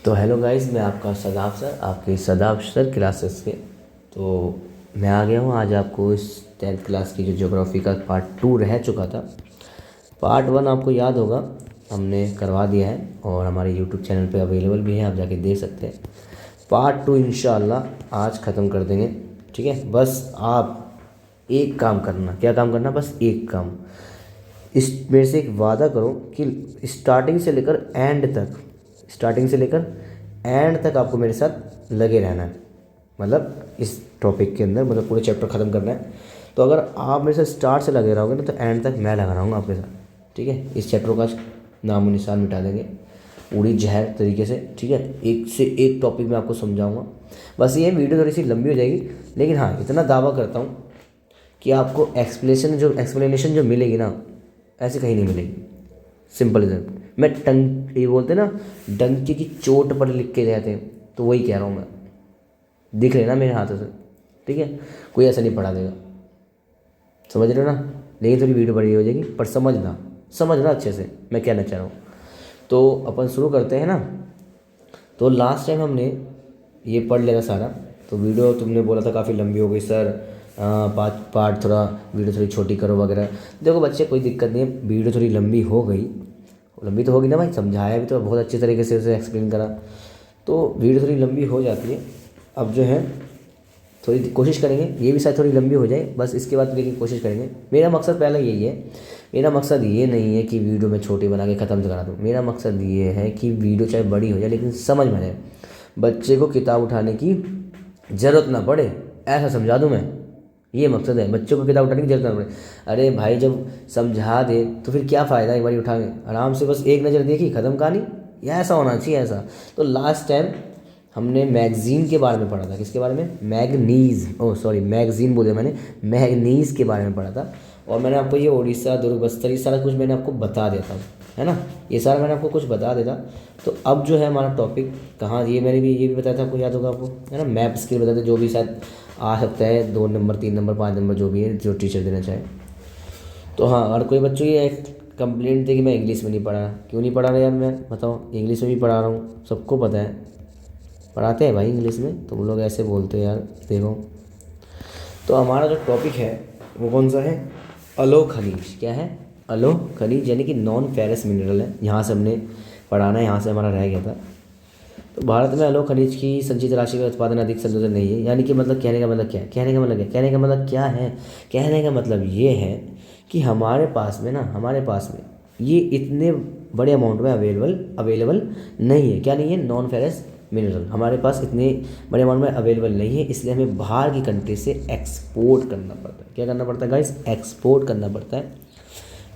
तो hello guys, मैं आपका सदाब सर, आपके सदाब सर क्लासेस के। तो मैं आ गया हूँ आज आपको इस 10th क्लास की जो ज्योग्राफी का पार्ट 2 रह चुका था। पार्ट 1 आपको याद होगा, हमने करवा दिया है और हमारे यूट्यूब चैनल पे अवेलेबल भी है, आप जाके देख सकते हैं। पार्ट 2 इंशाल्लाह आज ख़त्म कर देंगे। ठीक है, बस आप एक काम करना। क्या काम करना? बस एक काम। इस मेरे से एक वादा करो कि स्टार्टिंग से लेकर एंड तक आपको मेरे साथ लगे रहना है। मतलब इस टॉपिक के अंदर, मतलब पूरे चैप्टर ख़त्म करना है। तो अगर आप मेरे साथ स्टार्ट से लगे रहोगे ना, तो एंड तक मैं लगा रहूँगा आपके साथ। ठीक है, इस चैप्टर का नामो निशान मिटा देंगे पूरी जहर तरीके से। ठीक है, एक से एक टॉपिक में आपको समझाऊंगा। बस ये वीडियो थोड़ी सी लंबी हो जाएगी, लेकिन हाँ इतना दावा करता हूँ कि आपको एक्सप्लेनेशन जो मिलेगी ना, ऐसे कहीं नहीं मिलेगी। सिंपल इधर मैं ये बोलते ना, डंकी की चोट पर लिख के जाते हैं, तो वही कह रहा हूँ मैं। दिख लेना मेरे हाथों से। ठीक है, कोई ऐसा नहीं पढ़ा देगा, समझ रहे हो ना। लेकिन थोड़ी वीडियो बड़ी हो जाएगी, पर समझना अच्छे से मैं कहना चाह रहा हूँ। तो अपन शुरू करते हैं ना। तो लास्ट टाइम हमने ये पढ़ लिया था सारा। तो वीडियो तुमने बोला था काफ़ी लंबी हो गई सर, पाँच पार्ट थोड़ा वीडियो थोड़ी छोटी करो वगैरह। देखो बच्चे, कोई दिक्कत नहीं है, वीडियो थोड़ी लंबी हो गई, लंबी तो होगी ना भाई, समझाया भी तो बहुत अच्छे तरीके से उसे एक्सप्लेन करा, तो वीडियो थोड़ी लंबी हो जाती है। अब जो है थोड़ी कोशिश करेंगे, ये भी शायद थोड़ी लंबी हो जाए, बस इसके बाद लेकिन कोशिश करेंगे। मेरा मकसद पहला यही है, मेरा मकसद ये नहीं है कि वीडियो में छोटी बना के ख़त्म करा दूँ। मेरा मकसद ये है कि वीडियो चाहे बड़ी हो जाए लेकिन समझ में आ जाए, बच्चे को किताब उठाने की ज़रूरत ना पड़े, ऐसा समझा दूँ मैं। ये मकसद है, बच्चों को किताब उठाने की जरूरत ना पड़े। अरे भाई, जब समझा दे तो फिर क्या फ़ायदा एक बार उठा के, आराम से बस एक नज़र देखी, ख़त्म कहानी। या ऐसा होना चाहिए ऐसा। तो लास्ट टाइम हमने मैगज़ीन के बारे में पढ़ा था। किसके बारे में? मैगज़ीन बोले मैंने, मैगनीज़ के बारे में पढ़ा था। और मैंने आपको ये उड़ीसा, दुर्ग, बस्तर, ये सारा कुछ मैंने आपको बता देता हूँ, है ना। ये सारा मैंने आपको कुछ बता देता। तो अब जो है हमारा टॉपिक कहाँ, ये मैंने भी ये भी बताया था, आपको याद होगा आपको, है ना। मैप स्किल बताते, जो भी शायद आ सकता है, 2 नंबर, 3 नंबर, 5 नंबर, जो भी है, जो टीचर देना चाहे। तो हाँ, और कोई बच्चों ये कंप्लेंट थी कि मैं इंग्लिश में नहीं पढ़ा। क्यों नहीं पढ़ा रहा यार? मैं बताओ, इंग्लिश में भी पढ़ा रहा हूँ, सबको पता है, पढ़ाते हैं भाई इंग्लिश में। तुम लोग ऐसे बोलते हैं यार, देखो। तो हमारा जो टॉपिक है वो कौन सा है? अलो खनिज। क्या है? अलो खनिज, यानी कि नॉन फेरस मिनरल है। यहाँ से हमने पढ़ाना है, यहाँ से हमारा रह गया था। तो भारत में अलो खनिज की संचित राशि का उत्पादन अधिक संतुलित नहीं है। यानी कि मतलब कहने का मतलब क्या है? कहने का मतलब ये है कि हमारे पास में ये इतने बड़े अमाउंट में अवेलेबल नहीं है। क्या नहीं है? नॉन फेरस मिनरल हमारे पास इतने बड़े अमाउंट में अवेलेबल नहीं है, इसलिए हमें बाहर की कंट्री से एक्सपोर्ट करना पड़ता है। क्या करना पड़ता है गाइस? एक्सपोर्ट करना पड़ता है।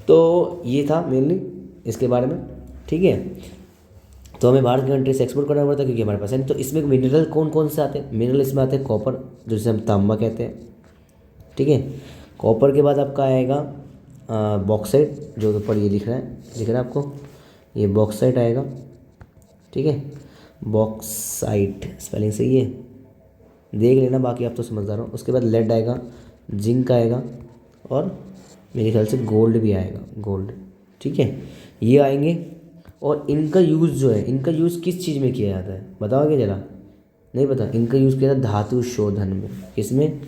तो ये था मेनली इसके बारे में। ठीक है, तो हमें बाहर की कंट्री से एक्सपोर्ट करना पड़ता है क्योंकि हमारे पास है नहीं। तो इसमें मिनरल कौन कौन से आते हैं? मिनरल इसमें आते हैं कॉपर, जिसे हम तांबा कहते हैं। ठीक है, कॉपर के बाद आपका आएगा बॉक्साइट, जो ऊपर ये दिख रहा है आपको, ये बॉक्साइट आएगा। ठीक है, बॉक्साइट स्पेलिंग सही है, देख लेना, बाकी आप तो समझदार हो। उसके बाद लेड आएगा, जिंक आएगा, और मेरे ख्याल से गोल्ड भी आएगा, गोल्ड। ठीक है, ये आएंगे। और इनका यूज़ जो है, इनका यूज़ किस चीज़ में किया जाता है बताओगे ज़रा? नहीं पता? इनका यूज़ किया जाता है धातु शोधन में। किसमें?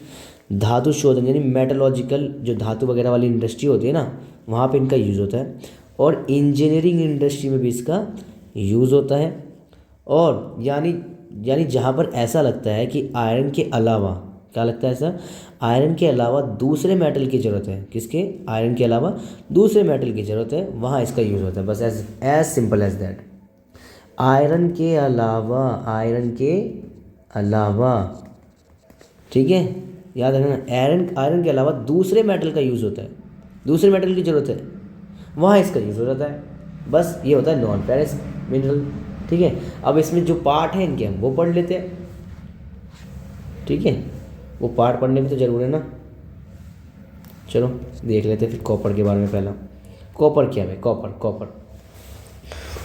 धातु शोधन, यानी मेटलॉजिकल, जो धातु वगैरह वाली इंडस्ट्री होती है ना, वहाँ पे इनका यूज़ होता है। और इंजीनियरिंग इंडस्ट्री में भी इसका यूज़ होता है। और यानी जहाँ पर ऐसा लगता है कि आयरन के अलावा, क्या लगता है ऐसा, आयरन के अलावा दूसरे मेटल की ज़रूरत है। किसके? आयरन के अलावा दूसरे मेटल की ज़रूरत है, वहाँ इसका यूज़ होता है। बस as simple as that. Iron के अलावा, ठीक है, याद रखना, आयरन के अलावा दूसरे मेटल का यूज़ होता है, दूसरे मेटल की ज़रूरत है, वहाँ इसका यूज़ हो जाता है। बस ये होता है नॉन फेरस मिनरल। ठीक है, अब इसमें जो पार्ट है इनके, हम वो पढ़ लेते हैं। ठीक है, वो पार्ट पढ़ने भी तो ज़रूर है ना। चलो देख लेते हैं फिर कॉपर के बारे में। पहला, कॉपर क्या है?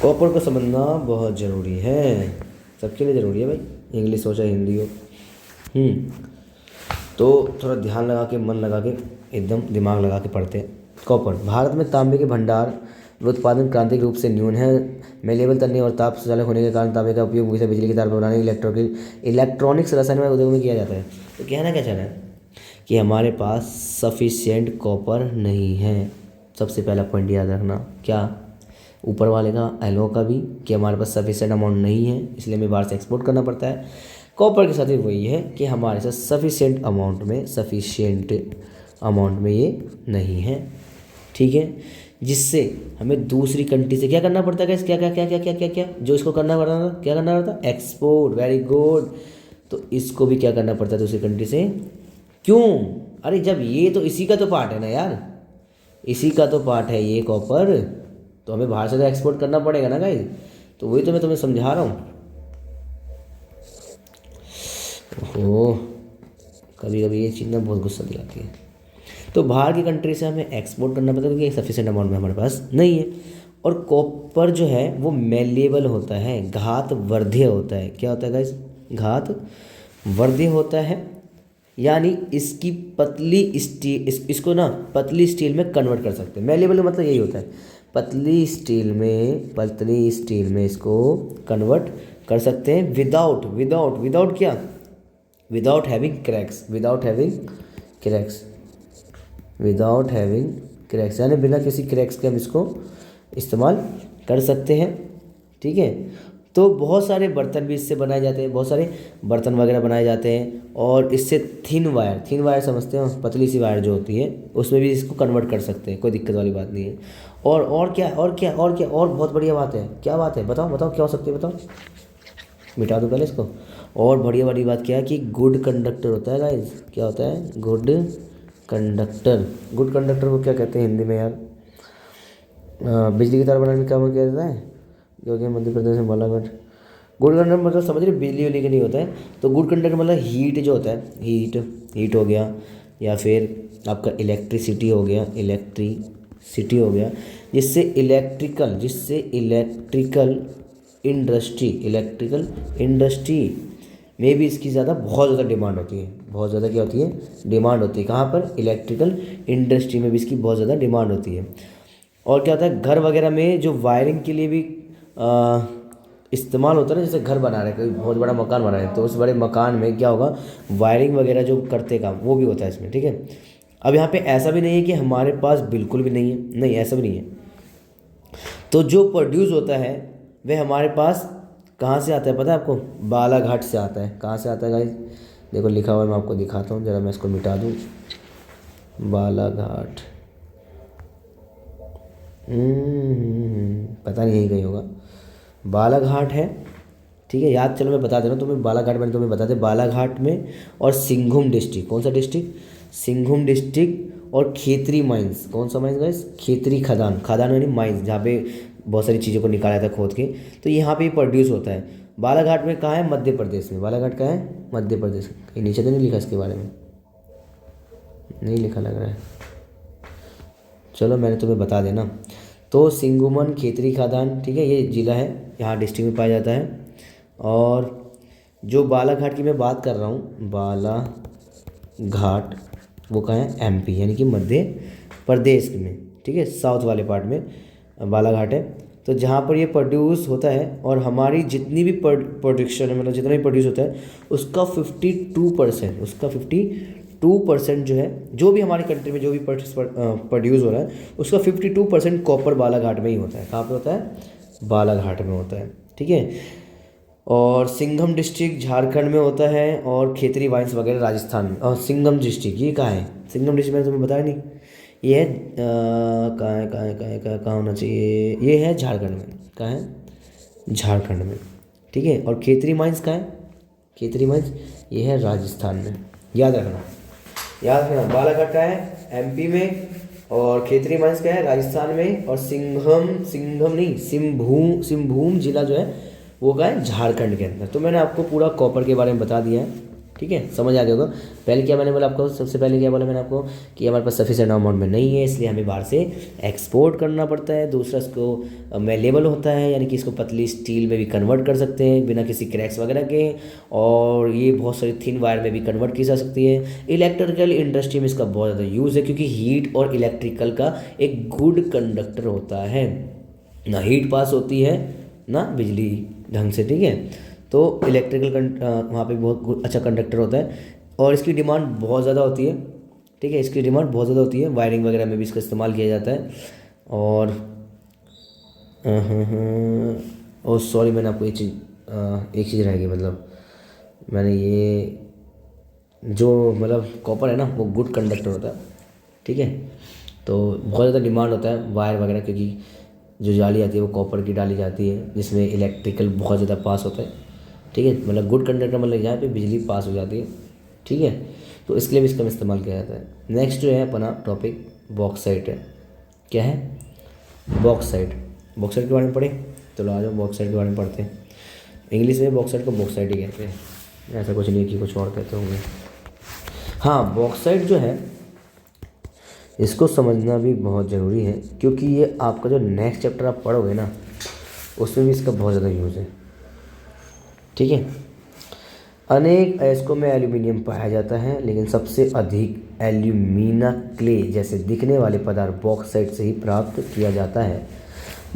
कॉपर को समझना बहुत ज़रूरी है, सबके लिए ज़रूरी है भाई, इंग्लिश हो चाहे हिंदी हो। तो थोड़ा ध्यान लगा के, मन लगा के, एकदम दिमाग लगा के पढ़ते हैं। कॉपर, भारत में तांबे के भंडार व उत्पादन क्रांतिक रूप से न्यून है। मेलेबल तन्य और ताप चालक होने के कारण तांबे का उपयोग मुख्यतः बिजली की तार पर बनाने इलेक्ट्रॉनिक्स रसायन उद्योग में किया जाता है। तो कहना क्या चाह रहा है कि हमारे पास सफिशिएंट कॉपर नहीं है। सबसे पहला पॉइंट याद रखना, क्या ऊपर वाले का एलो का भी, कि हमारे पास सफिशिएंट अमाउंट नहीं है इसलिए हमें बाहर से एक्सपोर्ट करना पड़ता है। कॉपर के साथ भी वही है कि हमारे साथ सफिशिएंट अमाउंट में ये नहीं है, ठीक है, जिससे हमें दूसरी कंट्री से क्या करना पड़ता है, क्या क्या क्या क्या क्या क्या क्या जो इसको करना पड़ता था, क्या करना पड़ता, एक्सपोर्ट। Very good. तो इसको भी क्या करना पड़ता है दूसरी कंट्री से, क्यों, अरे जब ये तो इसी का तो पार्ट है ना यार, इसी का तो पार्ट है ये कॉपर, तो हमें बाहर से तो एक्सपोर्ट करना पड़ेगा ना गाइस। तो वही तो मैं तुम्हें समझा रहा हूँ। ओह, कभी कभी ये चीज़ ना बहुत गुस्सा दिलाती है। तो बाहर की कंट्री से हमें एक्सपोर्ट करना पड़ता है क्योंकि सफिशिएंट अमाउंट में हमारे पास नहीं है। और कॉपर जो है वो मेलेबल होता है, घात वर्ध्य होता है। क्या होता है गाइस, घात वर्ध्य होता है, यानी इसकी पतली स्टील इसको ना पतली स्टील में कन्वर्ट कर सकते हैं। मेलेबल का मतलब यही होता है, पतली स्टील में इसको कन्वर्ट कर सकते हैं विदाउट क्या, विदाउट हैविंग क्रैक्स, यानी बिना किसी क्रैक्स के हम इसको इस्तेमाल कर सकते हैं, ठीक है। तो बहुत सारे बर्तन भी इससे बनाए जाते हैं, बहुत सारे बर्तन वगैरह बनाए जाते हैं। और इससे थिन वायर समझते हो, पतली सी वायर जो होती है उसमें भी इसको कन्वर्ट कर सकते हैं, कोई दिक्कत वाली बात नहीं है। और क्या और बहुत बढ़िया बात है, क्या बात है, बताओ क्या हो सकती है, बताओ, मिटा दो पहले इसको। और बढ़िया वाली बात क्या है कि गुड कंडक्टर होता है गाइस। क्या होता है, गुड कंडक्टर को क्या कहते हैं हिंदी में यार, बिजली की तार बनाने में क्या किया जाता है, जो कि मध्य प्रदेश में बालाघाट। गुड कंडक्टर मतलब समझ रहे, बिजली उजली का नहीं होता है। तो गुड कंडक्टर मतलब हीट जो होता है, हीट हो गया, या फिर आपका इलेक्ट्रिसिटी हो गया, जिससे इलेक्ट्रिकल इंडस्ट्री में भी इसकी बहुत ज़्यादा डिमांड होती है। बहुत ज़्यादा क्या होती है, डिमांड होती है। कहाँ पर, इलेक्ट्रिकल इंडस्ट्री में भी इसकी बहुत ज़्यादा डिमांड होती है। और क्या होता है, घर वगैरह में जो वायरिंग के लिए भी इस्तेमाल होता है ना, जैसे घर बना रहे, कोई बहुत बड़ा मकान बना रहे हैं, तो उस बड़े मकान में क्या होगा, वायरिंग वगैरह जो करते काम वो भी होता है इसमें, ठीक है। अब यहाँ पे ऐसा भी नहीं है कि हमारे पास बिल्कुल भी नहीं है, नहीं ऐसा भी नहीं है। तो जो प्रोड्यूस होता है वह हमारे पास कहाँ से आता है पता है आपको, बालाघाट से आता है। कहाँ से आता है गाइस, देखो लिखा हुआ है, मैं आपको दिखाता हूँ, ज़रा मैं इसको मिटा दूँ। बालाघाट, पता नहीं यही कहीं होगा, बालाघाट है, ठीक है, याद, चलो मैं बता दे रहा हूँ तुम्हें, बालाघाट मैंने तुम्हें बता दे, बालाघाट में और सिंघभूम डिस्ट्रिक्ट, कौन सा डिस्ट्रिक्ट, सिंघभूम डिस्ट्रिक्ट। और खेतरी माइंस, कौन सा माइंस गाइस, खेतरी खदान यानी माइंस, जहाँ पे बहुत सारी चीज़ों को निकाला था खोद के, तो यहाँ पे प्रोड्यूस होता है। बालाघाट में कहाँ है, मध्य प्रदेश में। बालाघाट कहाँ है, मध्य प्रदेश। कहीं नीचे तो नहीं लिखा इसके बारे में, नहीं लिखा लग रहा है, चलो मैंने तुम्हें बता देना। तो सिंघुमन खेतरी खादान, ठीक है, ये ज़िला है, यहाँ डिस्ट्रिक्ट में पाया जाता है। और जो बालाघाट की मैं बात कर रहा हूँ, बालाघाट वो कहाँ है, एमपी यानी कि मध्य प्रदेश में, ठीक है, साउथ वाले पार्ट में बालाघाट है। तो जहाँ पर ये प्रोड्यूस होता है, और हमारी जितनी भी प्रोडक्शन है, मतलब जितना भी प्रोड्यूस होता है उसका 52% जो है, जो भी हमारी कंट्री में जो भी प्रोड्यूस हो रहा है उसका 52% कॉपर बालाघाट में ही होता है। कहाँ पे होता है, बालाघाट में होता है, ठीक है। और सिंघम डिस्ट्रिक्ट झारखंड में होता है, और खेतरी वाइंस वगैरह राजस्थान में। और सिंघम डिस्ट्रिक्ट ये कहाँ है, सिंघम डिस्ट्रिक्ट मैंने तुम्हें बताया नहीं, ये है कहाँ होना चाहिए, ये है झारखंड में। कहाँ है, झारखंड में, ठीक है। और खेतरी माइंस कहाँ है, खेतरी माइंस ये है राजस्थान में। याद रखना बालाघाट का है एमपी में, और खेतरी माइंस का है राजस्थान में, और सिंघभूम जिला जो है वो का है झारखंड के अंदर। तो मैंने आपको पूरा कॉपर के बारे में बता दिया है, ठीक है, समझ आ गया होगा। पहले क्या मैंने बोला आपको, सबसे पहले क्या बोला मैंने आपको कि हमारे पास सफिशिएंट अमाउंट में नहीं है, इसलिए हमें बाहर से एक्सपोर्ट करना पड़ता है। दूसरा, इसको मेलेबल होता है, यानी कि इसको पतली स्टील में भी कन्वर्ट कर सकते हैं बिना किसी क्रैक्स वगैरह के, और ये बहुत सारी थिन वायर में भी कन्वर्ट की जा सकती है। इलेक्ट्रिकल इंडस्ट्री में इसका बहुत ज़्यादा यूज़ है, क्योंकि हीट और इलेक्ट्रिकल का एक गुड कंडक्टर होता है ना, हीट पास होती है ना बिजली ढंग से, ठीक है। तो इलेक्ट्रिकल वहाँ पे बहुत अच्छा कंडक्टर होता है और इसकी डिमांड बहुत ज़्यादा होती है, ठीक है। इसकी डिमांड बहुत ज़्यादा होती है, वायरिंग वगैरह में भी इसका इस्तेमाल किया जाता है। और और सॉरी, मैंने आपको एक चीज़ रह गई, मतलब मैंने ये जो मतलब कॉपर है ना वो गुड कंडक्टर होता है, ठीक है। तो बहुत ज़्यादा डिमांड होता है वायर वगैरह, क्योंकि जो जाली आती है वो कॉपर की डाली जाती है जिसमें इलेक्ट्रिकल बहुत ज़्यादा पास होता है, ठीक है। मतलब गुड कंडक्टर मतलब यहाँ पे बिजली पास हो जाती है, ठीक है। तो इसके लिए भी इसका इस्तेमाल किया जाता है। नेक्स्ट जो है अपना टॉपिक बॉक्साइट है। क्या है? बॉक्साइट। बॉक्साइट के बारे में पढ़े, चलो आ जाओ बॉक्साइट के बारे में पढ़ते हैं। इंग्लिश में बॉक्साइट को बॉक्साइट ही कहते हैं, ऐसा कुछ नहीं कि कुछ और कहते होंगे। हाँ, बॉक्साइट जो है इसको समझना भी बहुत ज़रूरी है, क्योंकि ये आपका जो नेक्स्ट चैप्टर आप पढ़ोगे ना उसमें भी इसका बहुत ज़्यादा यूज़ है, ठीक है। अनेक अयस्कों में एल्यूमिनियम पाया जाता है, लेकिन सबसे अधिक एल्यूमिना क्ले जैसे दिखने वाले पदार्थ बॉक्साइट से ही प्राप्त किया जाता है।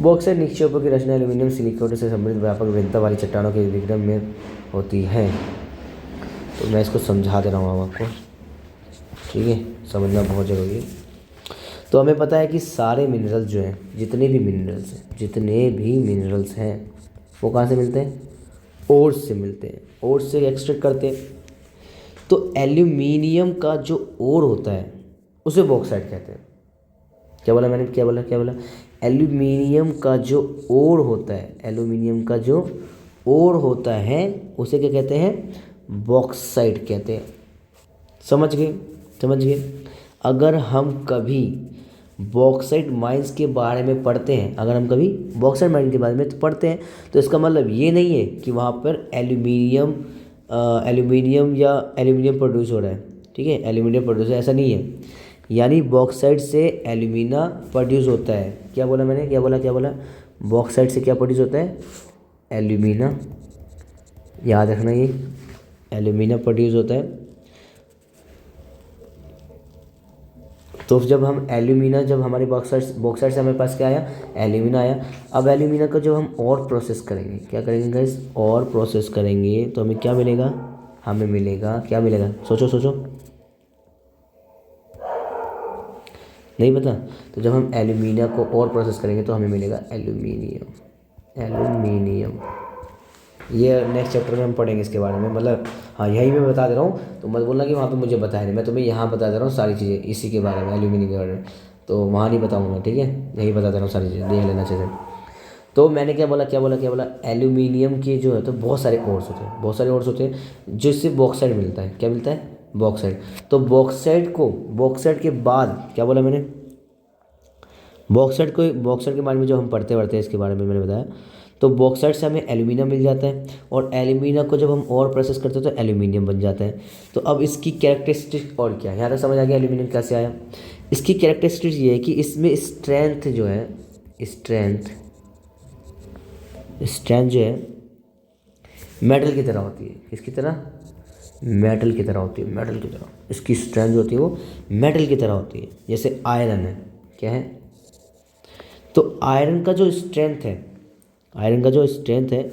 बॉक्साइट निक्षेपों की रचना एल्यूमिनियम सिलिकेट से संबंधित व्यापक विभिन्नता वाली चट्टानों के विक्रम में होती है। तो मैं इसको समझा दे रहा हूँ आपको, ठीक है, समझना बहुत ज़रूरी है। तो हमें पता है कि सारे मिनरल्स जो हैं, जितने भी मिनरल्स हैं वो कहाँ से मिलते हैं? ओर्स से मिलते हैं, ओर्स से एक्सट्रैक्ट करते हैं। तो एल्यूमिनियम का जो ओर होता है उसे बॉक्साइट कहते हैं। क्या बोला मैंने? क्या बोला? एल्यूमिनियम का जो ओर होता है उसे क्या कहते हैं? बॉक्साइट कहते हैं। समझ गए? अगर हम कभी बॉक्साइट माइंस के बारे में पढ़ते हैं, तो इसका मतलब ये नहीं है कि वहाँ पर एल्यूमिनियम या एल्यूमिनियम प्रोड्यूस हो रहा है, ठीक है। एल्यूमिनियम प्रोड्यूस ऐसा नहीं है, यानी बॉक्साइट से एल्यूमिना प्रोड्यूस होता है। क्या बोला मैंने? क्या बोला? बॉक्साइट से क्या प्रोड्यूस होता है? एल्यूमिना। याद रखना, ये एल्यूमिना प्रोड्यूस होता है। तो जब हमारे बॉक्साइट से हमारे पास क्या आया? एल्यूमिना आया। अब एल्यूमिना को जब हम और प्रोसेस करेंगे, क्या करेंगे गाइस? और प्रोसेस करेंगे तो हमें क्या मिलेगा? क्या मिलेगा? सोचो। नहीं पता? तो जब हम एल्यूमिना को और प्रोसेस करेंगे तो हमें मिलेगा एल्यूमिनियम। ये नेक्स्ट चैप्टर में हम पढ़ेंगे इसके बारे में, मतलब हाँ यही मैं बता दे रहा हूँ, तो मत बोलना कि वहाँ पे मुझे बताया नहीं। मैं तुम्हें यहाँ बता दे रहा हूँ सारी चीज़ें इसी के बारे में, एल्यूमिनियम के बारे में। तो वहाँ नहीं बताऊँगा, ठीक है, यही बता दे रहा हूँ सारी चीज़ें, देख लेना चाहिए। तो मैंने क्या बोला? एल्यूमिनियम के जो है तो बहुत सारे ओर्स होते हैं जिससे बॉक्साइट मिलता है। क्या मिलता है? बॉक्साइट। तो बॉक्साइट के बाद क्या बोला मैंने? बॉक्साइट के बारे में जो हम पढ़ते हैं इसके बारे में मैंने बताया। तो बॉक्साइट से हमें एल्यूमिना मिल जाता है, और एल्यूमिना को जब हम और प्रोसेस करते हैं तो एल्यूमिनियम बन जाता है। तो अब इसकी कैरेक्टरिस्टिक और क्या है, यहाँ तक समझ आ गया एल्यूमिनियम कैसे आया। इसकी कैरेक्टरिस्टिक ये है कि इसमें स्ट्रेंथ जो है मेटल की तरह होती है। किसकी तरह? मेटल की तरह होती है। इसकी स्ट्रेंथ जो होती है वो मेटल की तरह होती है, जैसे आयरन है। क्या है? तो आयरन का जो स्ट्रेंथ है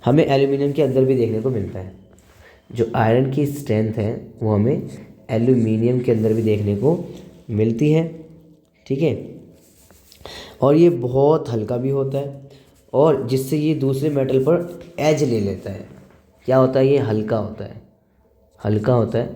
हमें एल्यूमिनियम के अंदर भी देखने को मिलता है। जो आयरन की स्ट्रेंथ है वो हमें एल्यूमिनियम के अंदर भी देखने को मिलती है, ठीक है। और ये बहुत हल्का भी होता है, और जिससे ये दूसरे मेटल पर एज ले लेता है। क्या होता है? ये हल्का होता है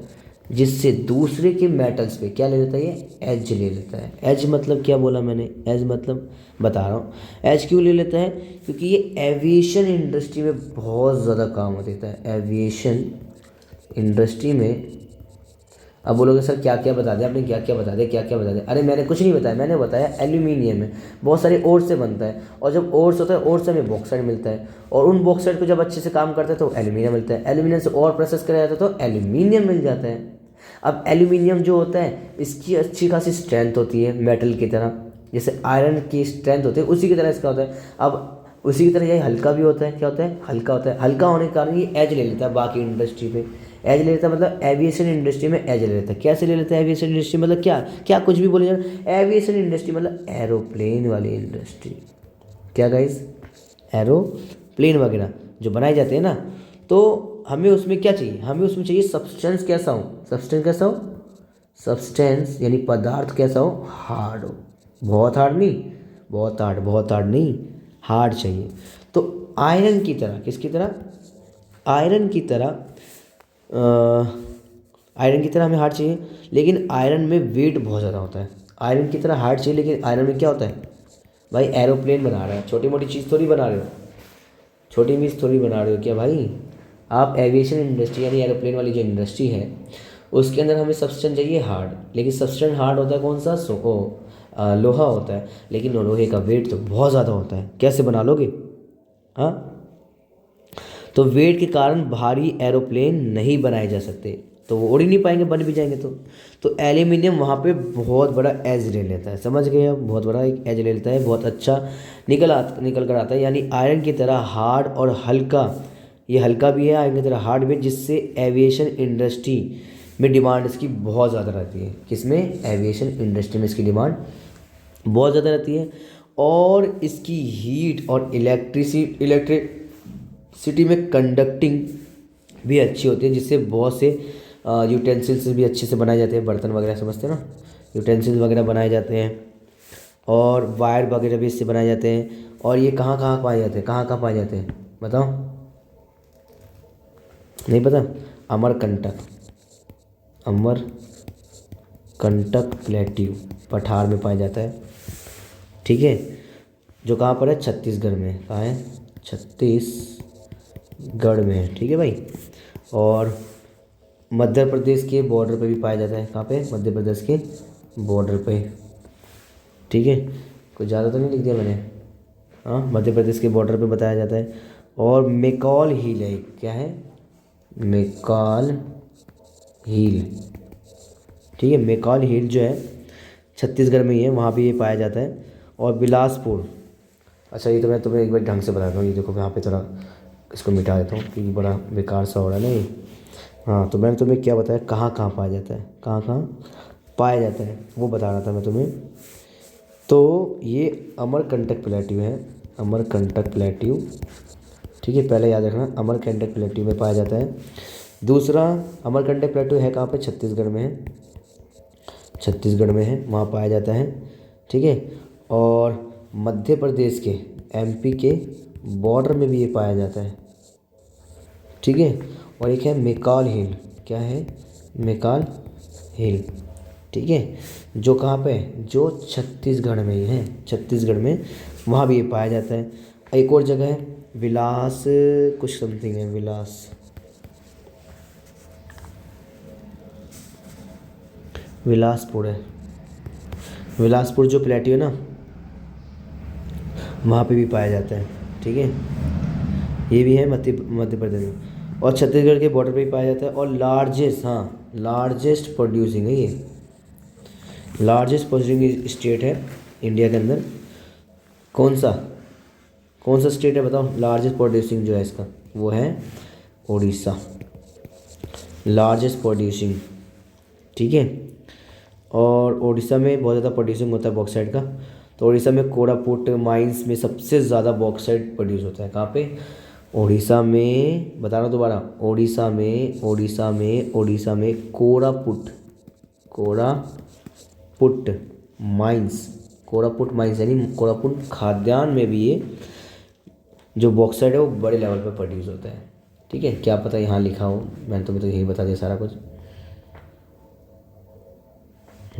जिससे दूसरे के मेटल्स पे क्या ले लेता है? ये एज ले लेता है। एज मतलब क्या बोला मैंने? एज मतलब बता रहा हूँ। एज क्यों ले लेता है? क्योंकि ये एविएशन इंडस्ट्री में बहुत ज़्यादा काम देता है। एविएशन इंडस्ट्री में अब बोलोगे सर क्या क्या बता दिया आपने, क्या क्या बता दिया? अरे मैंने कुछ नहीं बताया, मैंने बताया एल्यूमिनियम में बहुत सारे ओर से बनता है, और जब ओर्स होता है ओर से हमें बॉक्साइट मिलता है, और उन बॉक्साइट को जब अच्छे से काम करता है तो एल्यूमिनियम मिलता है। एल्यूमिनियम से और प्रोसेस किया जाता है तो एल्यूमिनियम मिल जाता है। अब एल्यूमिनियम जो होता है इसकी अच्छी खासी स्ट्रेंथ होती है मेटल की तरह, जैसे आयरन की स्ट्रेंथ होती है उसी की तरह इसका होता है। अब उसी की तरह ये हल्का भी होता है। क्या होता है? हल्का होता है। हल्का होने के कारण ये एज ले लेता है बाकी इंडस्ट्री पे। एज ले लेता है मतलब एविएशन इंडस्ट्री में एज ले लेता है। कैसे ले लेता है एविएशन इंडस्ट्री? मतलब क्या कुछ भी बोले जाए, एविएशन इंडस्ट्री मतलब एरोप्लेन वाली इंडस्ट्री। क्या गाइस? एरोप्लेन वगैरह जो बनाए जाते हैं ना, तो हमें उसमें क्या चाहिए, हमें उसमें चाहिए सब्सटेंस कैसा हो, सब्सटेंस कैसा हो, सब्सटेंस यानी पदार्थ कैसा हो, हार्ड हो, बहुत हार्ड नहीं, बहुत हार्ड नहीं, हार्ड चाहिए। तो आयरन की तरह, किसकी तरह, आयरन की तरह, आयरन की तरह हमें हार्ड चाहिए, लेकिन आयरन में वेट बहुत ज़्यादा होता है। आयरन की तरह हार्ड चाहिए, लेकिन आयरन में क्या होता है भाई, एरोप्लेन बना रहा है, छोटी मोटी चीज़ थोड़ी बना रहे हो, छोटी चीज़ थोड़ी बना रहे हो क्या भाई आप। एविएशन इंडस्ट्री यानी एरोप्लेन वाली जो इंडस्ट्री है, उसके अंदर हमें सब्सटेंस चाहिए हार्ड, लेकिन सब्सटेंस हार्ड होता है कौन सा, लोहा होता है, लेकिन लोहे का वेट तो बहुत ज़्यादा होता है, कैसे बना लोगे, हाँ। तो वेट के कारण भारी एरोप्लेन नहीं बनाए जा सकते, तो वो उड़ ही नहीं पाएंगे, बन भी जाएंगे तो एल्यूमिनियम वहाँ पे बहुत बड़ा एज ले लेता है, समझ गए आप, बहुत बड़ा एक एज ले लेता है, बहुत अच्छा निकल कर आता है, यानी आयरन की तरह हार्ड और हल्का, ये हल्का भी है आयरन की तरह हार्ड भी, जिससे एविएशन इंडस्ट्री में डिमांड इसकी बहुत ज़्यादा रहती है, किसमें, एविएशन इंडस्ट्री में इसकी डिमांड बहुत ज़्यादा रहती है। और इसकी हीट और इलेक्ट्रिसिटी में कंडक्टिंग भी अच्छी होती है, जिससे बहुत से यूटेंसिल्स भी अच्छे से बनाए जाते हैं, बर्तन वगैरह समझते हैं ना, यूटेंसिल्स वगैरह बनाए जाते हैं, और वायर वगैरह भी इससे बनाए जाते हैं। और ये कहाँ कहाँ पाए जाते हैं, कहाँ कहाँ पाए जाते हैं बताओ, नहीं पता, अमरकंटक, अमरकंटक प्लेट्यू पठार में पाया जाता है, ठीक है, जो कहाँ पर है, छत्तीसगढ़ में, कहाँ है, छत्तीसगढ़ में है, ठीक है भाई। और मध्य प्रदेश के बॉर्डर पे भी पाया जाता है, कहाँ पे, मध्य प्रदेश के बॉर्डर पे, ठीक है, कुछ ज़्यादा तो नहीं लिख दिया मैंने, हाँ, मध्य प्रदेश के बॉर्डर पे बताया जाता है। और मेकॉल हिल है, क्या है, मेकॉल हिल, ठीक है, मेकॉल हिल जो है छत्तीसगढ़ में ही है, वहाँ भी ये पाया जाता है। और बिलासपुर, अच्छा ये तो मैं तुम्हें एक बार ढंग से बताता हूँ, ये देखो यहाँ पे थोड़ा इसको मिटा देता हूँ क्योंकि बड़ा बेकार सा हो रहा है ना ये, हाँ, तो मैंने तुम्हें क्या बताया, कहाँ कहाँ पाया जाता है, कहाँ कहाँ पाया जाता है वो बता रहा था मैं तुम्हें। तो ये अमरकंटक प्लेट्यू है, अमरकंटक प्लेट्यू, ठीक है, पहले याद रखना, अमरकंटक प्लेट्यू में पाया जाता है। दूसरा अमरकंटक प्लेट्यू है कहाँ पे, छत्तीसगढ़ में है, छत्तीसगढ़ में है, वहाँ पाया जाता है, ठीक है। और मध्य प्रदेश के, एमपी के बॉर्डर में भी ये पाया जाता है, ठीक है। और एक है मेकाल हिल, क्या है, मेकाल हिल, ठीक है, जो कहाँ पे है, जो छत्तीसगढ़ में ही है, छत्तीसगढ़ में, वहाँ भी ये पाया जाता है। एक और जगह है विलास कुछ समथिंग है, विलासपुर है, विलासपुर जो प्लेट्यू है ना, वहाँ पे भी पाया जाता है, ठीक है, ये भी है मध्य प्रदेश में। और छत्तीसगढ़ के बॉर्डर पे भी पाया जाता है। और लार्जेस्ट, हाँ, लार्जेस्ट प्रोड्यूसिंग है ये, लार्जेस्ट प्रोड्यूसिंग स्टेट है इंडिया के अंदर, कौन सा, कौन सा स्टेट है बताओ, लार्जेस्ट प्रोड्यूसिंग जो है इसका, वो है उड़ीसा, लार्जेस्ट प्रोड्यूसिंग, ठीक है। और उड़ीसा में बहुत ज़्यादा प्रोड्यूसिंग होता है बॉक्साइट का, तो उड़ीसा में कोरापुट माइंस में सबसे ज़्यादा बॉक्साइट प्रोड्यूस होता है, कहाँ पे, उड़ीसा में, बता रहा हूँ दोबारा, उड़ीसा में कोरापुट माइंस, कोरापुट माइंस यानी कोरापुट खाद्यान्न में भी ये जो बॉक्साइट है वो बड़े लेवल पे प्रोड्यूस होता है, ठीक है। क्या पता यहाँ लिखा हो, मैंने तुम्हें तो यही बता दिया सारा कुछ।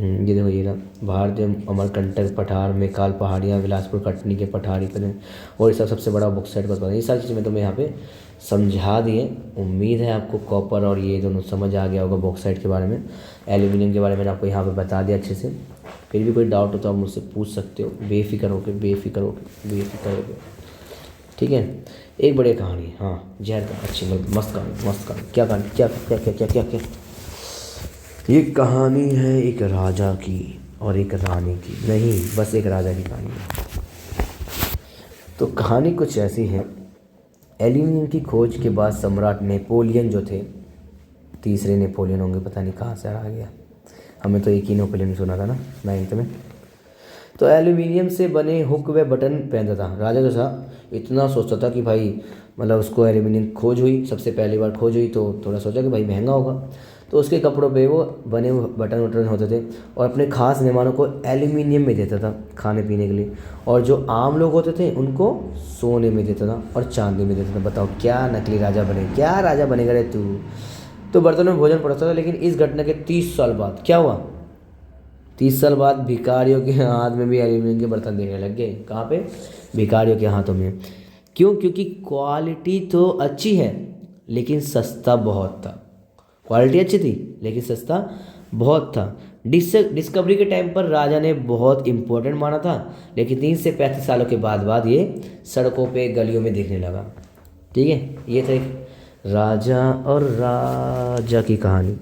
ये देखो, ये ना, भारतीय अमरकंटक पठार, मेकाल पहाड़ियाँ, बिलासपुर कटनी के पठारी पर, और इसका सबसे बड़ा बॉक्साइट बता दें, ये सारी चीज़ें मैं तुम्हें यहाँ पे समझा दिए। उम्मीद है आपको कॉपर और ये दोनों समझ आ गया होगा, बॉक्साइट के बारे में, एल्यूमिनियम के बारे में आपको यहाँ पे बता दिया अच्छे से। फिर भी कोई डाउट हो तो आप मुझसे पूछ सकते हो, बेफिक्र होकर, ठीक है। एक बढ़िया कहानी है, हाँ, जहर का, अच्छी मस्त कहानी, क्या कहानी, क्या ये कहानी है एक राजा की और एक रानी की, नहीं, बस एक राजा की कहानी है। तो कहानी कुछ ऐसी है, एल्यूमिनियम की खोज के बाद सम्राट नेपोलियन जो थे, तीसरे नेपोलियन होंगे, पता नहीं कहाँ से आ गया, हमें तो एक ही नेपोलियन सुना था ना 9th में। तो एल्यूमिनियम से बने हुक व बटन पहनता था, राजा जो था इतना सोचता था कि भाई मतलब उसको एल्यूमिनियम खोज हुई, सबसे पहली बार खोज हुई तो थोड़ा सोचा कि भाई महंगा होगा, तो उसके कपड़ों पे वो बने हुए बटन वटन होते थे और अपने खास मेहमानों को एल्यूमिनियम में देता था खाने पीने के लिए, और जो आम लोग होते थे उनको सोने में देता था और चांदी में देता था। बताओ क्या नकली राजा बने, क्या राजा बनेगा रे तू। तो बर्तन में भोजन पड़ता था, लेकिन इस घटना के 30 साल बाद क्या हुआ, 30 साल बाद भिखारियों के हाथ में भी एल्यूमिनियम के बर्तन दिखने लग गए। कहाँ पे, भिखारियों के हाथों में। क्यों, क्योंकि क्वालिटी तो अच्छी है लेकिन सस्ता बहुत था। क्वालिटी अच्छी थी लेकिन सस्ता बहुत था। डिस्कवरी के टाइम पर राजा ने बहुत इम्पोर्टेंट माना था, लेकिन 30 से 35 सालों के बाद ये सड़कों पे गलियों में दिखने लगा। ठीक है, ये था एक राजा और राजा की कहानी।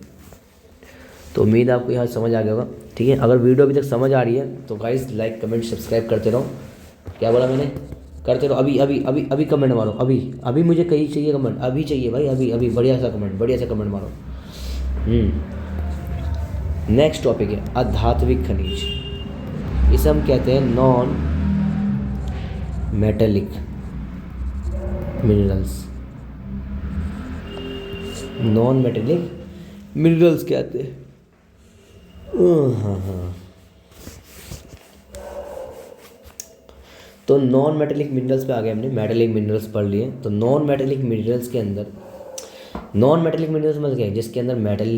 तो उम्मीद आपको यहाँ समझ आ गया होगा। ठीक है, अगर वीडियो अभी तक समझ आ रही है तो गाइस लाइक कमेंट सब्सक्राइब करते रहो। क्या बोला मैंने, करते रहो। अभी अभी अभी अभी कमेंट मारो, अभी अभी मुझे कहीं चाहिए कमेंट, अभी चाहिए भाई, अभी अभी बढ़िया सा कमेंट, बढ़िया सा कमेंट मारो। नेक्स्ट टॉपिक है अधात्विक खनिज। इसे हम कहते हैं non metallic minerals. Non metallic minerals कहते हैं। हाँ। तो नॉन मेटेलिक मिनरल्स पे आ गए हमने, मेटेलिक मिनरल्स पढ़ लिए। तो नॉन मेटेलिक मिनरल्स के अंदर, नॉन मेटेलिक मिनरल्स मतलब क्या है, जिसके अंदर मेटल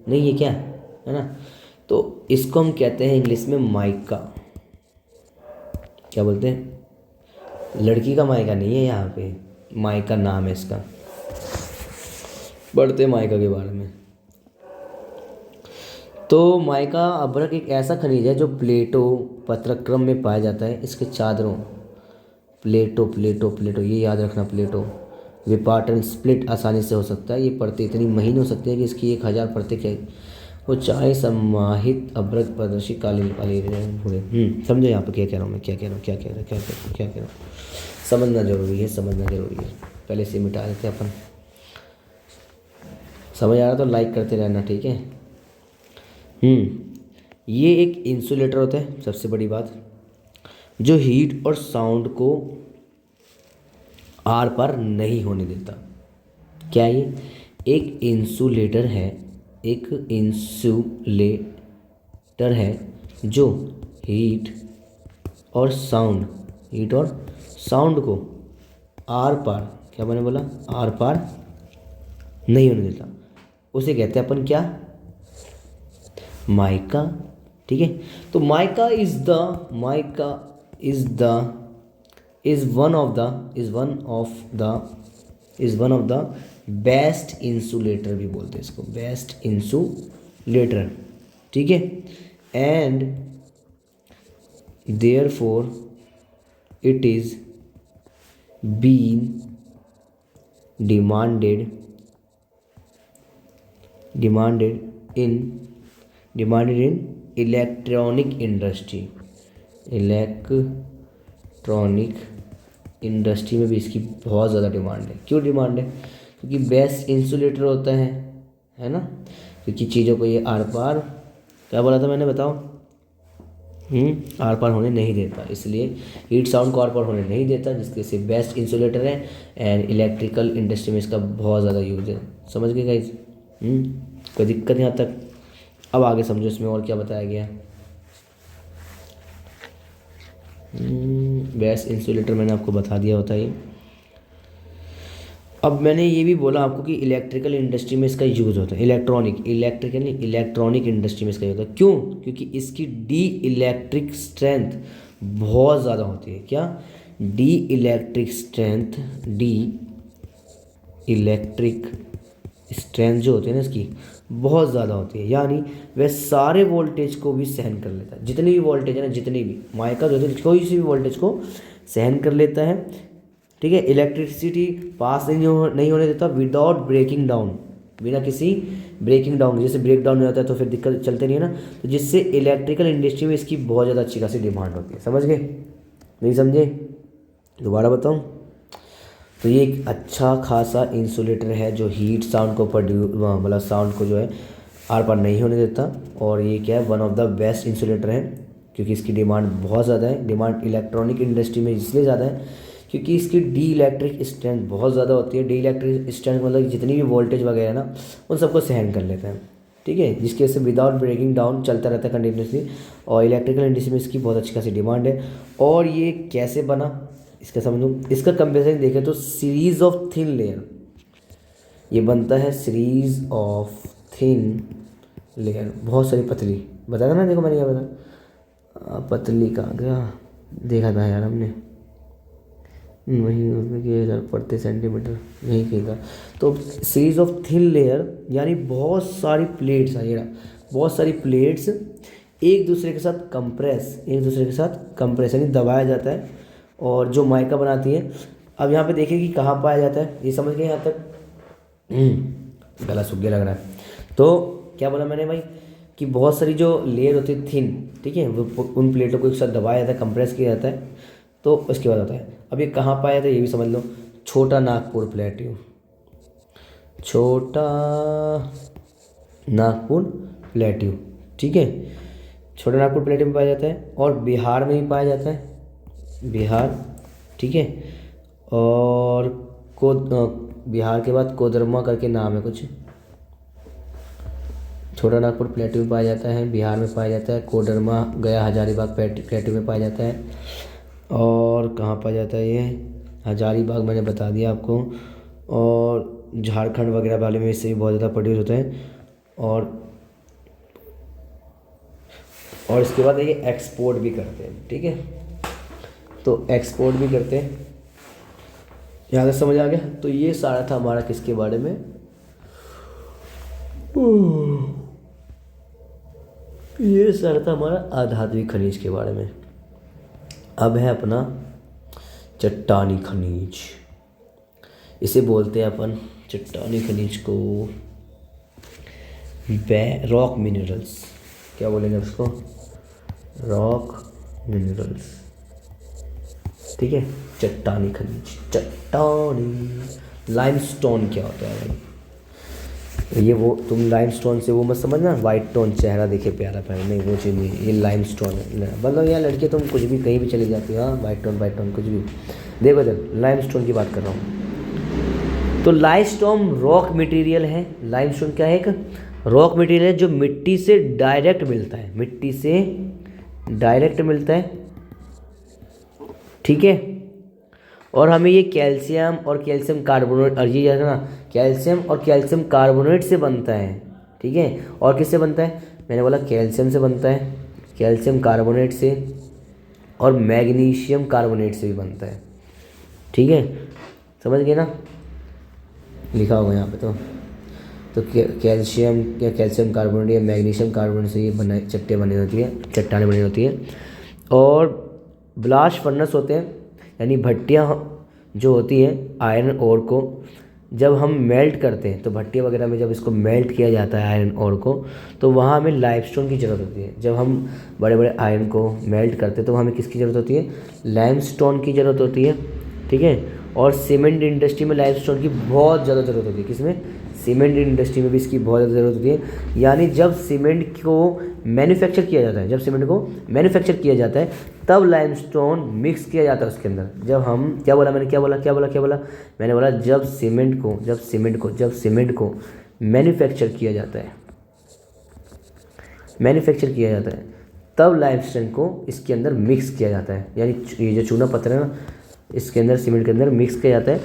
नहीं है, क्या है ना, तो इसको हम कहते हैं इंग्लिश में माइका। क्या बोलते हैं, लड़की का माइका नहीं है यहाँ पे, माइका नाम है इसका। पढ़ते हैं माइका के बारे में। तो माइका अभ्रक एक ऐसा खनिज है जो प्लेटो पत्रक्रम में पाया जाता है। इसके चादरों, प्लेटो प्लेटो प्लेटो ये याद रखना, प्लेटो विपाटन स्प्लिट आसानी से हो सकता है। ये परतें इतनी महीन हो सकती है कि इसकी 1000 परतें क्या वो चाहे समाहित अभ्रक प्रदर्शी काली काली पूरे। समझो यहाँ पे क्या कह रहा हूँ मैं, क्या कह रहा हूँ, क्या कह रहा हूँ, समझना जरूरी है, समझना जरूरी है। पहले से मिटा देते हैं अपन। समझ आ रहा तो लाइक करते रहना, ठीक है। ये एक इंसुलेटर होता है, सबसे बड़ी बात, जो हीट और साउंड को आर पार नहीं होने देता। क्या ये एक इंसुलेटर है, एक इंसुलेटर है जो हीट और साउंड को आर पार, क्या मैंने बोला, आर पार नहीं होने देता। उसे कहते हैं अपन क्या, माइका। ठीक है, तो mica is one of the best insulator भी बोलते हैं इसको, बेस्ट इंसुलेटर। ठीक है, and therefore it is been demanded in electronic industry में भी इसकी बहुत ज़्यादा डिमांड है। क्यों डिमांड है, क्योंकि बेस्ट इंसुलेटर होता है ना, क्योंकि चीज़ों को ये आर पार, क्या बोला था मैंने, बताओ, आर पार होने नहीं देता, इसलिए हीट साउंड को आर पार होने नहीं देता, जिसके से बेस्ट इंसुलेटर है। एंड इलेक्ट्रिकल इंडस्ट्री में इसका बहुत ज़्यादा यूज है। समझ गए गाइस, कोई दिक्कत यहाँ तक। अब आगे समझो इसमें और क्या बताया गया। बेस्ट इंसुलेटर मैंने आपको बता दिया होता है। अब मैंने ये भी बोला आपको कि इलेक्ट्रिकल इंडस्ट्री में इसका यूज़ होता है, इलेक्ट्रॉनिक इंडस्ट्री में इसका यूज़ होता है। क्यों, क्योंकि इसकी डी इलेक्ट्रिक स्ट्रेंथ बहुत ज़्यादा होती है। क्या, डी इलेक्ट्रिक स्ट्रेंथ जो होती है ना इसकी बहुत ज़्यादा होती है, यानी वह सारे वोल्टेज को भी सहन कर लेता है। जितनी भी वोल्टेज है ना, जितनी भी माइका जो है कोई सी भी वोल्टेज को सहन कर लेता है। ठीक है, इलेक्ट्रिसिटी पास नहीं होने देता विदाउट ब्रेकिंग डाउन, बिना किसी ब्रेकिंग डाउन, जैसे ब्रेक डाउन हो जाता है तो फिर दिक्कत चलते नहीं है ना, तो जिससे इलेक्ट्रिकल इंडस्ट्री में इसकी बहुत ज़्यादा अच्छी खासी डिमांड होती है। समझ गए, नहीं समझे, दोबारा बताऊँ। तो ये एक अच्छा खासा इंसुलेटर है जो हीट साउंड को मतलब साउंड को जो है आर पार नहीं होने देता, और ये क्या है, one of the best insulator है, क्योंकि इसकी डिमांड बहुत ज़्यादा है। डिमांड इलेक्ट्रॉनिक इंडस्ट्री में इसलिए ज़्यादा है क्योंकि इसकी डी इलेक्ट्रिक स्ट्रेंथ बहुत ज़्यादा होती है। डी इलेक्ट्रिक स्ट्रेंथ मतलब जितनी भी वोल्टेज वगैरह है ना, उन सबको सहन कर लेता है, ठीक है, जिसकी वजह से विदाउट ब्रेकिंग डाउन चलता रहता है कंटिन्यूसली। और इलेक्ट्रिकल इंडस्ट्री में इसकी बहुत अच्छी खासी डिमांड है। और ये कैसे बना इसका समझो। इसका कंपेरिजन देखें तो सीरीज ऑफ थिन लेयर, ये बनता है सीरीज ऑफ थिन लेयर, बहुत सारी पतली, बताया था ना, देखो मैंने क्या बताया, पतली कहाँ गया, देखा था यार हमने, वहीं उसमें कि 1000 प्रति सेंटीमीटर यही कही था। तो सीरीज ऑफ थिन लेयर यानी बहुत सारी प्लेट्स है, ये बहुत सारी प्लेट्स एक दूसरे के साथ कंप्रेस, एक दूसरे के साथ कंप्रेस यानी दबाया जाता है, और जो माइका बनाती है। अब यहाँ पे देखिए कि कहाँ पाया जाता है, ये समझ गए यहाँ तक। गला सूख गया लग रहा है। तो क्या बोला मैंने भाई कि बहुत सारी जो लेयर होती है थिन, ठीक है, वो उन प्लेटों को एक साथ दबाया जाता है, कंप्रेस किया जाता है, तो उसके बाद होता है। अब ये कहाँ पाया जाता है ये भी समझ लो, छोटा नागपुर प्लेट्यू, छोटा नागपुर प्लेट्यू, ठीक है, छोटा नागपुर प्लेट्यू में पाया जाता है। और बिहार में भी पाया जाता है, बिहार, ठीक है। और बिहार के बाद कोदरमा करके नाम है कुछ, छोटा नागपुर प्लेट्यू में पाया जाता है, बिहार में पाया जाता है, कोडरमा गया हजारीबाग प्लेट्यू में पाया जाता है। और कहाँ पाया जाता है ये, हजारीबाग मैंने बता दिया आपको। और झारखंड वगैरह वाले में इससे भी बहुत ज़्यादा प्रोड्यूस होते हैं। और इसके बाद ये एक्सपोर्ट भी करते हैं, ठीक है, तो एक्सपोर्ट भी करते हैं। यहाँ तक समझ आ गया। तो ये सारा था हमारा किसके बारे में, ये सारा था हमारा आधात्मिक खनिज के बारे में। अब है अपना चट्टानी खनिज, इसे बोलते हैं अपन चट्टानी खनिज को रॉक मिनरल्स, क्या बोलेंगे उसको, रॉक मिनरल्स, ठीक है, चट्टानी खनिज, चट्टानी। लाइमस्टोन क्या होता है भाई, ये वो तुम लाइमस्टोन से वो मत समझना वाइट टोन चेहरा देखे प्यारा प्यारा, नहीं वो चीज़ नहीं, ये लाइमस्टोन है। मतलब यार लड़के तुम कुछ भी कहीं भी चली जाती हो, हाँ वाइट टोन कुछ भी, देखो जब लाइमस्टोन की बात कर रहा हूँ। तो लाइमस्टोन रॉक मटेरियल है। लाइमस्टोन क्या है, एक रॉक मटेरियल है जो मिट्टी से डायरेक्ट मिलता है, मिट्टी से डायरेक्ट मिलता है, ठीक है। और हमें ये कैल्शियम और कैल्शियम कार्बोनेट, और ये है ना कैल्शियम और कैल्शियम कार्बोनेट से बनता है, ठीक है। और किससे बनता है, मैंने बोला कैल्शियम से बनता है, कैल्शियम कार्बोनेट से, और मैग्नीशियम कार्बोनेट से भी बनता है, ठीक है, समझ गए ना, लिखा होगा यहाँ पे। तो कैल्शियम या कैल्शियम कार्बोनेट या मैग्नीशियम कार्बोनेट से ये बना चट्टे बनी होती है, चट्टानें बनी होती है। और ब्लास्ट फर्नेस होते हैं, यानी भट्टियाँ जो होती हैं आयरन ओर को जब हम मेल्ट करते हैं, तो भट्टियाँ वगैरह में जब इसको मेल्ट किया जाता है आयरन ओर को, तो वहाँ हमें लाइमस्टोन की ज़रूरत होती है। जब हम बड़े बड़े आयरन को मेल्ट करते हैं तो हमें किसकी ज़रूरत होती है, लाइमस्टोन की ज़रूरत होती है, ठीक है। और सीमेंट इंडस्ट्री में लाइमस्टोन की बहुत ज़्यादा ज़रूरत होती है, किसमें, सीमेंट इंडस्ट्री में भी इसकी बहुत ज़्यादा ज़रूरत होती है। यानी जब सीमेंट को मैन्युफैक्चर किया जाता है, जब सीमेंट को मैन्युफैक्चर किया जाता है तब लाइमस्टोन मिक्स किया जाता है उसके अंदर। जब हम क्या बोला मैंने, क्या बोला मैंने बोला जब सीमेंट को मैन्युफैक्चर किया जाता है तब लाइमस्टोन को इसके अंदर मिक्स किया जाता है। यानी ये जो चूना पत्थर है ना, इसके अंदर सीमेंट के अंदर मिक्स किया जाता है,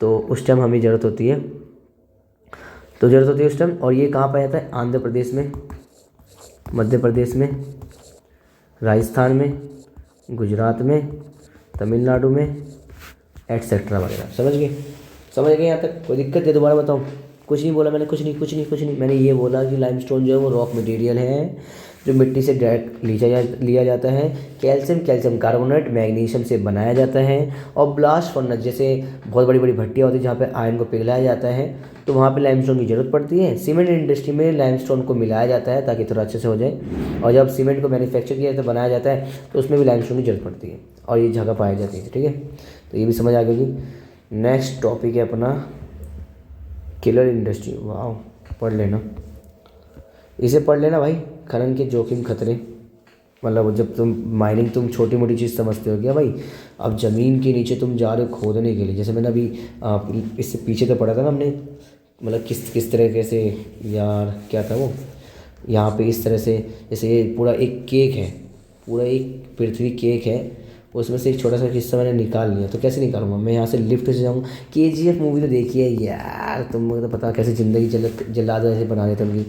तो उस टाइम हमें ज़रूरत होती है, उस टाइम। और ये कहाँ पाया जाता है, आंध्र प्रदेश में, मध्य प्रदेश में, राजस्थान में, गुजरात में, तमिलनाडु में, एटसेट्रा वगैरह। समझ गए यहाँ तक, कोई दिक्कत है, दोबारा बताऊँ, कुछ नहीं बोला मैंने, कुछ नहीं। मैंने ये बोला कि लाइमस्टोन जो है वो रॉक मटेरियल है जो मिट्टी से डायरेक्ट लिया जाता है। कैल्शियम कार्बोनेट मैग्नीशियम से बनाया जाता है। और ब्लास्ट फर्नेस जैसे बहुत बड़ी बड़ी भट्टियाँ होती है जहाँ पे आयरन को पिघलाया जाता है, तो वहाँ पे लाइमस्टोन की ज़रूरत पड़ती है। सीमेंट इंडस्ट्री में लाइमस्टोन को मिलाया जाता है ताकि थोड़ा अच्छे से हो जाए, और जब सीमेंट को मैन्युफैक्चर किया जाता है, बनाया जाता है, तो उसमें भी लाइमस्टोन की ज़रूरत पड़ती है और ये जगह पाई जाती है, ठीक है। तो ये भी समझ आ गई। नेक्स्ट टॉपिक है अपना किलर इंडस्ट्री। वाह, पढ़ लेना, इसे पढ़ लेना भाई, खनन के जोखिम खतरे, मतलब जब तुम माइनिंग तुम छोटी मोटी चीज़ समझते हो क्या भाई। अब ज़मीन के नीचे तुम जा रहे हो खोदने के लिए, जैसे मैंने अभी इससे पीछे तो पढ़ा था ना हमने, मतलब किस किस तरीके से, यार क्या था वो, यहाँ पे इस तरह से, जैसे ये पूरा एक केक है, पूरा एक पृथ्वी केक है, उसमें से एक छोटा सा हिस्सा मैंने निकाल लिया, तो कैसे निकालूंगा मैं यहाँ से लिफ्ट से जाऊँगा। KGF मूवी तो देखी है यार, तुमको तो पता कैसे ज़िंदगी जला दो ऐसे बना देते उनकी।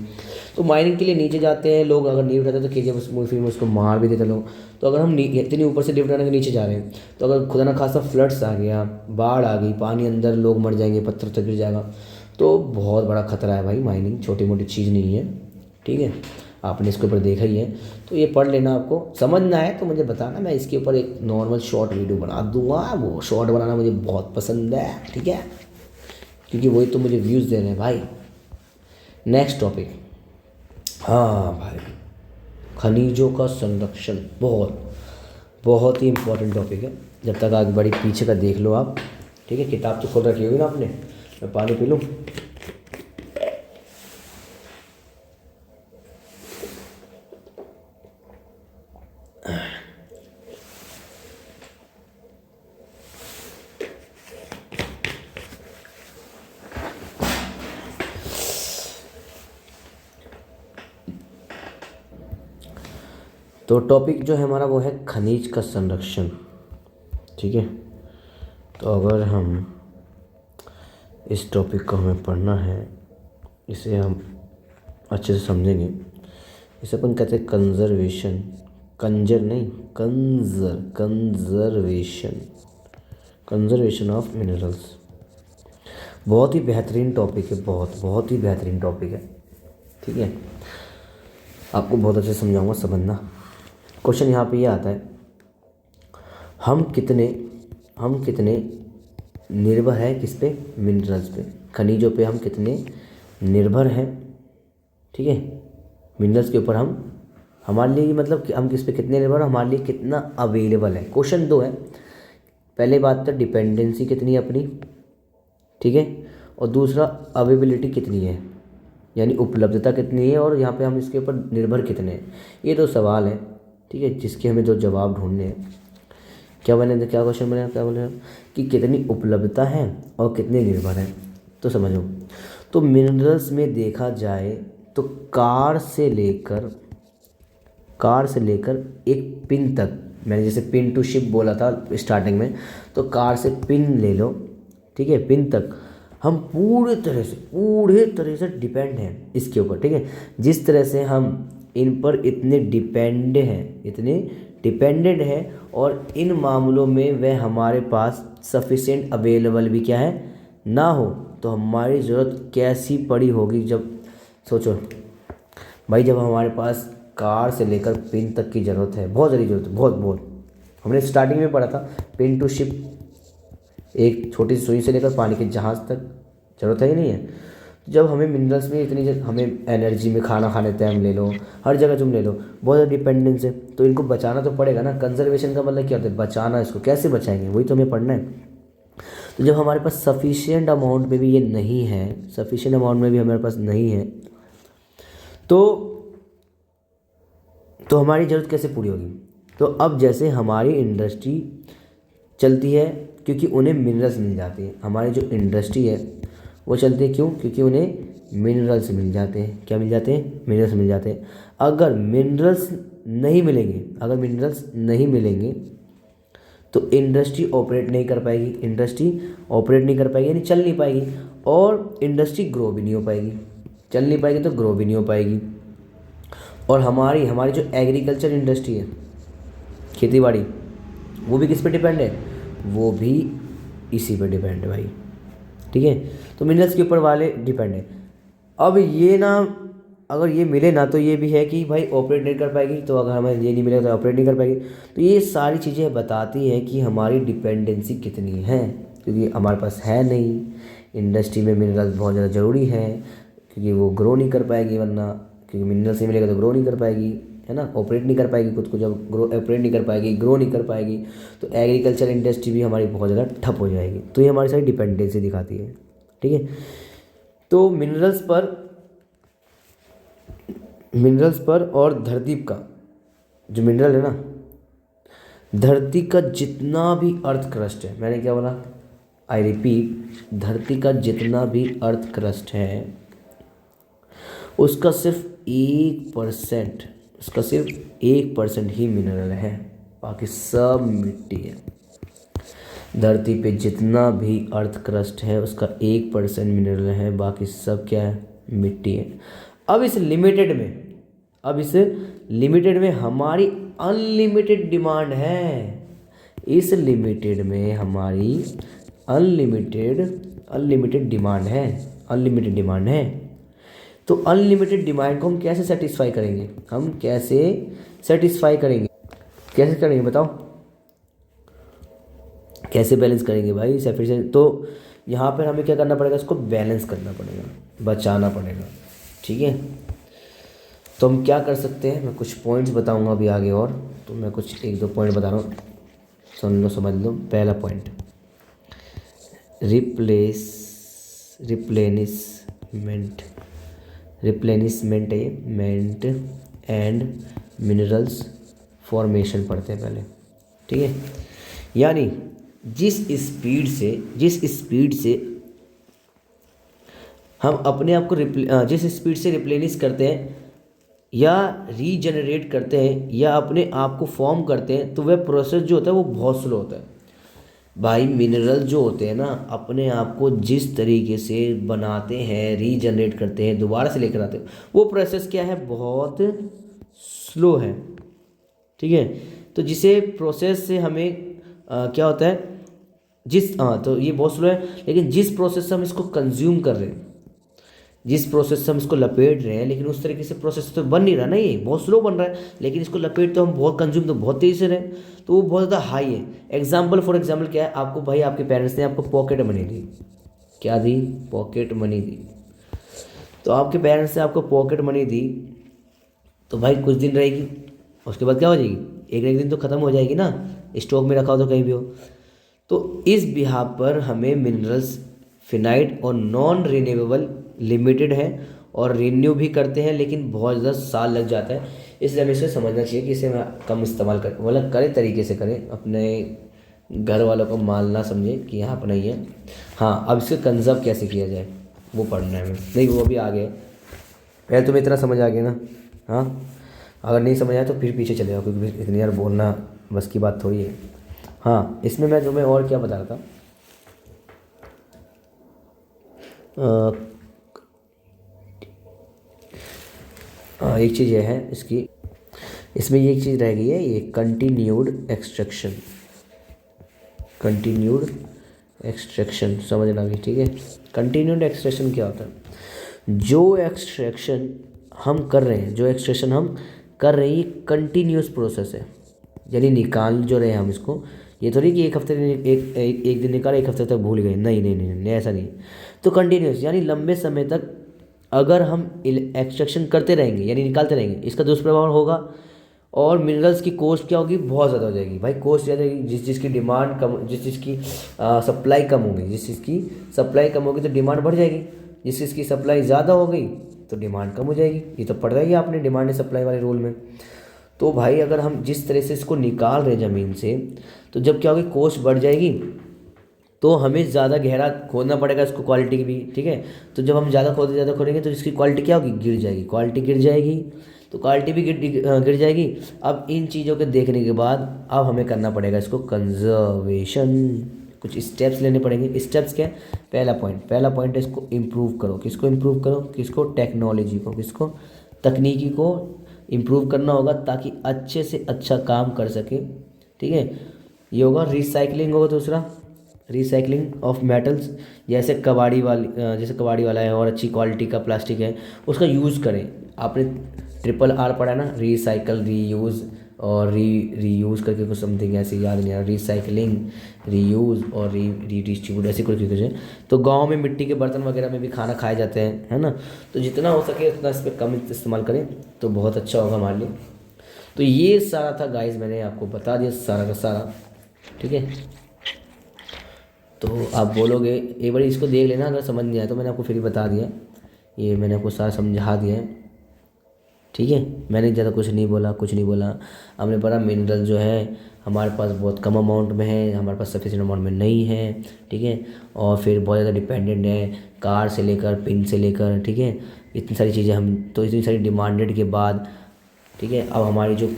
तो माइनिंग के लिए नीचे जाते हैं लोग, अगर नहीं उठाते तो KGF उस मूवी में उसको मार भी देते लोग। तो अगर हम इतनी ऊपर से लिफ्ट आने के नीचे जा रहे हैं, तो अगर खुदा ना खासा फ्लड्स आ गया, बाढ़ आ गई, पानी अंदर, लोग मर जाएंगे, पत्थर तक गिर जाएगा, तो बहुत बड़ा खतरा है भाई। माइनिंग छोटी मोटी चीज़ नहीं है, ठीक है। आपने इसके ऊपर देखा ही है, तो ये पढ़ लेना, आपको समझना है तो मुझे बताना, मैं इसके ऊपर एक नॉर्मल शॉर्ट वीडियो बना दूंगा। वो शॉर्ट बनाना मुझे बहुत पसंद है, ठीक है, क्योंकि वही तो मुझे व्यूज़ दे रहे हैं भाई। नेक्स्ट टॉपिक, हाँ भाई, खनिजों का संरक्षण, बहुत बहुत ही इम्पोर्टेंट टॉपिक है। जब तक आगे बड़ी पीछे का देख लो आप, ठीक है। किताब तो खोल रखी होगी ना आपने, मैं पानी पी लूँ। तो टॉपिक जो है हमारा वो है खनिज का संरक्षण, ठीक है। तो अगर हम इस टॉपिक को हमें पढ़ना है, इसे हम अच्छे से समझेंगे। इसे अपन कहते हैं कंजर्वेशन, कंजर नहीं, कंजर्वेशन, कंजर्वेशन ऑफ मिनरल्स। बहुत ही बेहतरीन टॉपिक है, बहुत बहुत ही बेहतरीन टॉपिक है, ठीक है। आपको बहुत अच्छे से समझाऊंगा, समझना। क्वेश्चन यहाँ पे ये आता है, हम कितने निर्भर हैं किस पे, मिनरल्स पे, खनिजों पे हम कितने निर्भर हैं, ठीक है। मिनरल्स के ऊपर हम, हमारे लिए मतलब कि हम किस पे कितने निर्भर हैं, हमारे लिए कितना अवेलेबल है। क्वेश्चन दो है, पहले बात तो डिपेंडेंसी कितनी है अपनी, ठीक है, और दूसरा अवेबिलिटी कितनी है, यानी उपलब्धता कितनी है, और यहाँ पे हम इसके ऊपर निर्भर कितने हैं। ये दो सवाल है, ठीक है, जिसके हमें दो जवाब ढूंढने हैं। क्या बने, क्या क्वेश्चन बने, क्या बोले कि कितनी उपलब्धता है और कितने निर्भर हैं। तो समझो, तो मिनरल्स में देखा जाए तो कार से लेकर एक पिन तक, मैंने जैसे पिन टू शिप बोला था स्टार्टिंग में, तो कार से पिन ले लो, ठीक है, पिन तक हम पूरे तरह से डिपेंड हैं इसके ऊपर, ठीक है। जिस तरह से हम इन पर इतने डिपेंडेंट हैं, और इन मामलों में वह हमारे पास सफिशिएंट अवेलेबल भी क्या है ना हो, तो हमारी ज़रूरत कैसी पड़ी होगी। जब सोचो भाई, जब हमारे पास कार से लेकर पिन तक की ज़रूरत है, बहुत ज़रूरी ज़रूरत है, बहुत बहुत। हमने स्टार्टिंग में पढ़ा था, पिन टू शिप, एक छोटी सी सुई से लेकर पानी के जहाज़ तक ज़रूरत है ही नहीं है। जब हमें मिनरल्स में इतनी, हमें एनर्जी में, खाना खाने टाइम ले लो, हर जगह तुम ले लो, बहुत ज़्यादा डिपेंडेंस है, तो इनको बचाना तो पड़ेगा ना। कंजर्वेशन का मतलब क्या होता है, बचाना। इसको कैसे बचाएंगे, वही तो हमें पढ़ना है। तो जब हमारे पास सफिशिएंट अमाउंट में भी ये नहीं है, सफिशिएंट अमाउंट में भी हमारे पास नहीं है, तो हमारी ज़रूरत कैसे पूरी होगी। तो अब जैसे हमारी इंडस्ट्री चलती है क्योंकि उन्हें मिनरल्स मिल जाते हैं। हमारी जो इंडस्ट्री है वो चलती है क्यों, क्योंकि उन्हें मिनरल्स मिल जाते हैं। क्या मिल जाते हैं, मिनरल्स मिल जाते हैं। अगर मिनरल्स नहीं मिलेंगे तो इंडस्ट्री ऑपरेट नहीं कर पाएगी, यानी चल नहीं पाएगी, और इंडस्ट्री ग्रो भी नहीं हो पाएगी। चल नहीं पाएगी तो ग्रो भी नहीं हो पाएगी। और हमारी जो एग्रीकल्चर इंडस्ट्री है, खेती बाड़ी, वो भी किस पे डिपेंड है, वो भी इसी पे डिपेंड है भाई, ठीक है। तो मिनरल्स के ऊपर वाले डिपेंड है। अब ये ना, अगर ये मिले ना, तो ये भी है कि भाई ऑपरेट नहीं कर पाएगी, तो अगर हमें ये नहीं मिलेगा तो ऑपरेट नहीं कर पाएगी। तो ये सारी चीज़ें बताती हैं कि हमारी डिपेंडेंसी कितनी है, क्योंकि हमारे पास है नहीं। इंडस्ट्री में मिनरल्स बहुत ज़्यादा ज़रूरी है, क्योंकि वो ग्रो नहीं कर पाएगी, वरना क्योंकि मिनरल्स नहीं मिलेगा तो ग्रो नहीं कर पाएगी, है ना, ऑपरेट नहीं कर पाएगी खुद को। जब ऑपरेट नहीं कर पाएगी, ग्रो नहीं कर पाएगी, तो एग्रीकल्चर इंडस्ट्री भी हमारी बहुत ज़्यादा ठप हो जाएगी। तो ये हमारी सारी डिपेंडेंसी दिखाती है, ठीक है। तो मिनरल्स पर और धरती का जो मिनरल है ना, धरती का जितना भी अर्थ क्रस्ट है, मैंने क्या बोला, आई रिपीट, धरती का जितना भी अर्थ क्रस्ट है उसका सिर्फ 1%, उसका सिर्फ 1% ही मिनरल है, बाकी सब मिट्टी है। धरती पे जितना भी अर्थ क्रस्ट है उसका 1% मिनरल है, बाकी सब क्या है, मिट्टी है। अब इस लिमिटेड में हमारी अनलिमिटेड डिमांड है। इस लिमिटेड में हमारी अनलिमिटेड डिमांड है। तो अनलिमिटेड डिमांड को हम कैसे सेटिस्फाई करेंगे, कैसे करेंगे बताओ, कैसे बैलेंस करेंगे भाई सफिशिएंट। तो यहाँ पर हमें क्या करना पड़ेगा, इसको बैलेंस करना पड़ेगा, बचाना पड़ेगा, ठीक है। तो हम क्या कर सकते हैं, मैं कुछ पॉइंट्स बताऊंगा अभी आगे, और तो मैं कुछ 1-2 पॉइंट बता रहा हूँ, सुन लो समझ लो। पहला point, replenishment and minerals formation पढ़ते हैं पहले, ठीक है। यानी जिस स्पीड से हम अपने आप को जिस स्पीड से रिप्लेनिश करते हैं या रीजनरेट करते हैं या अपने आप को फॉर्म करते हैं, तो वह प्रोसेस जो होता है वो बहुत स्लो होता है भाई। मिनरल जो होते हैं ना, अपने आप को जिस तरीके से बनाते हैं, रीजनरेट करते हैं, दोबारा से लेकर आते हैं, वो प्रोसेस क्या है, बहुत स्लो है, ठीक है। तो जिसे प्रोसेस से हमें क्या होता है, तो ये बहुत स्लो है, लेकिन जिस प्रोसेस से हम इसको कंज्यूम कर रहे हैं, जिस प्रोसेस से हम इसको लपेट रहे हैं, लेकिन उस तरीके से प्रोसेस तो बन नहीं रहा ना, ये बहुत स्लो बन रहा है, लेकिन इसको लपेट तो हम बहुत कंज्यूम तो बहुत तेज़ी से रहे, तो वो बहुत ज़्यादा हाई है। फॉर एग्जाम्पल क्या है, आपको भाई आपके पेरेंट्स ने आपको पॉकेट मनी दी, क्या दी, पॉकेट मनी दी। तो आपके पेरेंट्स ने आपको पॉकेट मनी दी, तो भाई कुछ दिन रहेगी, उसके बाद क्या हो जाएगी, एक दिन तो ख़त्म हो जाएगी ना, स्टॉक में रखा हो तो कहीं भी हो। तो इस बिहाफ पर हमें मिनरल्स फिनाइट और नॉन रिन्यूएबल लिमिटेड है, और रिन्यू भी करते हैं लेकिन बहुत ज़्यादा साल लग जाता है, इसलिए हमें इसे समझना चाहिए कि इसे हम कम इस्तेमाल करें, मतलब करें तरीके से करें, अपने घर वालों को माल ना समझे कि यहाँ अपना ही है। हाँ, अब इसे कंजर्व कैसे किया जाए वो पढ़ना है हमें, नहीं वो भी आगे, पहले तुम्हें इतना समझ आ गया ना। हाँ, अगर नहीं समझ आया तो फिर पीछे चले जाओ, क्योंकि इतनी यार बोलना बस की बात थोड़ी है। हाँ, इसमें मैं तुम्हें और क्या बता रहा था, एक चीज़ ये है इसमें ये एक चीज़ रह गई है, ये कंटिन्यूड एक्सट्रैक्शन समझना भी, ठीक है। कंटिन्यूड एक्सट्रैक्शन क्या होता है, जो एक्सट्रैक्शन हम कर रहे हैं ये कंटिन्यूस प्रोसेस है, यानी निकाल जो रहे हैं हम इसको, ये थोड़ी कि एक हफ्ते एक दिन निकाला, एक हफ्ते तक भूल गए, नहीं, ऐसा नहीं। तो कंटिन्यूस यानी लंबे समय तक अगर हम एक्सट्रैक्शन करते रहेंगे यानी निकालते रहेंगे, इसका दुष्प्रभाव होगा, और मिनरल्स की कॉस्ट क्या होगी, बहुत ज़्यादा हो जाएगी भाई, कॉस्ट ज़्यादा होगी। जिस चीज़ की डिमांड कम, जिस चीज़ की सप्लाई कम होगी तो डिमांड बढ़ जाएगी, जिस चीज़ की सप्लाई ज़्यादा हो गई तो डिमांड कम हो जाएगी। ये तो पढ़ रहा है आपने डिमांड एंड सप्लाई वाले रूल में। तो भाई अगर हम जिस तरह से इसको निकाल रहे हैं ज़मीन से, तो जब क्या होगी, कॉस्ट बढ़ जाएगी, तो हमें ज़्यादा गहरा खोदना पड़ेगा इसको, क्वालिटी की भी, ठीक है। तो जब हम ज़्यादा खोदेंगे तो इसकी क्वालिटी क्या होगी, गिर जाएगी, तो क्वालिटी भी गिर जाएगी। अब इन चीज़ों के देखने के बाद अब हमें करना पड़ेगा इसको कंजर्वेशन, कुछ स्टेप्स लेने पड़ेंगे। स्टेप्स क्या है, पहला पॉइंट है इसको इम्प्रूव करो, किसको टेक्नोलॉजी को, तकनीकी को इम्प्रूव करना होगा, ताकि अच्छे से अच्छा काम कर सके, ठीक है। ये होगा रिसाइकलिंग, होगा दूसरा रिसाइकलिंग ऑफ मेटल्स, जैसे कबाड़ी वाला है और अच्छी क्वालिटी का प्लास्टिक है, उसका यूज़ करें। आपने RRR पढ़ा ना, रिसाइकल, रीयूज़ और रीयूज़ करके कुछ समथिंग ऐसे याद नहीं आ रहा, रिसाइकलिंग, रीयूज़ और रीडिस्ट्रीब्यूट ऐसे कुछ है। तो गांव में मिट्टी के बर्तन वगैरह में भी खाना खाए जाते हैं, है ना, तो जितना हो सके उतना इस पर कम इस्तेमाल करें तो बहुत अच्छा होगा हमारे लिए। तो ये सारा था गाइस, मैंने आपको बता दिया सारा का सारा, ठीक है। तो आप बोलोगे एक बार इसको देख लेना, अगर समझ नहीं आया तो मैंने आपको फिर बता दिया, ये मैंने आपको सारा समझा दिया है। ठीक है, मैंने ज़्यादा कुछ नहीं बोला। हमने पढ़ा मिनरल जो है हमारे पास बहुत कम अमाउंट में है, हमारे पास सफिशिएंट अमाउंट में नहीं है। ठीक है, और फिर बहुत ज़्यादा डिपेंडेंट है कार से लेकर पिन से लेकर। ठीक है, इतनी सारी चीज़ें हम तो इतनी सारी डिमांडेड के बाद, ठीक है, अब हमारी जो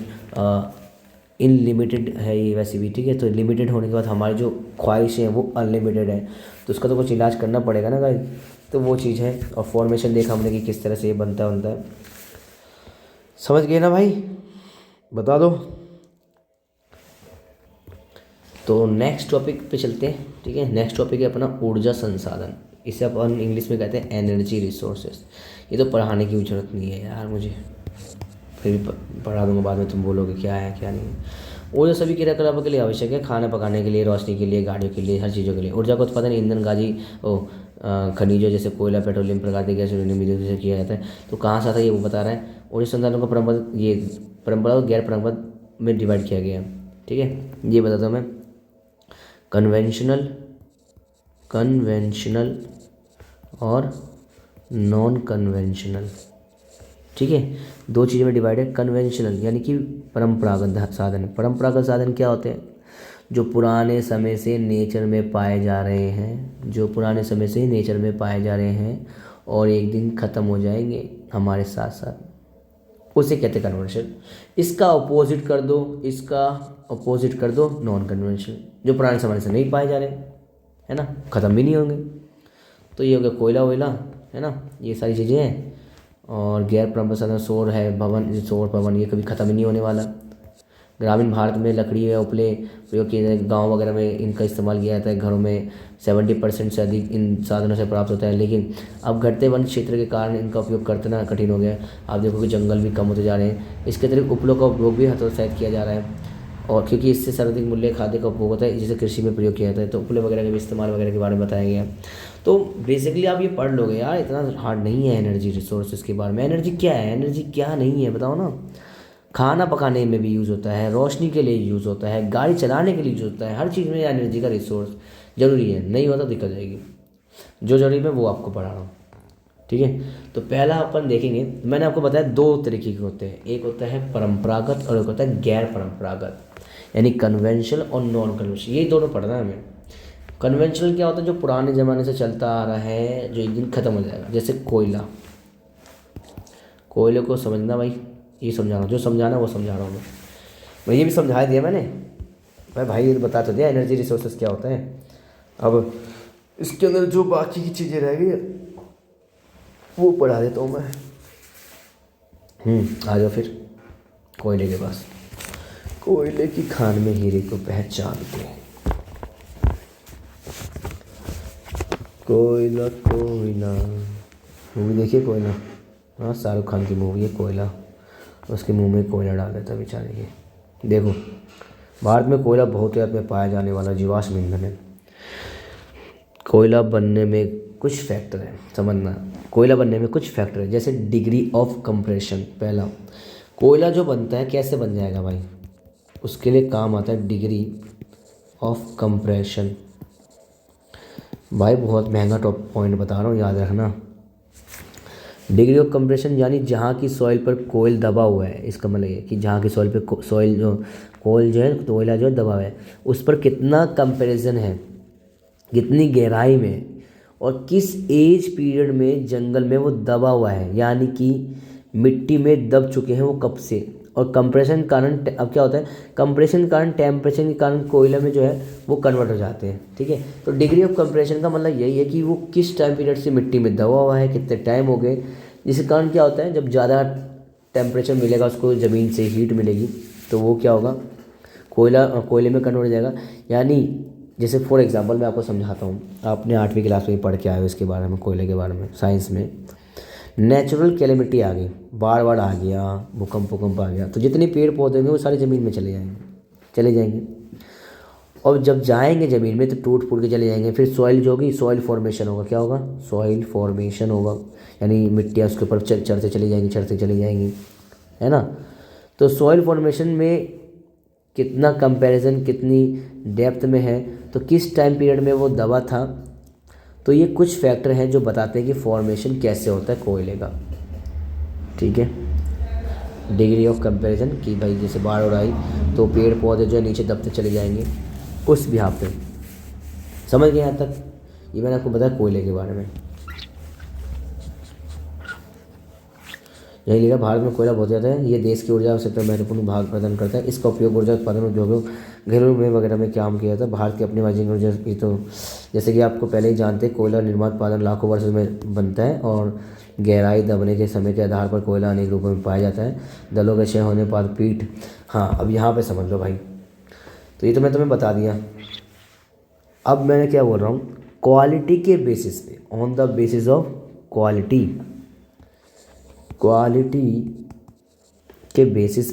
इनलिमिटेड है ये वैसे भी। ठीक है, तो लिमिटेड होने के बाद हमारी जो ख्वाहिशें हैं वो अनलिमिटेड है, तो उसका तो कुछ इलाज करना पड़ेगा ना गाइस। तो वो चीज़ है। और फॉर्मेशन देखा हमने कि किस तरह से ये बनता है। समझ गए ना भाई, बता दो। तो नेक्स्ट टॉपिक पे चलते हैं। ठीक है, नेक्स्ट टॉपिक है अपना ऊर्जा संसाधन। इसे अपन इंग्लिश में कहते हैं एनर्जी रिसोर्सेज। ये तो पढ़ाने की जरूरत नहीं है यार मुझे, फिर भी पढ़ा दूंगा बाद में, तुम बोलोगे क्या है क्या नहीं है। ऊर्जा सभी क्रियाकलापों के लिए आवश्यक है, खाना पकाने के लिए, रोशनी के लिए, गाड़ियों के लिए, हर चीज़ों के लिए। ऊर्जा का उत्पादन ईंधन खनिजों जैसे कोयला, पेट्रोलियम, प्राकृतिक गैस, यूरेनियम, विद्युत से किया जाता है। तो कहाँ से आता है ये वो बता रहा है। ऊर्जा संसाधनों को परंपरागत और गैर परंपरागत में डिवाइड किया गया है। ठीक है, ये बताता हूँ मैं। कन्वेंशनल और नॉन कन्वेंशनल। ठीक है, दो चीज़ों में डिवाइड है। कन्वेंशनल यानी कि परंपरागत साधन। परंपरागत साधन क्या होते हैं? जो पुराने समय से नेचर में पाए जा रहे हैं, और एक दिन ख़त्म हो जाएंगे हमारे साथ साथ, उसे कहते हैं कन्वेंशनल। इसका अपोजिट कर दो नॉन कन्वेंशनल, जो पुराने समय से नहीं पाए जा रहे, है ना, ख़त्म भी नहीं होंगे। तो ये हो गया कोयला वोयला, है ना, ये सारी चीज़ें हैं। और गैर परंपरागत साधन सौर पवन, ये कभी ख़त्म ही नहीं होने वाला। ग्रामीण भारत में लकड़ी या उपले प्रयोग किए जाते हैं। गाँव वगैरह में इनका इस्तेमाल किया जाता है। घरों में 70% से अधिक इन साधनों से प्राप्त होता है। लेकिन अब घटते वन क्षेत्र के कारण इनका उपयोग करना कठिन हो गया है। आप देखो कि जंगल भी कम होते जा रहे हैं। इसके अतिरिक्त उपलों का उपयोग भी हतोत्साहित किया जा रहा है, और क्योंकि इससे सर्वाधिक मूल्य खाद्य का उपभोग होता है, जिसे कृषि में प्रयोग किया जाता है। तो उपले वगैरह के भी इस्तेमाल वगैरह के बारे में बताया गया है। तो बेसिकली आप ये पढ़ लोगे यार, इतना हार्ड नहीं है एनर्जी रिसोर्सेज के बारे में। एनर्जी क्या है, एनर्जी क्या नहीं है, बताओ ना। खाना पकाने में भी यूज़ होता है, रोशनी के लिए यूज़ होता है, गाड़ी चलाने के लिए यूज़ होता है, हर चीज़ में एनर्जी का रिसोर्स ज़रूरी है। नहीं होता दिक्कत जाएगी। जो जरूरी है वो आपको पढ़ा रहा हूँ। ठीक है, तो पहला अपन देखेंगे। मैंने आपको बताया दो तरीके के होते हैं, एक होता है परंपरागत और एक होता है गैर परंपरागत, यानी कन्वेंशनल और नॉन कन्वेंशनल। ये दोनों पढ़ना है हमें। कन्वेंशनल क्या होता है? जो पुराने ज़माने से चलता आ रहा है, जो एक दिन ख़त्म हो जाएगा। जैसे कोयले को समझना भाई, ये समझा रहा हूँ, जो समझाना वो समझा रहा हूँ मैं ये भी समझा दिया मैंने भाई, ये बता तो दिया एनर्जी रिसोर्सेज क्या होता है। अब इसके अंदर जो बाकी की चीज़ें रह गई वो पढ़ा देता हूँ मैं। आ जाओ फिर कोयले के पास। कोयले की खान में हीरे को पहचानते हैं। कोयला मूवी देखिए कोयला, हाँ, शाहरुख खान की मूवी है कोयला। उसके मुंह में कोयला डाल देता बेचारे के। देखो, भारत में कोयला बहुत में पाया जाने वाला जीवाश्म ईंधन है। कोयला बनने में कुछ फैक्टर है, समझना। कोयला बनने में कुछ फैक्टर है, जैसे डिग्री ऑफ कंप्रेशन। पहला, कोयला जो बनता है कैसे बन जाएगा भाई, उसके लिए काम आता है डिग्री ऑफ कंप्रेशन। भाई बहुत महंगा टॉप पॉइंट बता रहा हूँ, याद रखना। डिग्री ऑफ कंप्रेशन यानी जहाँ की सॉइल पर कोयल दबा हुआ है, इसका मतलब ये कि जहाँ की सॉइल पे कोयल जो है, कोयला जो है दबा हुआ है, उस पर कितना कंपैरिजन है, कितनी गहराई में और किस एज पीरियड में जंगल में वो दबा हुआ है, यानी कि मिट्टी में दब चुके हैं वो कब से। और कंप्रेशन कारण अब क्या होता है, कंप्रेशन के कारण, टेम्परेचर के कारण कोयला में जो है वो कन्वर्ट हो जाते हैं। ठीक है, तो डिग्री ऑफ कंप्रेशन का मतलब यही है कि वो किस टाइम पीरियड से मिट्टी में दबा हुआ है, कितने टाइम हो गए। जिसके कारण क्या होता है, जब ज़्यादा टेम्परेचर मिलेगा उसको, ज़मीन से हीट मिलेगी, तो वो क्या होगा, कोयले में कन्वर्ट हो जाएगा। यानी जैसे फॉर एग्जांपल मैं आपको समझाता हूँ, आपने 8वीं क्लास में पढ़ के आए हो इसके बारे में, कोयले के बारे में, साइंस में। नेचुरल कैलेमिटी आ गई, बाढ़ आ गया, भूकंप आ गया, तो जितने पेड़ पौधे होंगे वो सारे ज़मीन में चले जाएंगे। और जब जाएंगे ज़मीन में तो टूट फूट के चले जाएंगे। फिर सॉइल जो होगी, सॉइल फॉर्मेशन होगा। क्या होगा? सॉइल फॉर्मेशन होगा, यानी मिट्टियाँ उसके ऊपर चढ़ते चली जाएंगी, है ना। तो सॉइल फॉर्मेशन में कितना कंपैरिजन, कितनी डेप्थ में है, तो किस टाइम पीरियड में वो दबा था। तो ये कुछ फैक्टर हैं जो बताते हैं कि फॉर्मेशन कैसे होता है कोयले का। ठीक है, डिग्री ऑफ कंपैरिजन कि भाई जैसे बाढ़ हो आई तो पेड़ पौधे जो है नीचे दबते चले जाएंगे, उस भी पे। समझ गए यहाँ तक? ये मैंने आपको बताया कोयले के बारे में। यही लिखा, भारत में कोयला बहुत ज़्यादा है, ये देश की ऊर्जा सेक्टर में महत्वपूर्ण भाग प्रदान करता है। इसका उपयोग ऊर्जा उत्पादन उद्योगों, घरेलू में वगैरह में काम किया जाता है। भारत की अपनी वाणिज्यिक ऊर्जा की तो जैसे कि आपको पहले ही जानते हैं, कोयला निर्माण उत्पादन लाखों वर्षों में बनता है और गहराई दबने के समय के आधार पर कोयला अनेक रूपों में पाया जाता है। दलों के क्षय होने पर पीठ। हाँ, अब यहाँ पर समझ लो भाई, तो ये तो मैं तुम्हें बता दिया। अब मैंने क्या बोल रहा हूँ, क्वालिटी के बेसिस पे, on the basis of quality, quality के बेसिस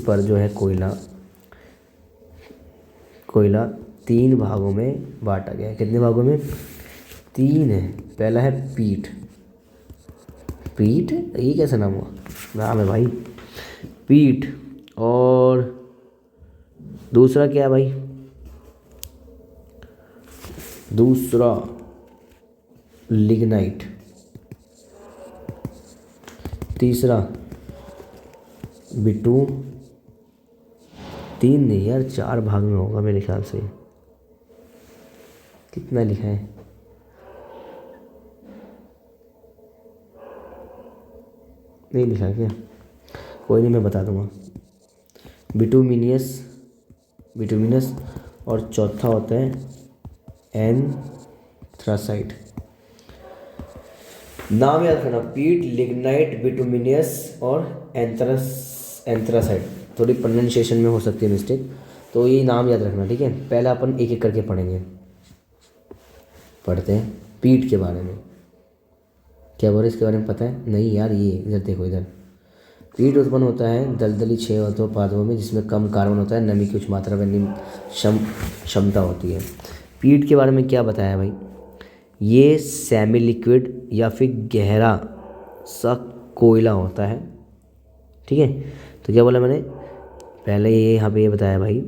पर जो है कोयला 3 भागों में बांटा गया है। कितने भागों में? 3 है। पहला है पीठ। ये कैसा नाम हुआ? नाम है भाई पीठ। और दूसरा क्या है भाई? दूसरा लिग्नाइट। तीसरा बिटू। 3 नहीं यार, 4 भाग में होगा मेरे ख्याल से। कितना लिखा है? नहीं लिखा क्या? कोई नहीं, मैं बता दूंगा। बिटूमिनस और चौथा होता है एंथ्रासाइट। नाम याद रखना, पीट, लिग्नाइट, बिटूमिनियस और एंथ्रासाइट। थोड़ी प्रोनाउंसिएशन में हो सकती है मिस्टेक, तो ये नाम याद रखना, ठीक है। पहले अपन एक एक करके पढ़ेंगे। पढ़ते हैं पीट के बारे में। क्या बोल रहे इसके बारे में पता है? नहीं यार, ये इधर देखो, इधर। पीट उत्पन्न होता है दलदली क्षय पादपों में, जिसमें कम कार्बन होता है, नमी की उच्च मात्रा में निम्न क्षमता होती है। पीट के बारे में क्या बताया भाई? ये सेमी लिक्विड या फिर गहरा सा कोयला होता है, ठीक है। तो क्या बोला मैंने? पहले ये यहाँ पे ये बताया भाई,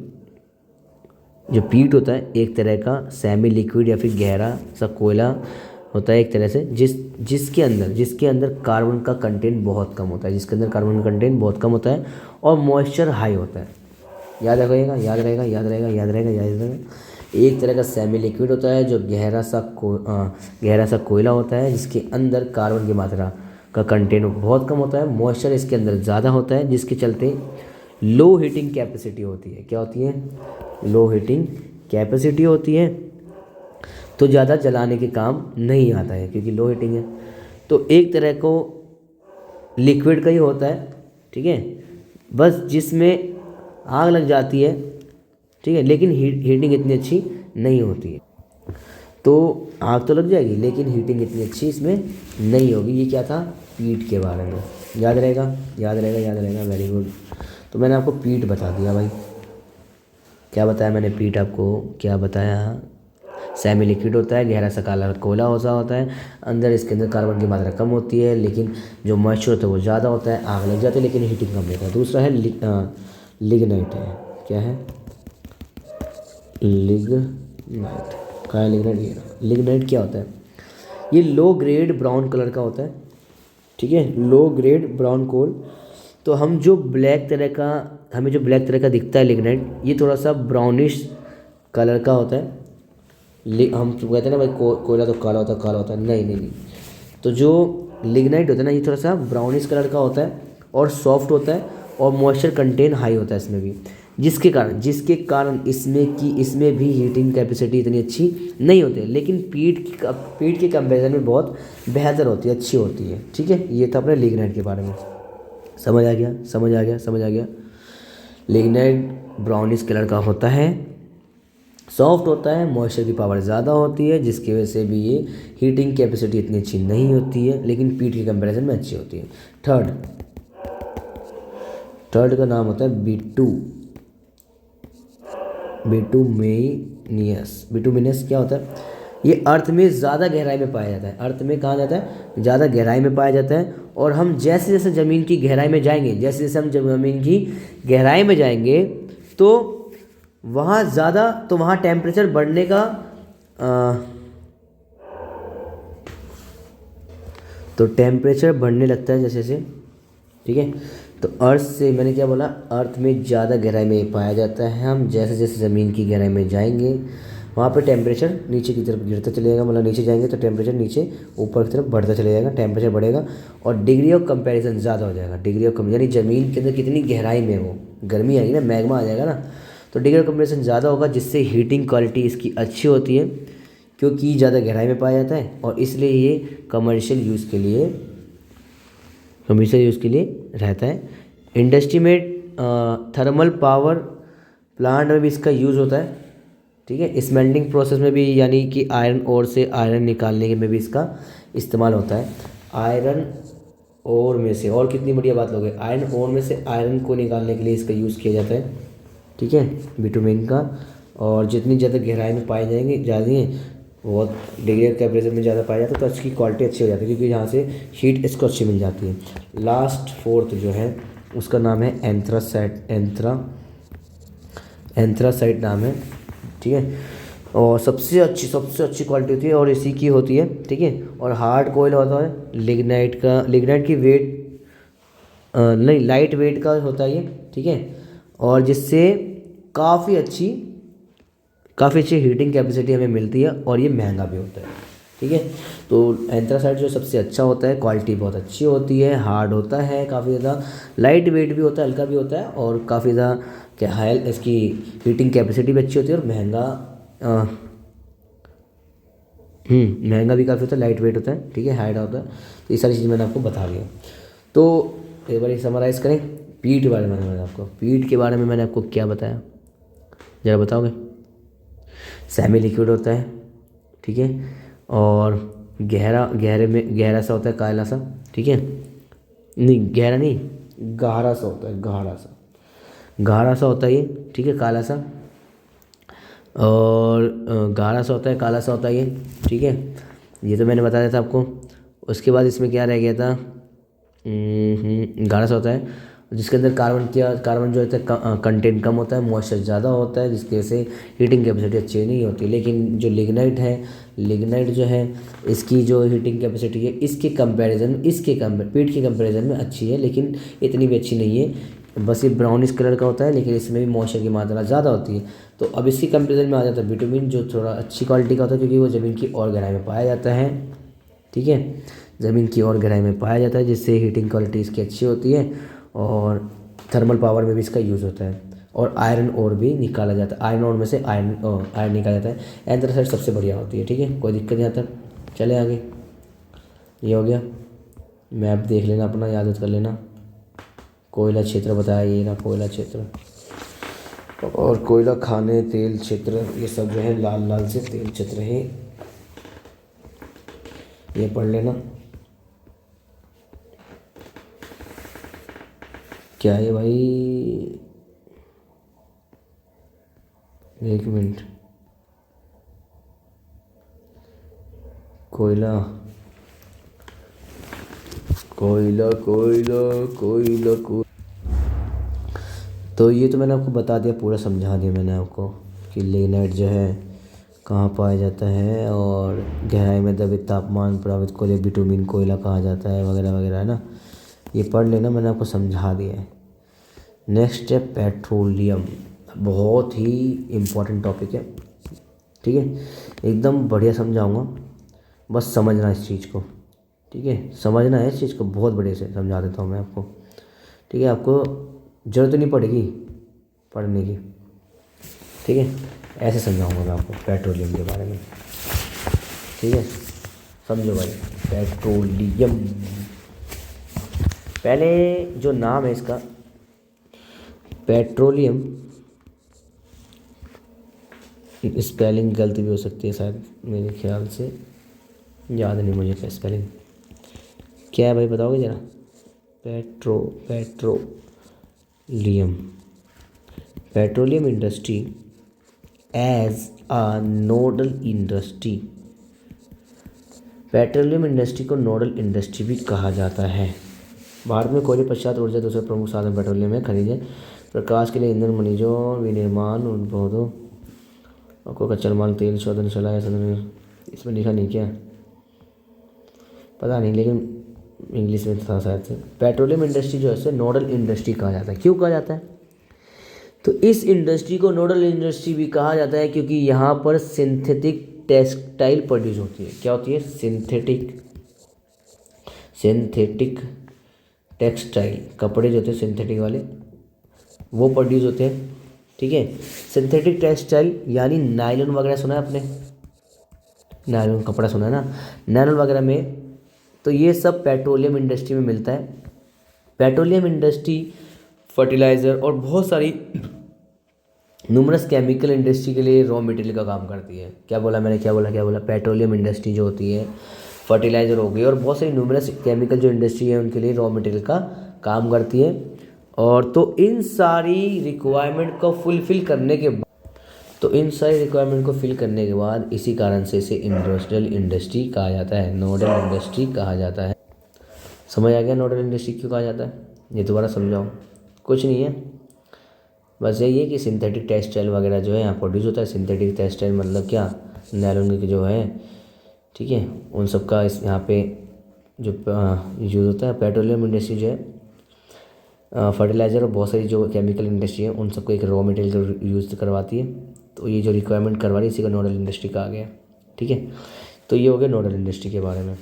जो पीट होता है एक तरह का सेमी लिक्विड या फिर गहरा सा कोयला होता है एक तरह से, जिसके अंदर कार्बन का कंटेंट बहुत कम होता है, जिसके अंदर कार्बन का कंटेंट बहुत कम होता है और मॉइस्चर हाई होता है। याद रखिएगा, याद रहेगा। एक तरह का सेमी लिक्विड होता है जो गहरा सा कोयला होता है, जिसके अंदर कार्बन की मात्रा का कंटेंट बहुत कम होता है, मॉइस्चर इसके अंदर ज़्यादा होता है, जिसके चलते लो हीटिंग कैपेसिटी होती है। क्या होती है? लो हीटिंग कैपेसिटी होती है, तो ज़्यादा जलाने के काम नहीं आता है क्योंकि लो हीटिंग है। तो एक तरह को लिक्विड का ही होता है, ठीक है, बस जिसमें आग लग जाती है, ठीक है, लेकिन हीटिंग इतनी अच्छी नहीं होती है। तो आग तो लग जाएगी लेकिन हीटिंग इतनी अच्छी इसमें नहीं होगी। ये क्या था? पीट के बारे में। याद रहेगा। Very good. तो मैंने आपको पीट बता दिया भाई। क्या बताया मैंने? पीट आपको क्या बताया? सेमी लिक्विड होता है, गहरा सा काला कोयला होता है, इसके अंदर कार्बन की मात्रा कम होती है, लेकिन जो मॉइस्चर होता है वो ज़्यादा होता है, आग लग जाती है लेकिन हीटिंग कम रहता है। दूसरा है लिग्नाइट है। क्या है? लिग्नाइट। क्या है लिग्नाइट? ये लिग्नाइट क्या होता है? ये लो ग्रेड ब्राउन कलर का होता है, ठीक है, लो ग्रेड ब्राउन कोल। तो हमें जो ब्लैक तरह का दिखता है लिग्नाइट, ये थोड़ा सा ब्राउनिश कलर का होता है। हम तो कहते हैं ना भाई कोयला तो काला होता है। नहीं। तो जो लिग्नाइट होता है ना, ये थोड़ा सा ब्राउनिश कलर का होता है और सॉफ्ट होता है और मॉइस्चर कंटेंट हाई होता है इसमें भी, जिसके कारण इसमें भी हीटिंग कैपेसिटी इतनी अच्छी नहीं होती है, लेकिन पीट के कंपेरिजन में बहुत बेहतर होती है, अच्छी होती है, ठीक है। ये था अपने लिग्नाइट के बारे में। समझ आ गया। लिग्नाइट ब्राउनिश कलर का होता है, सॉफ्ट होता है, मॉइस्चर की पावर ज़्यादा होती है, जिसकी वजह से भी ये हीटिंग कैपेसिटी इतनी अच्छी नहीं होती है, लेकिन पीट के कंपैरिजन में अच्छी होती है। थर्ड का नाम होता है बिटूमिनस क्या होता है? ये अर्थ में ज़्यादा गहराई में पाया जाता है। अर्थ में कहाँ जाता है? ज़्यादा गहराई में पाया जाता है। और हम जैसे जैसे ज़मीन की गहराई में जाएंगे, तो वहाँ टेम्परेचर बढ़ने का तो टेम्परेचर बढ़ने लगता है जैसे जैसे, ठीक है। तो अर्थ से मैंने क्या बोला, अर्थ में ज़्यादा गहराई में पाया जाता है। हम जैसे जैसे ज़मीन की गहराई में जाएंगे वहाँ पे टेम्परेचर नीचे की तरफ गिरता चलेगा, मतलब नीचे जाएंगे तो टेम्परेचर नीचे ऊपर की तरफ बढ़ता चले जाएगा, टेम्परेचर बढ़ेगा और डिग्री ऑफ कंपैरिजन ज़्यादा हो जाएगा। डिग्री ऑफ यानी ज़मीन के अंदर कितनी गहराई में वो गर्मी आएगी ना, मैग्मा आ जाएगा ना, तो डिग्री ऑफ कंपैरिजन ज़्यादा होगा, जिससे हीटिंग क्वालिटी इसकी अच्छी होती है, क्योंकि ज़्यादा गहराई में पाया जाता है और इसलिए ये कमर्शियल यूज़ के लिए रहता है। इंडस्ट्री में थर्मल पावर प्लांट में भी इसका यूज़ होता है, ठीक है। स्मेल्टिंग प्रोसेस में भी, यानी कि आयरन ओर से आयरन निकालने में भी इसका इस्तेमाल होता है। आयरन ओर में से, और कितनी बढ़िया बात लोगे, आयरन ओर में से आयरन को निकालने के लिए इसका यूज़ किया जाता है, ठीक है, बिटुमिन का। और जितनी ज़्यादा गहराई में पाए जाएंगे ज़्यादा बहुत डिग्री ऑफ टेम्परेचर में ज़्यादा पाया जाता है तो इसकी क्वालिटी अच्छी हो जाती है, क्योंकि यहाँ से हीट इसको अच्छी मिल जाती है। लास्ट फोर्थ जो है उसका नाम है एंथ्रासाइट नाम है, ठीक है। और सबसे अच्छी क्वालिटी होती है और इसी की होती है, ठीक है। और हार्ड कोयल होता है लिग्नाइट की वेट नहीं, लाइट वेट का होता है ये, ठीक है। और जिससे काफ़ी अच्छी हीटिंग कैपेसिटी हमें मिलती है और ये महंगा भी होता है, ठीक है। तो एंथ्रासाइट जो सबसे अच्छा होता है, क्वालिटी बहुत अच्छी होती है, हार्ड होता है, काफ़ी ज़्यादा लाइट वेट भी होता है, हल्का भी होता है और काफ़ी ज़्यादा क्या है, इसकी हीटिंग कैपेसिटी भी अच्छी होती है और महंगा भी काफ़ी होता है, लाइट वेट होता है, ठीक है, हार्ड होता है। तो ये सारी चीज़ मैंने आपको बता दिया। तो एक बार समराइज़ करें पीट के बारे में। पीट के बारे में मैंने आपको क्या बताया, ज़रा बताओगे। सेमी लिक्विड होता है, ठीक है, और गहरा सा होता है, काला सा, ठीक है, नहीं गहरा नहीं, गाढ़ा सा होता है, गाढ़ा सा होता है ये, ठीक है, काला सा, और गाढ़ा सा होता है, काला सा होता है ये, ठीक है। ये तो मैंने बता दिया था आपको। उसके बाद इसमें क्या रह गया था, गाढ़ा सा होता है जिसके अंदर कार्बन जो होता है कंटेंट कम होता है, मॉइस्चर ज़्यादा होता है, जिसकी वजह से हीटिंग कैपेसिटी अच्छी नहीं होती। लेकिन जो लिग्नाइट जो है इसकी जो हीटिंग कैपेसिटी है इसके कंपैरिजन पीट के कंपैरिजन में अच्छी है, लेकिन इतनी भी अच्छी नहीं है। बस ये ब्राउनिश कलर का होता है, लेकिन इसमें भी मॉइस्चर की मात्रा ज़्यादा होती है। तो अब इसकी कंपेरिजन में आ जाता है बिटुमिन, जो थोड़ा अच्छी क्वालिटी का होता है, क्योंकि वो ज़मीन की और गहराई में पाया जाता है, ठीक है, ज़मीन की और गहराई में पाया जाता है, जिससे हीटिंग क्वालिटी इसकी अच्छी होती है और थर्मल पावर में भी इसका यूज़ होता है। और आयरन ओर भी निकाला जाता है, आयरन ओर में से आयरन निकाला जाता है। एंथ्रासाइट सबसे बढ़िया होती है, ठीक है, कोई दिक्कत नहीं आता। चले आगे, ये हो गया। मैप देख लेना अपना, याद कर लेना। कोयला क्षेत्र बताया ये ना, कोयला क्षेत्र और कोयला खाने तेल क्षेत्र, ये सब जो है लाल लाल से तेल क्षेत्र है, ये पढ़ लेना। क्या है भाई, एक मिनट, कोयला कोयला कोयला कोयला कोयला। तो ये तो मैंने आपको बता दिया, पूरा समझा दिया मैंने आपको कि लिग्नाइट जो है कहाँ पाया जाता है और गहराई में दबित तापमान प्रभावित कोयले बिटुमिन कोयला कहा जाता है, वगैरह वगैरह, है ना। ये पढ़ लेना, मैंने आपको समझा दिया है। नेक्स्ट है पेट्रोलियम, बहुत ही इम्पोर्टेंट टॉपिक है, ठीक है, एकदम बढ़िया समझाऊंगा, बस समझना इस चीज़ को, ठीक है, समझना है इस चीज़ को, बहुत बढ़िया से समझा देता हूँ मैं आपको, ठीक है। आपको ज़रूरत नहीं पड़ेगी पढ़ने की, ठीक है, ऐसे समझाऊंगा मैं आपको पेट्रोलियम के बारे में, ठीक है, समझो भाई। पेट्रोलियम, पहले जो नाम है इसका पेट्रोलियम, स्पेलिंग गलती भी हो सकती है शायद, मेरे ख्याल से याद नहीं मुझे क्या स्पेलिंग क्या है भाई, बताओगे ज़रा। Petroleum industry as a nodal industry, petroleum industry को नोडल इंडस्ट्री भी कहा जाता है। भारत में कोयले पश्चात ऊर्जा दूसरा प्रमुख साधन पेट्रोलियम है। खनिज प्रकाश के लिए ईंधन, खनिजों विनिर्माण उत्पादों को कच्चा माल, तेल, शोधनशाला या इसमें लिखा नहीं क्या पता नहीं, लेकिन इंग्लिश में था शायद से। पेट्रोलियम इंडस्ट्री जो है उसे नोडल इंडस्ट्री कहा जाता है। क्यों कहा जाता है? तो इस इंडस्ट्री को नोडल इंडस्ट्री भी कहा जाता है क्योंकि यहाँ पर सिंथेटिक टेक्सटाइल प्रोड्यूस होती है। क्या होती है? सिंथेटिक टेक्सटाइल, कपड़े जो होते हैं सिंथेटिक वाले वो प्रोड्यूस होते हैं। ठीक है, सिंथेटिक टेक्सटाइल यानी नायलॉन वगैरह सुना है आपने? नायलॉन कपड़ा सुना है ना, नायलॉन वगैरह में। तो ये सब पेट्रोलियम इंडस्ट्री में मिलता है। पेट्रोलियम इंडस्ट्री फर्टिलाइज़र और बहुत सारी न्यूमरस केमिकल इंडस्ट्री के लिए रॉ मटेरियल का काम करती है। क्या बोला मैंने? क्या बोला? पेट्रोलियम इंडस्ट्री जो होती है, फर्टिलाइज़र हो गई और बहुत सारी न्यूमरस केमिकल जो इंडस्ट्री है उनके लिए रॉ मटेरियल का काम करती है। और तो इन सारी रिक्वायरमेंट को फुलफ़िल करने के बाद इसी कारण से इसे इंडस्ट्रियल इंडस्ट्री कहा जाता है, नोडल इंडस्ट्री कहा जाता है। समझ आ गया नोडल इंडस्ट्री क्यों कहा जाता है? ये दोबारा समझाऊँ? कुछ नहीं है, बस यही है कि सिंथेटिक टेक्सटाइल वगैरह जो है यहाँ प्रोड्यूस होता है। सिंथेटिक टेक्सटाइल मतलब क्या? नायलॉन की जो है, ठीक है, उन सब का इस यहाँ पे जो यूज़ होता है। पेट्रोलियम इंडस्ट्री जो है फर्टिलाइज़र और बहुत सारी जो केमिकल इंडस्ट्री है उन सबको एक रॉ मटेरियल यूज़ करवाती है। तो ये जो रिक्वायरमेंट करवा रही है इसी का नोडल इंडस्ट्री कहा गया। ठीक है, तो ये हो गया नोडल इंडस्ट्री के बारे में।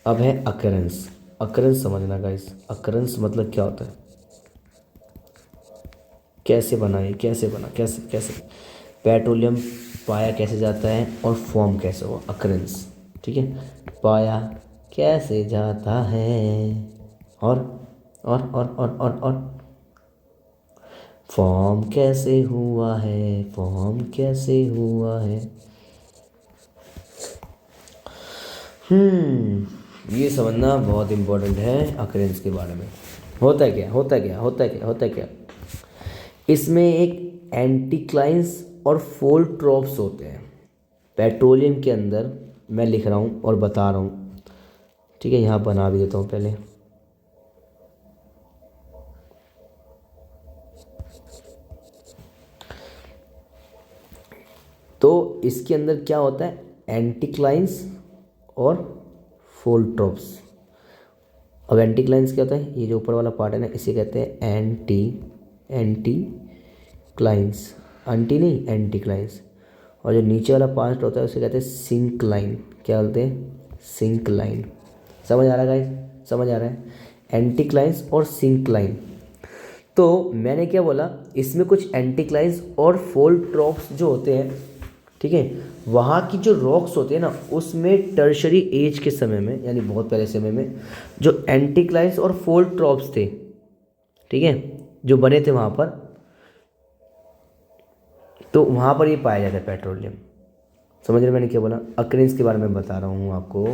अब है अकरेंस। अकरेंस समझना गाइस, अकरेंस मतलब क्या होता है, कैसे बना ये, कैसे पेट्रोलियम पाया कैसे जाता है और फॉर्म कैसे हुआ, अकरेंस। ठीक है, पाया कैसे जाता है और फॉर्म कैसे हुआ है। ये समझना बहुत इम्पोर्टेंट है अकरेंस के बारे में। होता है क्या? इसमें एक एंटीक्लाइंस और फोल्ड ट्रॉप्स होते हैं पेट्रोलियम के अंदर। मैं लिख रहा हूँ और बता रहा हूँ। ठीक है, यहाँ बना भी देता हूँ पहले। तो इसके अंदर क्या होता है? एंटीक्लाइंस और फोल्ड ट्रॉप्स। अब एंटीक्लाइंस क्या होता है? ये जो ऊपर वाला पार्ट है ना, इसे कहते हैं एंटीक्लाइंस। एंटीक्लाइंस। और जो नीचे वाला पार्ट होता है उसे कहते हैं सिंक्लाइन। क्या बोलते हैं? सिंक्लाइन। समझ आ रहा है गाइस? समझ आ रहा है? एंटीक्लाइंस और सिंक्लाइन। तो मैंने क्या बोला, इसमें कुछ एंटीक्लाइंस और फोल्ड ट्रॉप्स जो होते हैं, ठीक है, वहाँ की जो रॉक्स होते हैं ना उसमें टर्शरी एज के समय में यानी बहुत पहले समय में जो एंटीक्लाइंस और फोल्ड ट्रॉप्स थे, ठीक है, जो बने थे वहाँ पर, तो वहाँ पर ये पाया जाता है पेट्रोलियम। समझ रहे मैंने क्या बोला? अकरेंस के बारे में बता रहा हूँ आपको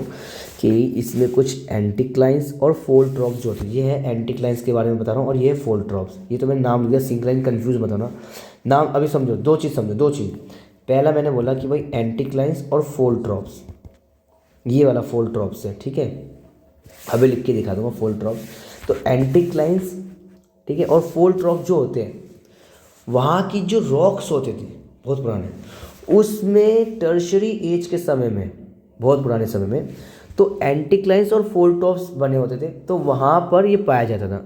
कि इसमें कुछ एंटीक्लाइंस और फोल्ड ट्रॉप्स जो होती है। ये है एंटीक्लाइंस के बारे में बता रहा हूँ और ये है फोल्ड ट्रॉप्स। ये तो मैंने नाम लिया, सिंक्लाइन कंफ्यूज मत होना नाम। अभी समझो, दो चीज़। पहला मैंने बोला कि भाई एंटीक्लाइंस और फोल्ड ट्रॉप्स, ये वाला फोल्ड ट्रॉप्स है। ठीक है, अभी लिख के दिखा दूंगा फोल्ड ट्रॉप्स। तो एंटीक्लाइंस, ठीक है, और फोल्ड ट्रॉप जो होते हैं वहाँ की जो रॉक्स होते थे बहुत पुराने, उसमें टर्शरी एज के समय में, बहुत पुराने समय में, तो एंटीक्लाइंस और फोल्ड ट्रॉप्स बने होते थे, तो वहाँ पर ये पाया जाता था।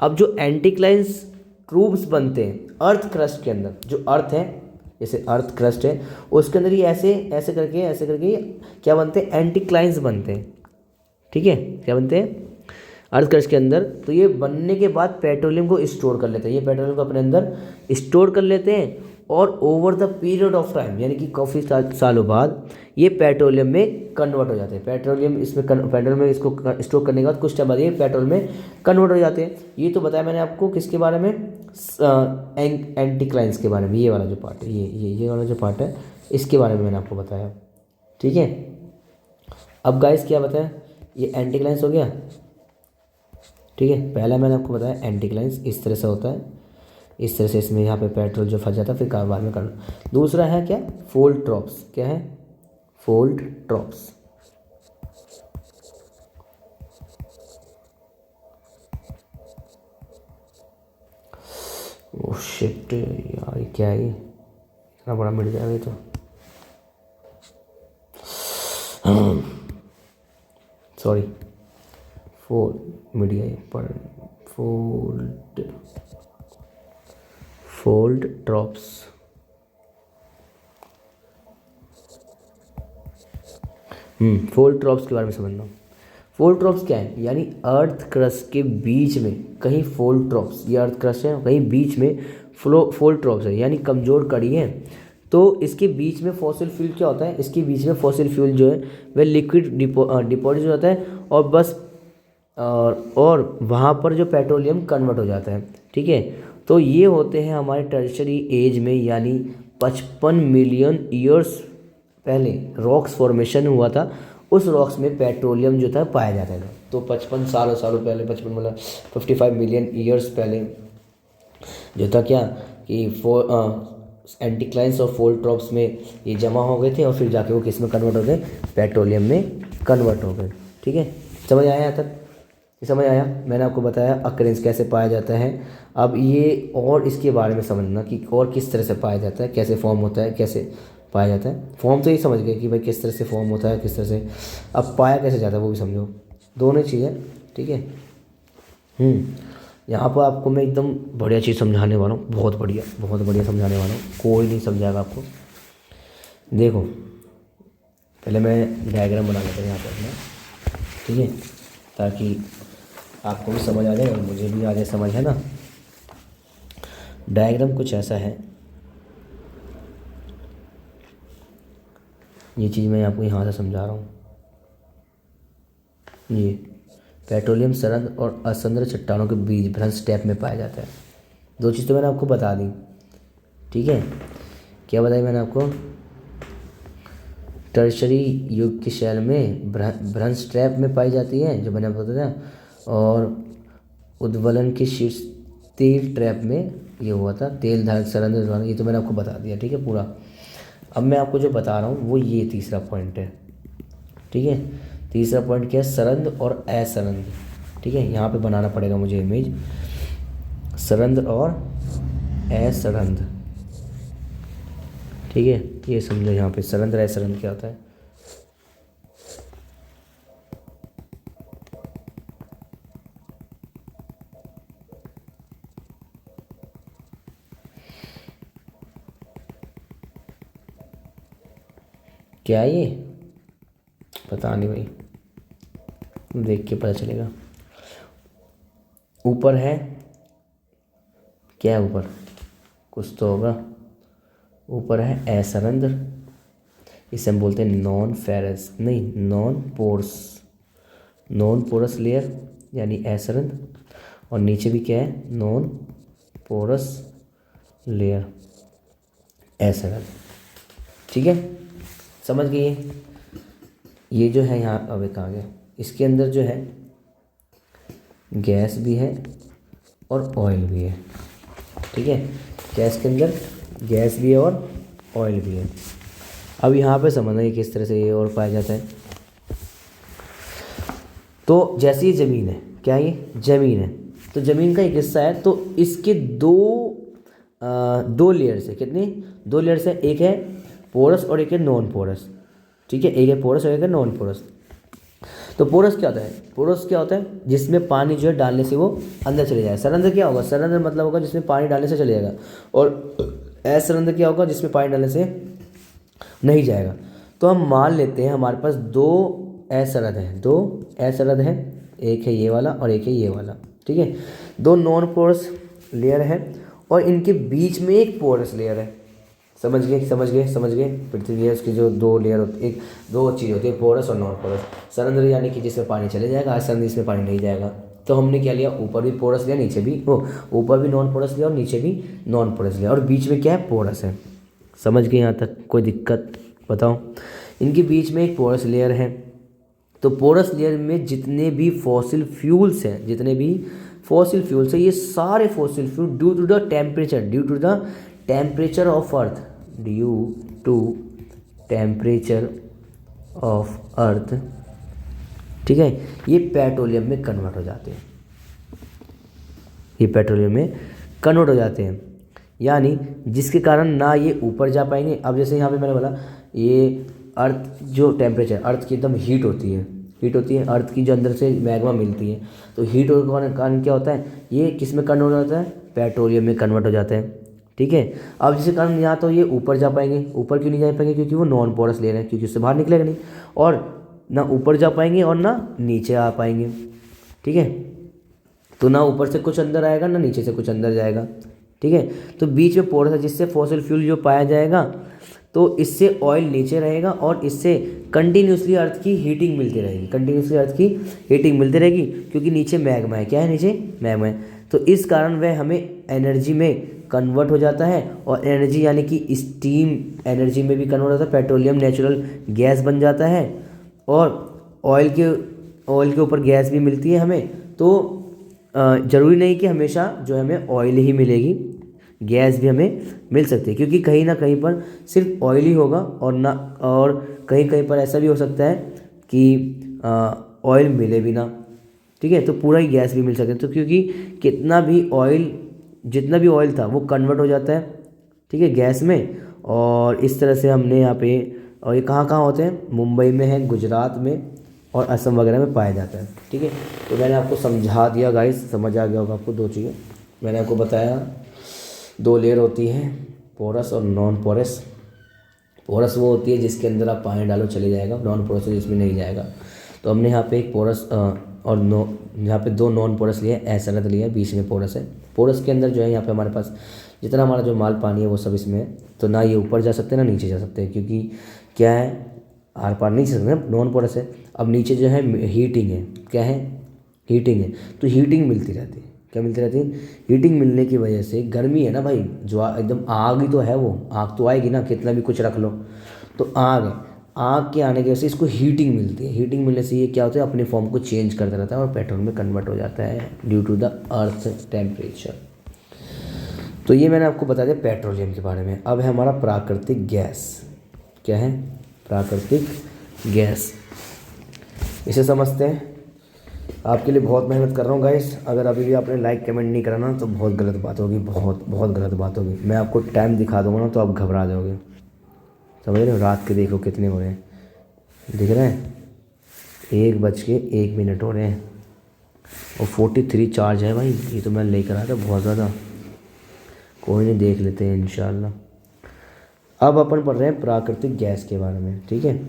अब जो एंटीक्लाइंस ट्यूब्स बनते हैं अर्थ क्रस्ट के अंदर, जो अर्थ है, जैसे अर्थ क्रस्ट है, उसके अंदर ये ऐसे करके क्या बनते हैं? एंटीक्लाइंस बनते हैं। ठीक है, क्या बनते हैं? अर्थ क्रस्ट के अंदर। तो ये बनने के बाद पेट्रोलियम को स्टोर कर लेते हैं, ये पेट्रोलियम को अपने अंदर स्टोर कर लेते हैं और over the period of time यानी कि काफ़ी सालों बाद ये पेट्रोलियम में कन्वर्ट हो जाते हैं। पेट्रोलियम में इसको स्टोर करने के बाद कुछ टाइम बाद ये पेट्रोल में कन्वर्ट हो जाते हैं। ये तो बताया मैंने आपको किसके बारे में? एंटीक्लाइंस के बारे में। ये वाला जो पार्ट है, ये वाला जो पार्ट है, इसके बारे में मैंने आपको बताया। ठीक है, अब गाइस क्या बताया? ये एंटीक्लाइंस हो गया। ठीक है, पहला मैंने आपको बताया एंटीक्लाइंस इस तरह से होता है, इस तरह से इसमें यहाँ पे पेट्रोल जो फंस जाता है, फिर कारोबार में करना। दूसरा है क्या? Fold trophs. क्या है? Fold trophs. ओह शिट यार, ये क्या है? इतना बड़ा मिल जाएगा ये तो। सॉरी, मीडिया पर फोल्ड ड्रॉप्स। फोल्ड ड्रॉप्स के बारे में समझना। फोल्ड ड्रॉप्स क्या है, यानी अर्थ क्रस्ट के बीच में कहीं फोल्ड ड्रॉप्स, ये अर्थ क्रस्ट है, कहीं बीच में फोल्ड ड्रॉप्स है, यानी कमज़ोर कड़ी है। तो इसके बीच में फॉसिल फ्यूल क्या होता है, इसके बीच में फॉसिल फ्यूल जो है वह लिक्विड डिपॉजिट हो जाता है और बस और वहाँ पर जो पेट्रोलियम कन्वर्ट हो जाता है। ठीक है, तो ये होते हैं हमारे टर्शरी एज में, यानी 55 मिलियन ईयर्स पहले रॉक्स फॉर्मेशन हुआ था। उस रॉक्स में पेट्रोलियम जो था पाया जाता था। तो 55 सालों पहले, 55 मतलब 55 मिलियन ईयर्स पहले जो था क्या कि एंटीक्लाइंस और फोल्ड ड्रॉप्स में ये जमा हो गए थे और फिर जाके वो किस में कन्वर्ट हो गए, पेट्रोलियम में कन्वर्ट हो गए। ठीक है, समझ आया यहाँ तक? समझ आया? मैंने आपको बताया अक्रेंस कैसे पाया जाता है। अब ये और इसके बारे में समझना कि और किस तरह से पाया जाता है, कैसे फॉर्म होता है, कैसे पाया जाता है। फॉर्म तो ये समझ गए कि भाई किस तरह से फॉर्म होता है, किस तरह से, अब पाया कैसे जाता है वो भी समझो, दोनों चीज़ें। ठीक है, यहाँ पर आपको मैं एकदम बढ़िया चीज़ समझाने वाला हूँ, बहुत बढ़िया समझाने वाला हूँ, कोई नहीं समझाएगा आपको। देखो पहले मैं डायग्राम बना लेता हूँ यहाँ पर अपना, ठीक है, ताकि आपको भी समझ आ जाए और मुझे भी आ जाए समझ, है ना। डायग्राम कुछ ऐसा है, ये चीज़ मैं आपको यहाँ से समझा रहा हूँ। ये पेट्रोलियम सरंद और असंद्र चट्टानों के बीच भ्रंश टैप में पाया जाता है। दो चीज़ तो मैंने आपको बता दी। ठीक है, क्या बताई मैंने आपको? टर्शरी युग की शैल में भ्रंश ट्रैप में पाई जाती है, जो मैंने आपको बताया, और उद्वलन के शीर्ष तेल ट्रैप में ये हुआ था, तेल धारक सरंद, ये तो मैंने आपको बता दिया। ठीक है पूरा। अब मैं आपको जो बता रहा हूँ वो ये तीसरा पॉइंट है। ठीक है, तीसरा पॉइंट क्या है? सरंद और असरंद। ठीक है, यहाँ पे बनाना पड़ेगा मुझे इमेज, सरंद और असरंद। ठीक है, ये समझो यहाँ पे सरंद और असरंद क्या होता है। क्या ये पता नहीं भाई, देख के पता चलेगा। ऊपर है क्या है? ऊपर कुछ तो होगा। ऊपर है असरंद, इसे हम बोलते हैं नॉन फेरस, नहीं नॉन पोरस लेयर यानी असरंद, और नीचे भी क्या है? नॉन पोरस लेयर असरंद। ठीक है, समझ गए? ये जो है यहाँ, अब एक आ गया, इसके अंदर जो है गैस भी है और ऑयल भी है। ठीक है, गैस के अंदर गैस भी है और ऑयल भी है। अब यहाँ पे समझना है किस तरह से ये और पाया जाता है। तो जैसे ये ज़मीन है, क्या ये ज़मीन है, तो ज़मीन का एक हिस्सा है, तो इसके दो लेयर्स है। कितनी? दो लेयर्स है, एक है पोरस और एक है नॉन पोरस। ठीक है, एक है पोरस और एक है नॉन पोरस। तो पोरस क्या होता है? पोरस क्या होता है? जिसमें पानी जो है डालने से वो अंदर चले जाए। सरंध्र क्या होगा? सरंध्र मतलब होगा जिसमें पानी डालने से चले जाएगा। और असरंध्र क्या होगा? जिसमें पानी डालने से नहीं जाएगा। तो हम मान लेते हैं हमारे पास दो असरंध हैं, एक है ये वाला और एक है ये वाला। ठीक है, दो नॉन पोरस लेयर है और इनके बीच में एक पोरस लेयर है। समझ गए? पृथ्वी है, उसकी जो दो लेयर होती है, एक दो चीज़ होती है, पोरस और नॉन पोरस। सरंध्र यानी कि जिसमें पानी चले जाएगा, असरंध्र इसमें पानी नहीं जाएगा। तो हमने क्या लिया? ऊपर भी पोरस लिया, नीचे भी ऊपर भी नॉन पोरस लिया और नीचे भी नॉन पोरस लिया, और बीच में क्या है? पोरस है। समझ गए यहाँ तक? कोई दिक्कत? बताओ। इनके बीच में एक पोरस लेयर है। तो पोरस लेयर में जितने भी फॉसिल फ्यूल्स हैं, ये सारे fossil fuel due to the temperature of earth, ठीक है, ये पेट्रोलियम में कन्वर्ट हो जाते हैं। यानी जिसके कारण ना ये ऊपर जा पाएंगे। अब जैसे यहाँ पे मैंने बोला, ये अर्थ जो टेम्परेचर, अर्थ की एकदम हीट होती है, हीट होती है, अर्थ की जो अंदर से मैग्मा मिलती है, तो हीट होने के कारण क्या होता है, ये किस में कन्वर्ट हो जाता है, पेट्रोलियम में कन्वर्ट हो जाता है। ठीक है, अब जिसके कारण या तो ये ऊपर जा पाएंगे, ऊपर क्यों नहीं जा पाएंगे, क्योंकि वो नॉन पोरस ले रहे हैं, क्योंकि उससे बाहर निकलेगा नहीं, और ना ऊपर जा पाएंगे और ना नीचे आ पाएंगे। ठीक है, तो ना ऊपर से कुछ अंदर आएगा ना नीचे से कुछ अंदर जाएगा। ठीक है, तो बीच में पोरस है, जिससे फॉसिल फ्यूल जो पाया जाएगा, तो इससे ऑयल नीचे रहेगा और इससे कंटिन्यूसली अर्थ की हीटिंग मिलती रहेगी, कंटिन्यूसली अर्थ की हीटिंग मिलती रहेगी, क्योंकि नीचे मैग्मा है। क्या है, नीचे मैग्मा है, तो इस कारण वह हमें एनर्जी में कन्वर्ट हो जाता है, और एनर्जी यानी कि स्टीम एनर्जी में भी कन्वर्ट होता है, पेट्रोलियम नेचुरल गैस बन जाता है, और ऑयल के ऊपर गैस भी मिलती है हमें। तो ज़रूरी नहीं कि हमेशा जो है हमें ऑयल ही मिलेगी, गैस भी हमें मिल सकती है, क्योंकि कहीं ना कहीं पर सिर्फ ऑयल ही होगा, और कहीं कहीं पर ऐसा भी हो सकता है कि ऑयल मिले भी ना। ठीक है, तो पूरा ही गैस भी मिल सकता है, तो क्योंकि जितना भी ऑयल था वो कन्वर्ट हो जाता है, ठीक है, गैस में। और इस तरह से हमने यहाँ पे, और ये कहाँ कहाँ होते हैं, मुंबई में है, गुजरात में और असम वगैरह में पाया जाता है। ठीक है, तो मैंने आपको समझा दिया गाइस, समझ आ गया होगा आपको। दो चीज़ें मैंने आपको बताया, 2 लेयर होती है, पोरस और नॉन पोरस। पोरस वो होती है जिसके अंदर आप पानी डालो चले जाएगा, नॉन पोरस है जिसमें नहीं जाएगा। तो हमने यहाँ पे एक पोरस और यहाँ पे 2 नॉन पोरस लिए, ऐसा नद लिया, बीच में पोरस है। पोरस के अंदर जो है यहाँ पे हमारे पास जितना हमारा जो माल पानी है वो सब इसमें है, तो ना ये ऊपर जा सकते हैं ना नीचे जा सकते हैं, क्योंकि क्या है, आर पार नहीं जा सकते ना, नॉन पोरस है। अब नीचे जो है हीटिंग है, क्या है, हीटिंग है, तो हीटिंग मिलती रहती है। क्या मिलती रहती है, हीटिंग मिलने की वजह से, गर्मी है ना भाई, जो एकदम आग ही तो है, वो आग तो आएगी ना, कितना भी कुछ रख लो, तो आग है, आग के आने की वजह से इसको हीटिंग मिलती है। हीटिंग मिलने से ये क्या होता है, अपने फॉर्म को चेंज करता रहता है और पेट्रोल में कन्वर्ट हो जाता है due to the earth temperature. तो ये मैंने आपको बता दिया पेट्रोलियम के बारे में। अब है हमारा प्राकृतिक गैस। क्या है, प्राकृतिक गैस, इसे समझते हैं। आपके लिए बहुत मेहनत कर रहा हूँ गाइस, अगर अभी भी आपने लाइक कमेंट नहीं करा ना तो बहुत गलत बात होगी, बहुत बहुत गलत बात होगी। मैं आपको टाइम दिखा दूँगा ना तो आप घबरा जाओगे, समझ रहे हो। रात के देखो कितने हो रहे हैं, दिख रहे हैं, 1:01 हो रहे हैं, और 43 चार्ज है भाई। ये तो मैं लेकर आया था बहुत ज़्यादा, कोई नहीं, देख लेते हैं इंशाल्लाह। अब अपन पढ़ रहे हैं प्राकृतिक गैस के बारे में। ठीक है,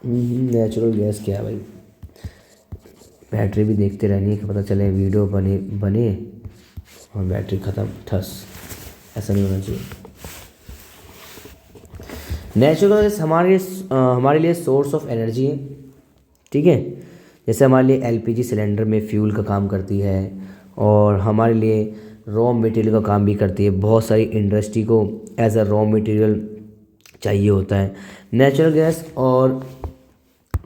नेचुरल गैस क्या है भाई, बैटरी भी देखते रहनी है कि पता चले वीडियो बने और बैटरी ख़त्म, ठस, ऐसा नहीं होना चाहिए। नेचुरल गैस हमारे लिए सोर्स ऑफ एनर्जी है। ठीक है, जैसे हमारे लिए एलपीजी सिलेंडर में फ्यूल का काम करती है, और हमारे लिए रॉ मटेरियल का काम भी करती है। बहुत सारी इंडस्ट्री को एज अ रॉ मटेरियल चाहिए होता है नेचुरल गैस।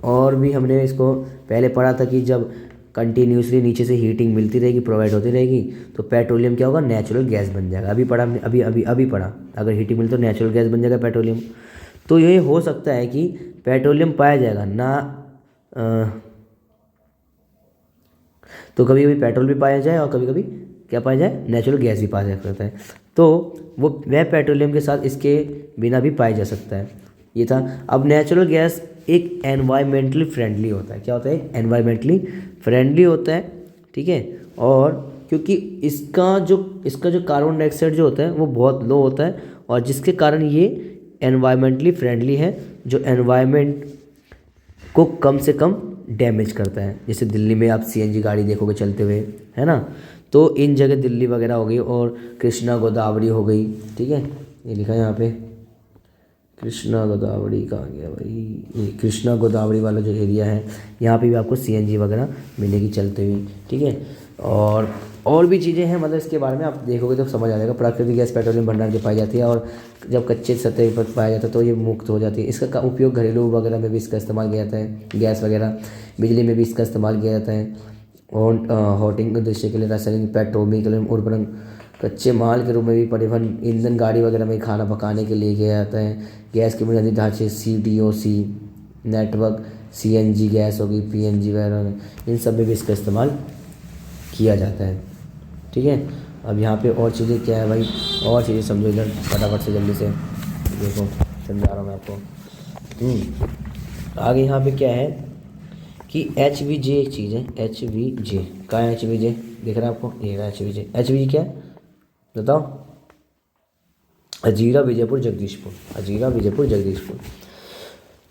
और भी हमने इसको पहले पढ़ा था कि जब कंटिन्यूसली नीचे से हीटिंग मिलती रहेगी, प्रोवाइड होती रहेगी, तो पेट्रोलियम क्या होगा, नेचुरल गैस बन जाएगा। अभी पढ़ा हमने, अभी पढ़ा, अगर हीटिंग मिली तो नेचुरल गैस बन जाएगा पेट्रोलियम। तो ये हो सकता है कि पेट्रोलियम पाया जाएगा ना, तो कभी कभी पेट्रोल भी पाया जाए और कभी कभी क्या पाया जाए, नेचुरल गैस भी पाया जा सकता है। तो वह पेट्रोलियम के साथ इसके बिना भी पाया जा सकता है। ये था। अब नेचुरल गैस एक एनवायरमेंटली फ्रेंडली होता है। क्या होता है, एनवायरमेंटली फ्रेंडली होता है। ठीक है, और क्योंकि इसका जो कार्बन डाइऑक्साइड जो होता है वो बहुत लो होता है, और जिसके कारण ये एनवायरमेंटली फ्रेंडली है, जो एनवायरमेंट को कम से कम डैमेज करता है। जैसे दिल्ली में आप सीएनजी गाड़ी देखोगे चलते हुए, है ना, तो इन जगह दिल्ली वगैरह हो गई, और कृष्णा गोदावरी हो गई। ठीक है, ये लिखा है यहाँ पे, कृष्णा गोदावरी कहाँ गया भाई, ये कृष्णा गोदावरी वाला जो एरिया है, यहाँ पे भी आपको सीएनजी वगैरह मिलेगी चलते हुए। ठीक है, और भी चीज़ें हैं, मतलब इसके बारे में आप देखोगे तो समझ आ जाएगा। प्राकृतिक गैस पेट्रोलियम भंडार की पाई जाती है, और जब कच्चे सतह पर पाया जाता है तो ये मुक्त हो जाती है। इसका उपयोग घरेलू वगैरह में भी इसका इस्तेमाल किया जाता है, गैस वगैरह, बिजली में भी इसका इस्तेमाल किया जाता है, और हॉटिंग उद्देश्य के लिए, रासायनिक, पेट्रोकेमिकल, उर्वरक, कच्चे माल के रूप में भी, परिवहन, ईंधन, गाड़ी वगैरह में खाना पकाने के लिए किया जाता है। गैस के बुनियादी ढांचे, CDOC नेटवर्क, CNG गैस होगी, PNG वगैरह, इन सब में भी इसका इस्तेमाल किया जाता है। ठीक है, अब यहाँ पे और चीज़ें क्या है भाई, और चीज़ें समझो इधर फटाफट से जल्दी से, देखो समझा रहा हूँ मैं आपको। आगे यहाँ पे क्या है कि एच वी जे एक चीज़ है, एच वी जे कहाँ है, एच वी जे दिख रहा है आपको, ये रहा H we J. H we जे क्या है बताओ? हजीरा विजयपुर जगदीशपुर, हजीरा विजयपुर जगदीशपुर।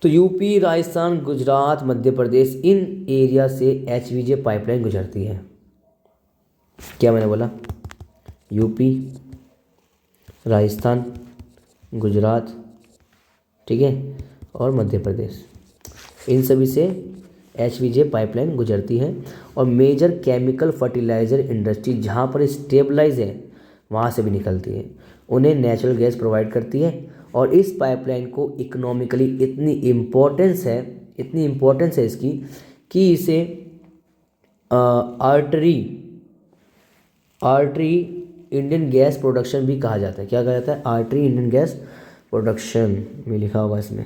तो यूपी, राजस्थान, गुजरात, मध्य प्रदेश, इन एरिया से एच वी जे पाइपलाइन गुजरती है। क्या मैंने बोला? यूपी, राजस्थान, गुजरात, ठीक है, और मध्य प्रदेश, इन सभी से एच वी जे पाइपलाइन गुजरती है। और मेजर केमिकल फर्टिलाइज़र इंडस्ट्री जहाँ पर स्टेबलाइज है वहाँ से भी निकलती है, उन्हें नेचुरल गैस प्रोवाइड करती है। और इस पाइपलाइन को इकोनॉमिकली इतनी इम्पोर्टेंस है इसकी कि इसे आर्टरी इंडियन गैस प्रोडक्शन भी कहा जाता है। क्या कहा जाता है? आर्टरी इंडियन गैस प्रोडक्शन में लिखा होगा इसमें।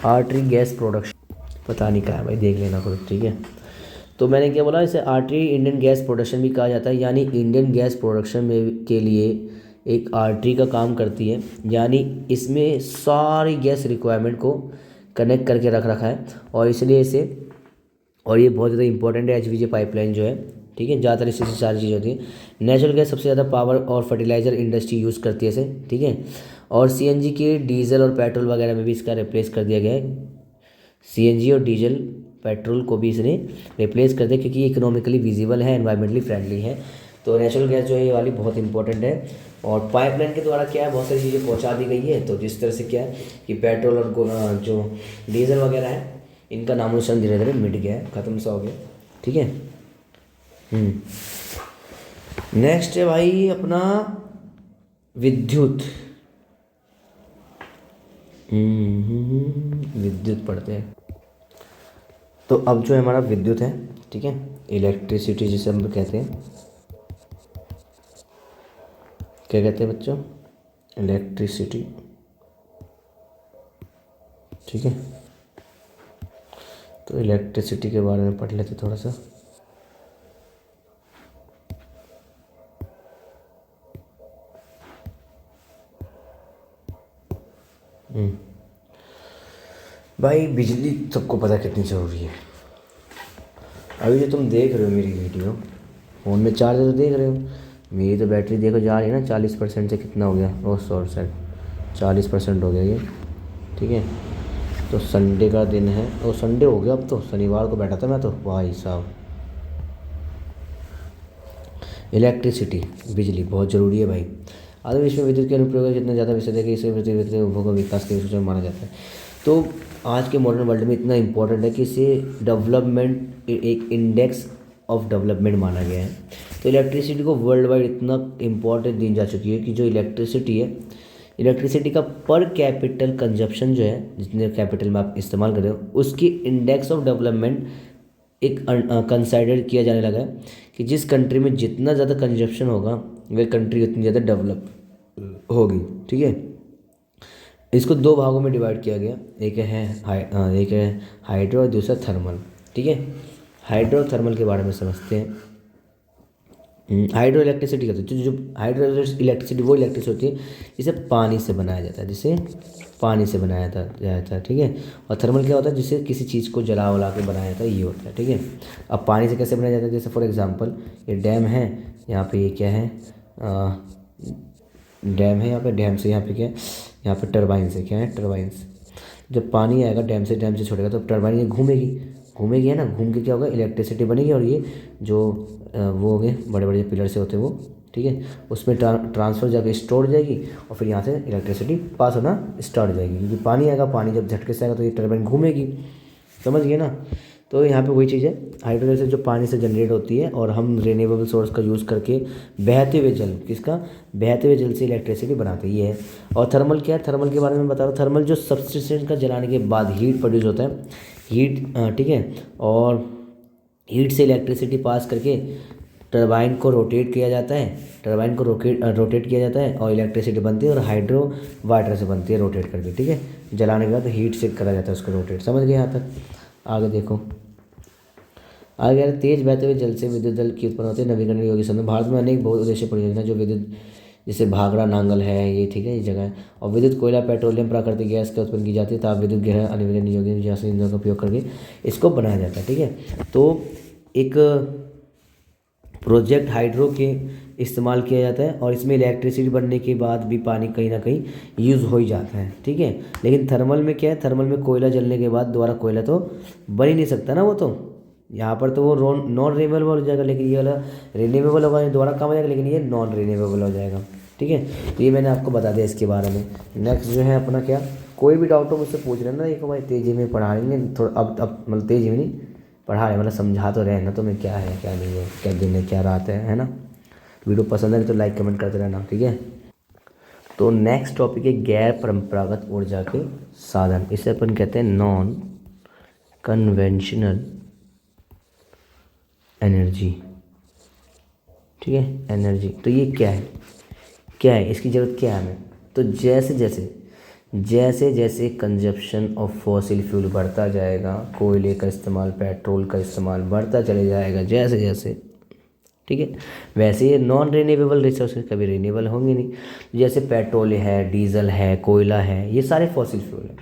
आर्टरी गैस प्रोडक्शन पता नहीं कहा है भाई, देख लेना खुद, ठीक है। तो मैंने क्या बोला, इसे आर्टरी इंडियन गैस प्रोडक्शन भी कहा जाता है, यानी इंडियन गैस प्रोडक्शन में के लिए एक आर्टरी का काम करती है, यानी इसमें सारी गैस रिक्वायरमेंट को कनेक्ट करके रख रखा है। और इसलिए इसे, और ये बहुत ज़्यादा इंपॉर्टेंट है एच वी जे पाइपलाइन जो है, ठीक है। ज़्यादातर इससे सारी चीज़ होती है। नेचुरल गैस सबसे ज़्यादा पावर और फर्टिलाइज़र इंडस्ट्री यूज़ करती है इसे, ठीक है। और सीएनजी के डीजल और पेट्रोल वगैरह में भी इसका रिप्लेस कर दिया गया है। सीएनजी और डीजल पेट्रोल को भी इसने रिप्लेस कर दिया, क्योंकि ये इकोनॉमिकली विजिबल है, एनवायरमेंटली फ्रेंडली है। तो नेचुरल गैस जो है ये वाली बहुत इंपॉर्टेंट है। और पाइपलाइन के द्वारा क्या है, बहुत सारी चीज़ें पहुंचा दी गई है। तो जिस तरह से क्या है कि पेट्रोल और जो डीजल वगैरह है, इनका नामो निशान धीरे धीरे मिट गया है, ख़त्म सा हो गया, ठीक है। नेक्स्ट है भाई अपना विद्युत। विद्युत पढ़ते हैं। तो अब जो है हमारा विद्युत है, ठीक है, इलेक्ट्रिसिटी जिसे हम कहते हैं, क्या कहते हैं बच्चों? इलेक्ट्रिसिटी, ठीक है। तो इलेक्ट्रिसिटी के बारे में पढ़ लेते थोड़ा सा। भाई बिजली सबको पता कितनी ज़रूरी है। अभी जो तुम देख रहे हो मेरी वीडियो, फ़ोन में चार्जर तो देख रहे हो, मेरी तो बैटरी देखो जा रही है ना 40% से, कितना हो गया? ओह 100%, 40% हो गया ये, ठीक है। तो संडे का दिन है, और संडे हो गया अब तो, शनिवार को बैठा था मैं तो भाई साहब। इलेक्ट्रिसिटी, बिजली बहुत ज़रूरी है भाई। आधुनिक विश्व में विद्युत के अनुप्रयोग जितना ज़्यादा विषय है कि इसे विद्युत उपभोग का विकास के विषय में माना जाता है। तो आज के मॉडर्न वर्ल्ड में इतना इम्पोर्टेंट है कि इसे डेवलपमेंट, एक इंडेक्स ऑफ डेवलपमेंट माना गया है। तो इलेक्ट्रिसिटी को वर्ल्ड वाइड इतना इम्पोर्टेंस दी जा चुकी है कि जो इलेक्ट्रिसिटी है, इलेक्ट्रिसिटी का पर कैपिटल कंजप्शन जो है, जितने कैपिटल में आप इस्तेमाल कर रहे हो, उसकी इंडेक्स ऑफ डेवलपमेंट एक कंसाइडर किया जाने लगा है कि जिस कंट्री में जितना ज़्यादा कंजप्शन होगा वह कंट्री उतनी ज़्यादा डेवलप होगी, ठीक है। इसको दो भागों में डिवाइड किया गया, एक है हाइड्रो और दूसरा थर्मल, ठीक है। हाइड्रो और थर्मल के बारे में समझते हैं। हाइड्रो इलेक्ट्रिसिटी कहते हैं, जो हाइड्रो इलेक्ट्रिसिटी वो इलेक्ट्रिसिटी होती है जिसे पानी से बनाया जाता है, जाता है, ठीक है। और थर्मल क्या होता है? जिसे किसी चीज़ को जला वला के बनाया जाता है, ये होता है, ठीक है। अब पानी से कैसे बनाया जाता है? जैसे फॉर एग्जांपल ये डैम है, यहाँ पे ये क्या है, डैम है, यहाँ पे डैम से, यहाँ पे क्या है, यहाँ पे टरबाइन से, क्या है, टरबाइन्स। जब पानी आएगा डैम से छोड़ेगा तो टरबाइन ये घूमेगी है ना, घूम के क्या होगा, इलेक्ट्रिसिटी बनेगी। और ये जो वो हो गए बड़े बड़े पिलर से होते हैं वो, ठीक है, उसमें ट्रांसफ़र जाके स्टोर हो जाएगी, और फिर यहाँ से इलेक्ट्रिसिटी पास होना स्टार्ट हो जाएगी, क्योंकि पानी आएगा, पानी जब झटके से आएगा तो ये टरबाइन घूमेगी, समझ गए ना। तो यहाँ पे वही चीज़ है, हाइड्रो इलेक्ट्रिसिटी जो पानी से जनरेट होती है, और हम रिन्यूएबल सोर्स का यूज़ करके बहते हुए जल से इलेक्ट्रिसिटी बनाते हैं, ये है। और थर्मल क्या है? थर्मल के बारे में बता रहा हूँ। थर्मल जो सब्सटेंस का जलाने के बाद हीट प्रोड्यूस होता है, ठीक है, और हीट से इलेक्ट्रिसिटी पास करके टरबाइन को रोटेट किया जाता है, और इलेक्ट्रिसिटी बनती है। और हाइड्रो वाटर से बनती है रोटेट करके, ठीक है। जलाने के बाद हीट से करा जाता है उसको रोटेट, समझ गए यहाँ तक? आगे देखो, आगे तेज बहते हुए जल से विद्युत जल की उत्पन्न होती है। नवीकरणीय योग्य संसाधन, भारत में अनेक बहु उद्देश्य परियोजना जो विद्युत, जैसे भाखड़ा नांगल है, ये ठीक है, ये जगह है। और विद्युत कोयला, पेट्रोलियम, प्राकृतिक गैस का उत्पन्न की जाती है। ताप विद्युत गृह अनवीकरणीय योग्य जैसे ईंधनों का उपयोग करके इसको बनाया जाता है, ठीक है। तो एक प्रोजेक्ट हाइड्रो के इस्तेमाल किया जाता है और इसमें इलेक्ट्रिसिटी बनने के बाद भी पानी कहीं ना कहीं यूज़ हो ही जाता है, ठीक है। लेकिन थर्मल में क्या है, थर्मल में कोयला जलने के बाद दोबारा कोयला तो बन ही नहीं सकता ना, वो तो यहाँ पर तो वो नॉन रिन्यूएबल हो जाएगा, लेकिन ये वाला रिन्यूएबल होगा, दोबारा कम हो जाएगा, लेकिन ये नॉन रिन्यूएबल हो जाएगा, ठीक है। तो ये मैंने आपको बता दिया इसके बारे में। नेक्स्ट जो है अपना क्या, कोई भी डाउट हो मुझसे पूछ लेना। देखो भाई तेज़ी में पढ़ा लेंगे थोड़ा, अब मतलब तेज़ी में नहीं पढ़ा रहे, मतलब समझा तो रहे ना तुम्हें क्या है क्या नहीं है, क्या दिन है क्या रात है ना। वीडियो पसंद है तो लाइक कमेंट करते रहना, ठीक है। तो नेक्स्ट टॉपिक है गैर परंपरागत ऊर्जा के साधन। इसे अपन कहते हैं नॉन कन्वेंशनल एनर्जी, ठीक है, एनर्जी। तो ये क्या है, क्या है इसकी ज़रूरत क्या है हमें। तो जैसे जैसे कंजप्शन ऑफ फॉसिल फ्यूल बढ़ता जाएगा, कोयले का इस्तेमाल, पेट्रोल का इस्तेमाल बढ़ता चले जाएगा जैसे जैसे, ठीक है, वैसे ये नॉन रिन्यूएबल रिसोर्सेज कभी रिन्यूएबल होंगे नहीं। जैसे पेट्रोल है, डीजल है, कोयला है, ये सारे फॉसिल फ्यूल हैं।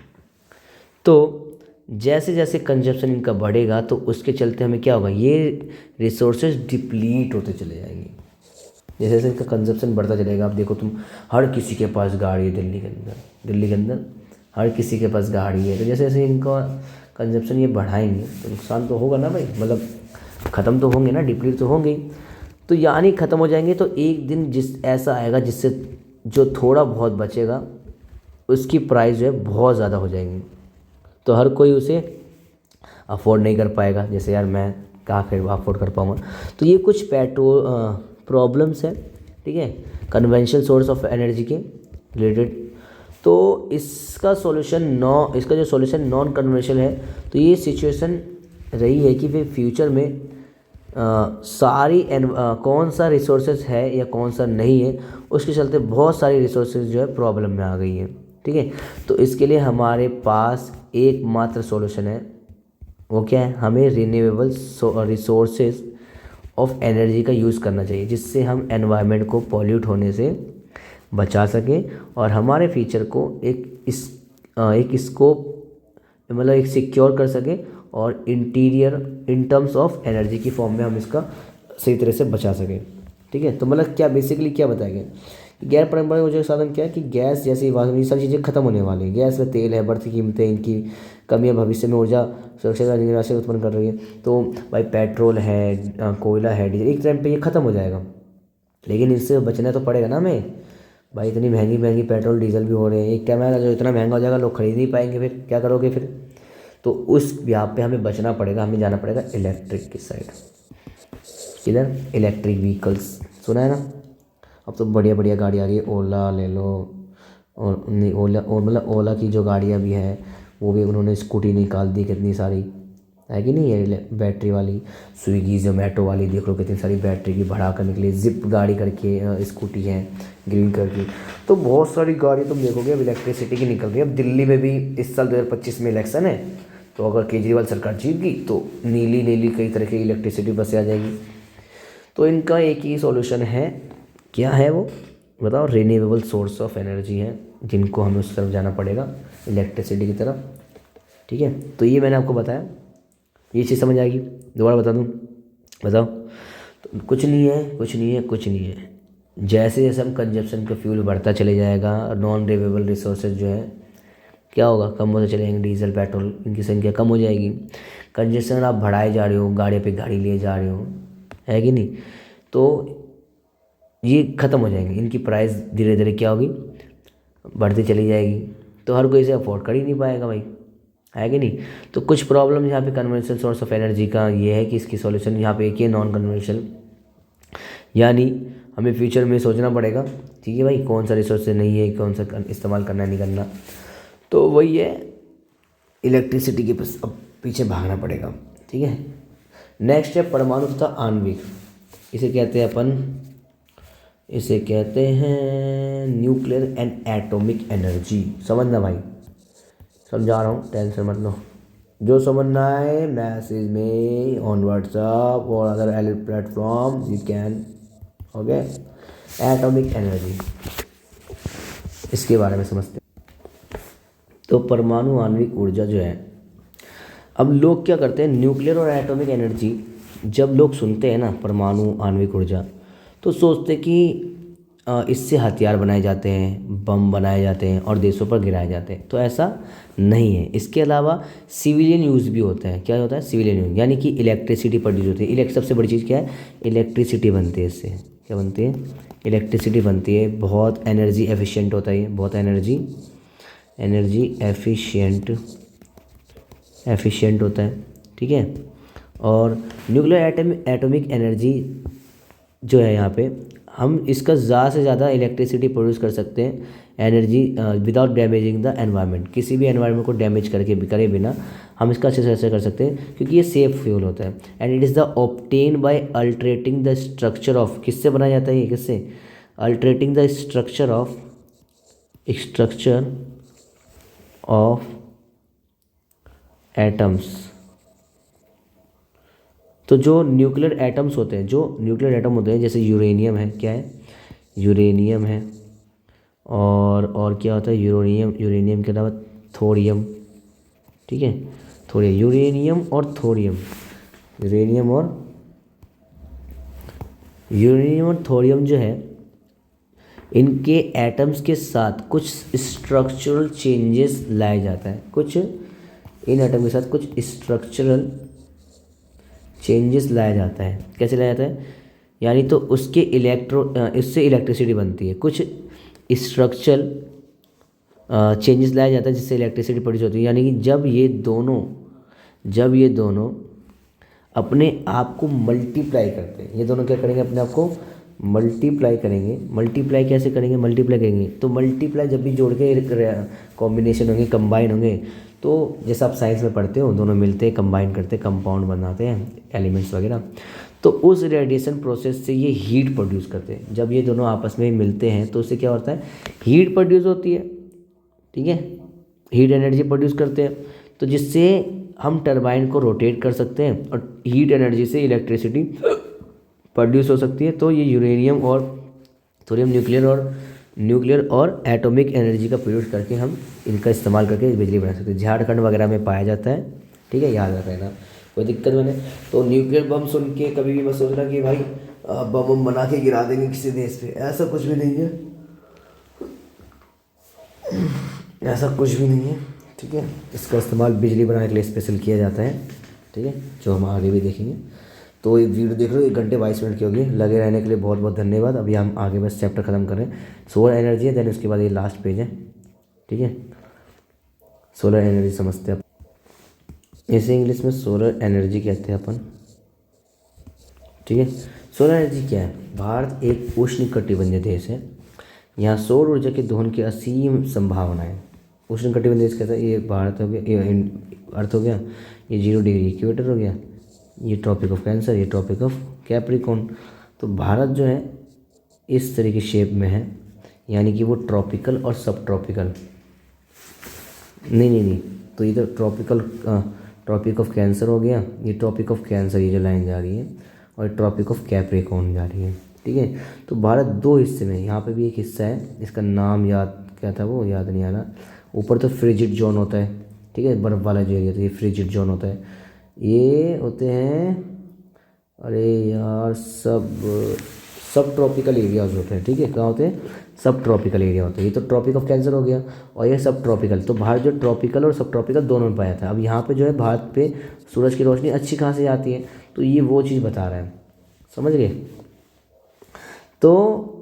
तो जैसे जैसे कंजप्शन इनका बढ़ेगा तो उसके चलते हमें क्या होगा, ये रिसोर्सेज डिप्लीट होते चले जाएंगे। जैसे जैसे इनका कंजप्शन बढ़ता चलेगा, आप देखो तुम हर किसी के पास गाड़ी है दिल्ली के अंदर हर किसी के पास गाड़ी है। तो जैसे जैसे इनका कंजप्शन ये बढ़ाएंगे तो नुकसान तो होगा ना भाई, मतलब ख़त्म तो होंगे ना, डिप्लीट तो होंगे। तो यानी ख़त्म हो जाएंगे तो एक दिन ऐसा आएगा जिससे जो थोड़ा बहुत बचेगा उसकी प्राइस जो है बहुत ज़्यादा हो जाएंगी, तो हर कोई उसे अफोर्ड नहीं कर पाएगा। जैसे यार मैं कहाँ फिर अफोर्ड कर पाऊँगा। तो ये कुछ पेट्रोल प्रॉब्लम्स है, ठीक है, कन्वेंशनल सोर्स ऑफ एनर्जी के रिलेटेड। तो इसका जो सॉल्यूशन नॉन कन्वेंशनल है। तो ये सिचुएशन रही है कि फिर फ्यूचर में कौन सा रिसोर्सेज है या कौन सा नहीं है, उसके चलते बहुत सारी रिसोर्सेज जो है प्रॉब्लम में आ गई है, ठीक है। तो इसके लिए हमारे पास एकमात्र सॉल्यूशन है, वो क्या है, हमें रिन्यूएबल रिसोर्सेज ऑफ एनर्जी का यूज़ करना चाहिए, जिससे हम एनवायरनमेंट को पॉल्यूट होने से बचा सकें और हमारे फ्यूचर को एक स्कोप मतलब एक सिक्योर कर सकें और interior in terms of energy की फॉर्म में हम इसका सही तरह से बचा सकें, ठीक है। तो मतलब क्या बेसिकली क्या बताया गया, गैर पारंपरिक ऊर्जा साधन क्या है कि गैस जैसी ये सारी चीज़ें खत्म होने वाली है। गैस में तेल है, बढ़ती कीमतें, इनकी कमियां भविष्य में ऊर्जा सुरक्षा का निराशा उत्पन्न कर रही है। तो भाई पेट्रोल है, कोयला है, डीजल, एक टाइम पे ये ख़त्म हो जाएगा, लेकिन इससे बचना तो पड़ेगा ना हमें भाई। इतनी महंगी पेट्रोल डीजल भी हो रहे हैं, एक टाइम आएगा जो इतना महंगा हो जाएगा लोग खरीद नहीं पाएंगे, फिर क्या करोगे फिर। तो उस यहाँ पे हमें बचना पड़ेगा, हमें जाना पड़ेगा इलेक्ट्रिक की साइड। किधर, इलेक्ट्रिक व्हीकल्स, सुना है ना। अब तो बढ़िया बढ़िया गाड़ी आ गई है, ओला ले लो, और नहीं ओला, और मतलब ओला की जो गाड़ियाँ भी हैं वो भी उन्होंने स्कूटी निकाल दी कितनी सारी, है कि नहीं है, बैटरी वाली। स्विगी जोमेटो वाली देख लो कितनी सारी बैटरी की बढ़ा कर निकली, जिप गाड़ी करके स्कूटी है ग्रीन कलर की। तो बहुत सारी गाड़ी तुम देखोगे अब इलेक्ट्रिसिटी की निकल रही है। अब दिल्ली में भी इस साल 2025 में इलेक्शन है, तो अगर केजरीवाल सरकार जीत गई तो नीली कई तरह की इलेक्ट्रिसिटी बसें आ जाएगी। तो इनका एक ही सॉल्यूशन है, क्या है वो बताओ, रिन्यूएबल सोर्स ऑफ एनर्जी है, जिनको हमें उस तरफ जाना पड़ेगा, इलेक्ट्रिसिटी की तरफ, ठीक है। तो ये मैंने आपको बताया, ये चीज़ समझ आएगी, दोबारा बता दूँ, बताओ। तो कुछ नहीं है, जैसे जैसे हम कंजप्शन का फ्यूल बढ़ता चले जाएगा, नॉन रिन्यूएबल रिसोर्सेज जो है क्या होगा, कम होते चले जाएंगे, डीजल पेट्रोल इनकी संख्या कम हो जाएगी। कंजप्शन आप बढ़ाए जा रहे हो, गाड़ी पे गाड़ी लिए जा रहे हो, है कि नहीं, तो ये ख़त्म हो जाएंगे, इनकी प्राइस धीरे धीरे क्या होगी, बढ़ती चली जाएगी। तो हर कोई इसे अफोर्ड कर ही नहीं पाएगा भाई, है कि नहीं। तो कुछ प्रॉब्लम यहाँ पे कन्वेंशनल सोर्स ऑफ एनर्जी का ये है कि इसकी सॉल्यूशन यहाँ पे एक ही नॉन कन्वेंशनल, यानी हमें फ्यूचर में सोचना पड़ेगा, ठीक है भाई, कौन सा रिसोर्स नहीं है, कौन सा इस्तेमाल करना नहीं करना। तो वही है, इलेक्ट्रिसिटी के पास अब पीछे भागना पड़ेगा, ठीक है। नेक्स्ट है परमाणु तथा आणविक, इसे कहते हैं न्यूक्लियर एंड एटॉमिक एनर्जी। समझना भाई, समझा रहा हूँ, टेंशन मत लो, जो समझना है मैसेज में ऑन व्हाट्सअप और other L platform you can. Okay, atomic energy, इसके बारे में समझते हैं। तो परमाणु आणविक ऊर्जा जो है, अब लोग क्या करते हैं, न्यूक्लियर और एटॉमिक एनर्जी जब लोग सुनते हैं ना परमाणु आणविक ऊर्जा, तो सोचते कि इससे हथियार बनाए जाते हैं, बम बनाए जाते हैं और देशों पर गिराए जाते हैं। तो ऐसा नहीं है। इसके अलावा सिविलियन यूज़ भी होता है। क्या होता है? सिविलियन यूज़, यानी कि इलेक्ट्रिसिटी प्रोड्यूस होती है। सबसे बड़ी चीज़ क्या है? इलेक्ट्रिसिटी बनती है इससे। क्या बनती है? इलेक्ट्रिसिटी बनती है। बहुत एनर्जी एफिशिएंट होता है ये, बहुत एनर्जी एफिशिएंट होता है। ठीक है। और न्यूक्लियर एटॉमिक एनर्जी जो है, यहाँ पे हम इसका ज़्यादा से ज़्यादा इलेक्ट्रिसिटी प्रोड्यूस कर सकते हैं, energy without damaging the environment. किसी भी एनवायरनमेंट को डैमेज करे बिना हम इसका अच्छे से कर सकते हैं, क्योंकि ये सेफ फ्यूल होता है। And it is the obtain by altering the structure of, किससे बनाया जाता है ये? किससे? Altering the structure of atoms. तो जो न्यूक्लियर एटम्स होते हैं, जैसे यूरेनियम है, क्या है? यूरेनियम है। और क्या होता है? यूरेनियम के अलावा थोरियम। ठीक है, थोरियम, यूरेनियम और थोरियम, यूरेनियम और थोरियम जो है, इनके एटम्स के साथ कुछ स्ट्रक्चरल चेंजेस लाया जाता है। इन एटम के साथ कुछ स्ट्रक्चरल चेंजेस लाया जाता है। कैसे लाया जाता है? यानी तो उसके इससे इलेक्ट्रिसिटी बनती है। कुछ स्ट्रक्चरल चेंजेस लाया जाता है जिससे इलेक्ट्रिसिटी प्रोड्यूस होती है। यानी कि जब ये दोनों अपने आप को मल्टीप्लाई करते हैं, ये दोनों क्या करेंगे? अपने आप को मल्टीप्लाई करेंगे। मल्टीप्लाई कैसे करेंगे? तो मल्टीप्लाई जब भी जोड़ के कॉम्बिनेशन होंगे, कंबाइन होंगे, तो जैसा आप साइंस में पढ़ते हो, दोनों मिलते हैं, कंबाइन करते हैं, कंपाउंड बनाते हैं, एलिमेंट्स वगैरह। तो उस रेडिएशन प्रोसेस से ये हीट प्रोड्यूस करते हैं। जब ये दोनों आपस में मिलते हैं तो उससे क्या होता है? हीट प्रोड्यूस होती है। ठीक है, हीट एनर्जी प्रोड्यूस करते हैं, तो जिससे हम टरबाइन को रोटेट कर सकते हैं और हीट एनर्जी से इलेक्ट्रिसिटी प्रोड्यूस हो सकती है। तो ये यूरेनियम और थोरियम न्यूक्लियर और एटॉमिक एनर्जी का प्रयोग करके हम इनका इस्तेमाल करके बिजली बना सकते हैं। झारखंड वगैरह में पाया जाता है। ठीक है, याद रख लेना, कोई दिक्कत मैंने। तो न्यूक्लियर बम सुन के कभी भी मत सोचना कि भाई बम बना के गिरा देंगे किसी देश पे, ऐसा कुछ भी नहीं है, ऐसा कुछ भी नहीं है। ठीक है, इसका इस्तेमाल बिजली बनाने के लिए स्पेशल किया जाता है। ठीक है, जो हम आगे भी देखेंगे। तो ये वीडियो देख लो, 1 घंटे 22 मिनट की होगी। लगे रहने के लिए बहुत बहुत धन्यवाद। अभी हम आगे बस चैप्टर ख़त्म कर रहे हैं। सोलर एनर्जी है, देन उसके बाद ये लास्ट पेज है। ठीक है, सोलर एनर्जी समझते हैं आप, इसे इंग्लिश में सोलर एनर्जी कहते हैं अपन। ठीक है, सोलर एनर्जी क्या है? भारत एक उष्णकटिबंधीय देश है। यहाँ सौर ऊर्जा के दोहन की असीम संभावना है। उष्णकटिबंधीय देश कहता है, ये भारत हो गया, ये अर्थ हो गया, ये 0 डिग्री इक्वेटर हो गया, ये ट्रॉपिक ऑफ कैंसर, ये ट्रॉपिक ऑफ कैप्रिकॉर्न। तो भारत जो है इस तरह की शेप में है, यानी कि वो ट्रॉपिकल और सब ट्रॉपिकल नहीं, तो ये तो ट्रॉपिक ऑफ कैंसर हो गया, ये ट्रॉपिक ऑफ कैंसर, ये जो लाइन जा रही है, और ट्रॉपिक ऑफ कैप्रिकॉर्न जा रही है। ठीक है, तो भारत 2 हिस्से में, यहाँ पे भी एक हिस्सा है, इसका नाम क्या था वो याद नहीं आ रहा। ऊपर तो फ्रिजिड जोन होता है। ठीक है, बर्फ़ वाला जो एरिया, तो ये फ्रिजिड जोन होता है। ये होते हैं, अरे यार, सब ट्रॉपिकल एरियाज होते हैं। ठीक है, कहाँ होते हैं? सब ट्रॉपिकल एरिया होते हैं। ये तो ट्रॉपिक ऑफ कैंसर हो गया, और ये सब ट्रॉपिकल। तो भारत जो ट्रॉपिकल और सब ट्रॉपिकल दोनों में पाया था। अब यहाँ पे जो है भारत पे सूरज की रोशनी अच्छी खासी आती है, तो ये वो चीज़ बता रहा है, समझ गए? तो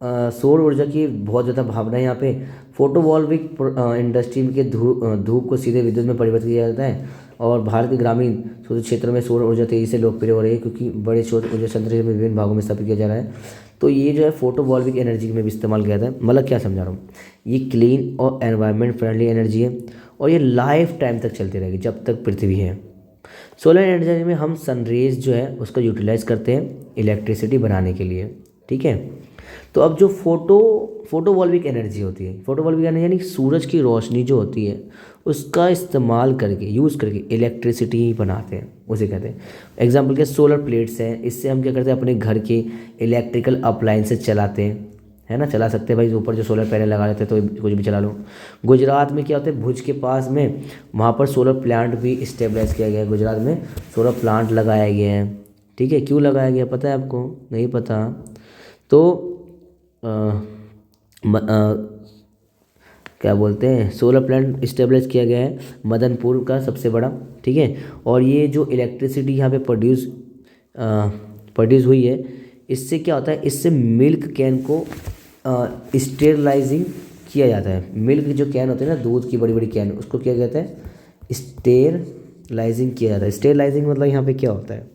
सौर ऊर्जा की बहुत ज़्यादा भावना है यहाँ पे। फोटोवॉल्विक इंडस्ट्री के धूप को सीधे विद्युत में परिवर्तित किया जाता है, और भारत के ग्रामीण क्षेत्र में सौर ऊर्जा तेज़ी से लोकप्रिय हो रही है, क्योंकि बड़े सौर ऊर्जा संयंत्र में विभिन्न भागों में स्थापित किया जा रहा है। तो ये जो है फोटोवॉल्विक एनर्जी में भी इस्तेमाल किया जाता है। मतलब क्या समझा रहा हूँ, ये क्लीन और एनवायरनमेंट फ्रेंडली एनर्जी है, और ये लाइफ टाइम तक चलती रहेगी जब तक पृथ्वी है। सोलर एनर्जी में हम सनरेज जो है उसका यूटिलाइज करते हैं इलेक्ट्रिसिटी बनाने के लिए। ठीक है, तो अब जो फोटोवॉल्विक एनर्जी होती है, फोटोवॉल्विक एनर्जी यानी सूरज की रोशनी जो होती है उसका इस्तेमाल करके, यूज़ करके इलेक्ट्रिसिटी बनाते हैं, उसे कहते हैं। एग्जाम्पल के सोलर प्लेट्स हैं, इससे हम क्या करते हैं अपने घर के इलेक्ट्रिकल अप्लाइंसेस चलाते हैं, है ना, चला सकते हैं भाई, ऊपर जो सोलर पैनल लगा लेते हैं तो कुछ भी चला लो। गुजरात में क्या होता है, भुज के पास में वहाँ पर सोलर प्लांट भी स्टेबलाइज किया गया है, गुजरात में सोलर प्लांट लगाया गया है। ठीक है, क्यों लगाया गया पता है आपको? नहीं पता तो अ, क्या बोलते हैं, सोलर प्लांट स्टेबलाइज किया गया है मदनपुर का सबसे बड़ा। ठीक है, और ये जो इलेक्ट्रिसिटी यहाँ पे प्रोड्यूस हुई है, इससे क्या होता है, इससे मिल्क कैन को स्टेरलाइजिंग किया जाता है। मिल्क जो कैन होते हैं ना, दूध की बड़ी बड़ी कैन, उसको क्या कहते हैं, स्टेरलाइजिंग किया जाता है। स्टेरलाइजिंग मतलब यहाँ पे क्या होता है,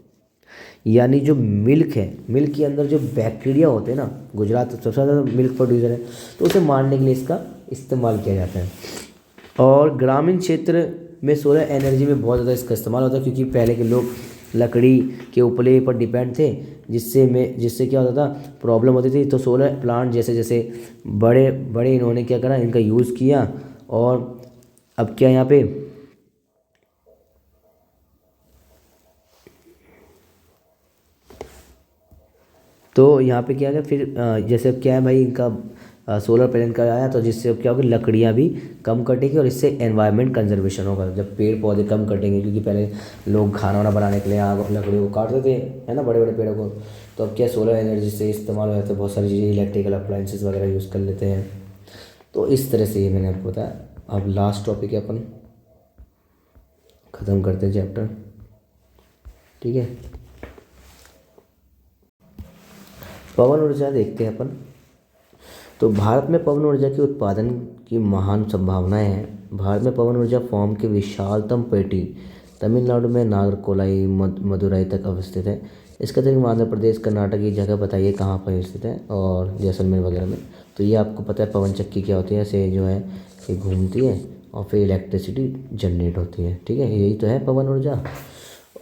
यानी जो मिल्क है, मिल्क के अंदर जो बैक्टीरिया होते हैं ना, गुजरात सबसे ज़्यादा मिल्क प्रोड्यूसर है, तो उसे मारने के लिए इसका इस्तेमाल किया जाता है। और ग्रामीण क्षेत्र में सोलर एनर्जी में बहुत ज़्यादा इसका इस्तेमाल होता है, क्योंकि पहले के लोग लकड़ी के उपले पर डिपेंड थे, जिससे क्या होता था, प्रॉब्लम होती थी। तो सोलर प्लांट जैसे जैसे बड़े बड़े इन्होंने क्या करा, इनका यूज़ किया। और अब क्या यहाँ पे तो यहाँ पे क्या है फिर जैसे अब क्या है भाई, इनका सोलर पैनल का आया, तो जिससे अब क्या होगा, लकड़ियाँ भी कम कटेगी और इससे एनवायरनमेंट कंजर्वेशन होगा। जब पेड़ पौधे कम कटेंगे, क्योंकि पहले लोग खाना वाना बनाने के लिए आग लकड़ियों को काटते थे, है ना, बड़े बड़े पेड़ों को। तो अब क्या सोलर एनर्जी से इस्तेमाल हो जाता है, बहुत सारी चीज़ें, इलेक्ट्रिकल अप्लाइंसेस वगैरह यूज़ कर लेते हैं। तो इस तरह से ये मैंने आपको बताया। अब लास्ट टॉपिक है, अपन ख़त्म करते हैं चैप्टर। ठीक है, पवन ऊर्जा देखते हैं अपन। तो भारत में पवन ऊर्जा के उत्पादन की महान संभावनाएं हैं। भारत में पवन ऊर्जा फॉर्म की विशालतम पेटी तमिलनाडु में नागरकोलाई मदुरई तक अवस्थित है। इसका अतिरिक्त आंध्र प्रदेश, कर्नाटक की जगह बताइए कहाँ पर स्थित है, और जैसलमेर वगैरह में। तो ये आपको पता है पवन चक्की क्या होती है, ऐसे जो है ये घूमती है और फिर इलेक्ट्रिसिटी जनरेट होती है। ठीक है, यही तो है पवन ऊर्जा।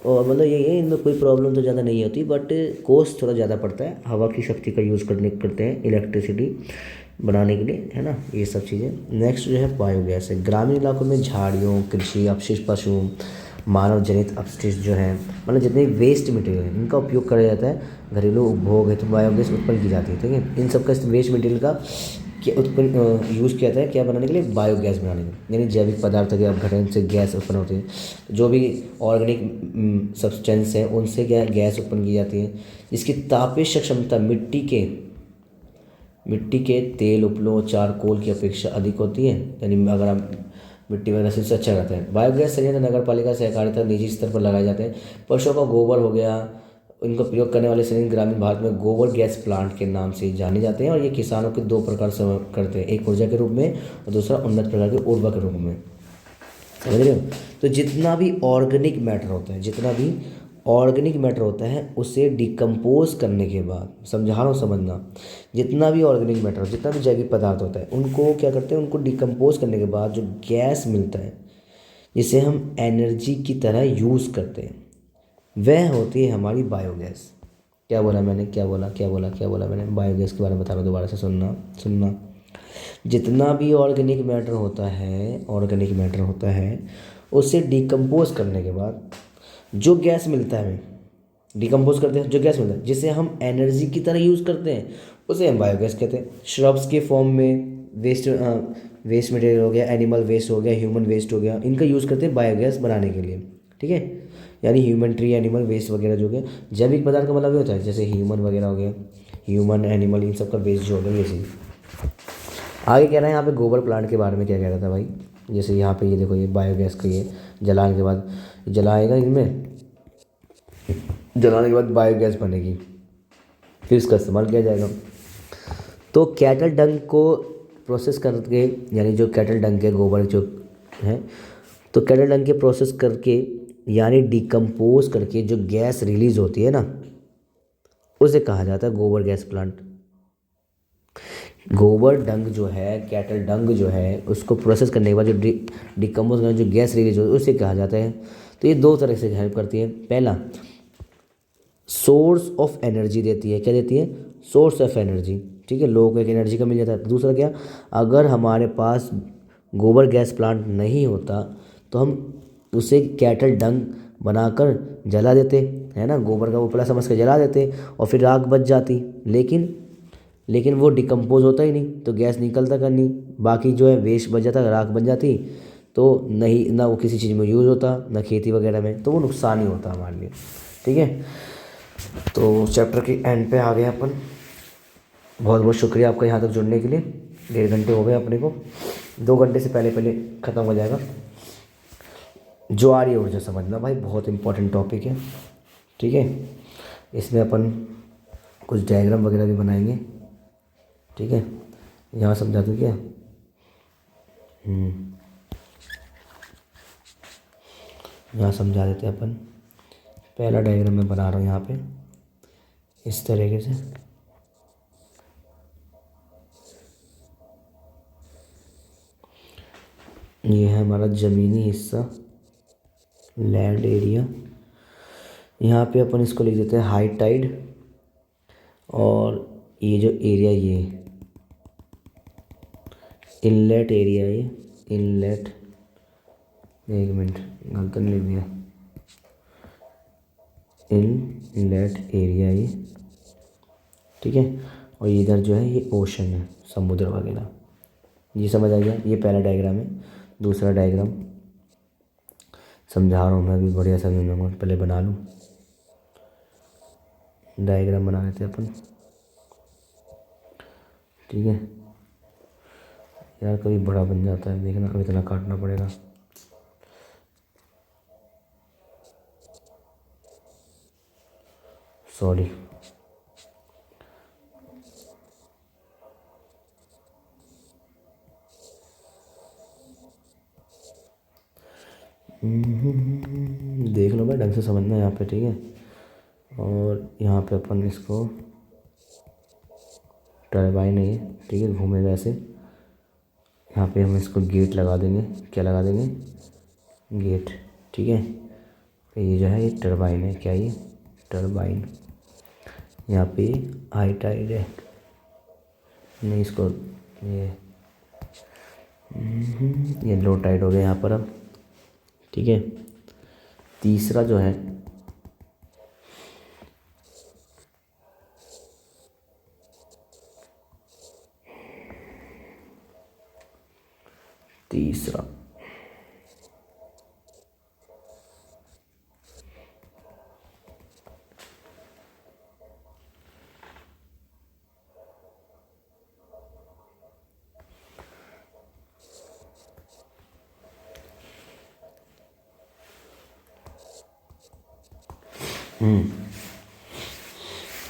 और मतलब यही है, इनमें कोई प्रॉब्लम तो ज़्यादा नहीं होती, बट कॉस्ट थोड़ा ज़्यादा पड़ता है। हवा की शक्ति का यूज़ करते हैं इलेक्ट्रिसिटी बनाने के लिए, है ना, ये सब चीज़ें। नेक्स्ट जो है बायोगैस है। ग्रामीण इलाकों में झाड़ियों, कृषि अपशिष्ट, पशु मानव जनित अपशिष्ट जो है, मतलब जितने वेस्ट मटेरियल है, इनका उपयोग किया जाता है घरेलू उपभोग है, तो बायोगैस उत्पन्न की जाती है। ठीक है, इन सब का वेस्ट मटेरियल का क्या उत्पन्न यूज़ किया जाता है, क्या बनाने के लिए, बायोगैस बनाने के लिए, यानी जैविक पदार्थ के अपघटन से गैस उत्पन्न होती है। जो भी ऑर्गेनिक सब्सटेंस है उनसे क्या गैस उत्पन्न की जाती है। इसकी तापीय क्षमता मिट्टी के तेल, उपलों, चारकोल की अपेक्षा अधिक होती है। यानी अगर आप मिट्टी वगैरह से अच्छा रहता है। बायोगैस संयंत्र नगर पालिका, सहकारिता, निजी स्तर पर लगाए जाते हैं। पशुओं का गोबर हो गया, इनको प्रयोग करने वाले संयंत्र ग्रामीण भारत में गोबर गैस प्लांट के नाम से जाने जाते हैं। और ये किसानों के दो प्रकार से करते हैं, एक ऊर्जा के रूप में और दूसरा उन्नत प्रकार के उर्वरक के रूप में। समझ रहे हो? तो जितना भी ऑर्गेनिक मैटर होता है उसे डिकम्पोज करने के बाद, समझा रहा हूँ, समझना, जितना भी ऑर्गेनिक मैटर, जितना भी जैविक पदार्थ होता है, उनको क्या करते हैं, उनको डिकम्पोज करने के बाद जो गैस मिलता है, जिसे हम एनर्जी की तरह यूज़ करते हैं, वह होती है हमारी बायोगैस। क्या बोला मैंने, क्या बोला मैंने, बायोगैस के बारे में बता रहा हूँ, दोबारा से सुनना। जितना भी ऑर्गेनिक मैटर होता है उसे डिकम्पोज करने के बाद जो गैस मिलता है, हमें डिकम्पोज करते हैं, जो गैस मिलता है जिसे हम एनर्जी की तरह यूज़ करते हैं, उसे हम बायोगैस कहते हैं। श्रब्स के फॉर्म में वेस्ट मटेरियल हो गया, एनिमल वेस्ट हो गया, ह्यूमन वेस्ट हो गया, इनका यूज़ करते हैं बायोगैस बनाने के लिए। ठीक है, यानी ह्यूमन ट्री, एनिमल वेस्ट वगैरह जो हो गया, जैविक पदार्थ का मतलब ये होता है, जैसे ह्यूमन वगैरह हो गया, ह्यूमन, एनिमल, इन सब का वेस्ट जो हो गया, ये चीज़। आगे कह रहे हैं यहाँ पे गोबर प्लांट के बारे में, क्या कह रहा था भाई, जैसे यहाँ पे ये देखो, ये बायोगैस का, ये जलाने के बाद जलाएगा, इनमें जलाने के बाद बायोगैस बनेगी, फिर इसका इस्तेमाल किया जाएगा। तो कैटल डंग को प्रोसेस करके, यानी जो कैटल डंग के गोबर जो है, तो कैटल डंग के प्रोसेस करके यानी डिकम्पोज करके जो गैस रिलीज होती है ना, उसे कहा जाता है गोबर गैस प्लांट। गोबर डंग जो है, कैटल डंग जो है, उसको प्रोसेस करने के बाद जो डिकम्पोज करने जो गैस रिलीज होती है, उसे कहा जाता है। तो ये दो तरह से हेल्प करती है। पहला, सोर्स ऑफ एनर्जी देती है, क्या देती है, सोर्स ऑफ एनर्जी। ठीक है, लोगों को एक एनर्जी का मिल जाता है। दूसरा क्या, अगर हमारे पास गोबर गैस प्लांट नहीं होता तो हम उसे कैटल डंग बनाकर जला देते, है ना, गोबर का उपला समझ कर जला देते और फिर राख बच जाती। लेकिन वो डिकम्पोज होता ही नहीं तो गैस निकलता का नहीं, बाकी जो है वेस्ट बच जाता, राख बन जाती, तो नहीं ना वो किसी चीज़ में यूज़ होता, ना खेती वगैरह में, तो वो नुकसान ही होता हमारे लिए। ठीक है, तो चैप्टर के एंड पे आ गए अपन। बहुत बहुत शुक्रिया आपका यहाँ तक जुड़ने के लिए। 1.5 घंटे हो गए अपने को, 2 घंटे से पहले पहले ख़त्म हो जाएगा। ज्वारीय ऊर्जा समझना भाई, बहुत इंपॉर्टेंट टॉपिक है। ठीक है, इसमें अपन कुछ डायग्राम वगैरह भी बनाएंगे। ठीक है, यहाँ समझा दूँ क्या? यहाँ समझा देते हैं अपन। पहला डायग्राम मैं बना रहा हूँ यहाँ पे इस तरीके से। ये है हमारा ज़मीनी हिस्सा, लैंड एरिया। यहाँ पे अपन इसको लिख देते हैं हाई टाइड, और ये जो एरिया ये इनलेट एरिया, ये इनलेट, एक मिनट गलत नहीं लिख दिया, इनलेट एरिया ये। ठीक है, और इधर जो है ये ओशन है, समुद्र वगैरह। ये समझ आ गया, ये पहला डायग्राम है। दूसरा डायग्राम समझा रहा हूँ मैं, अभी बढ़िया समझूंगा, पहले बना लूँ। डायग्राम बना लेते हैं अपन। ठीक है यार, कभी बड़ा बन जाता है, देखना अब इतना काटना पड़ेगा। सॉरी, देख लो भाई, ढंग से समझना यहाँ पे। ठीक है, और यहाँ पे अपन इसको टरबाइन है ये, ठीक है, घूमेगा ऐसे। यहाँ पे हम इसको गेट लगा देंगे, क्या लगा देंगे? गेट। ठीक है, तो ये जो है ये टरबाइन है, क्या ये? टरबाइन। यहाँ पे हाई टाइड है, नहीं इसको ये लो टाइड हो गया यहाँ पर अब। ठीक है, तीसरा जो है तीसरा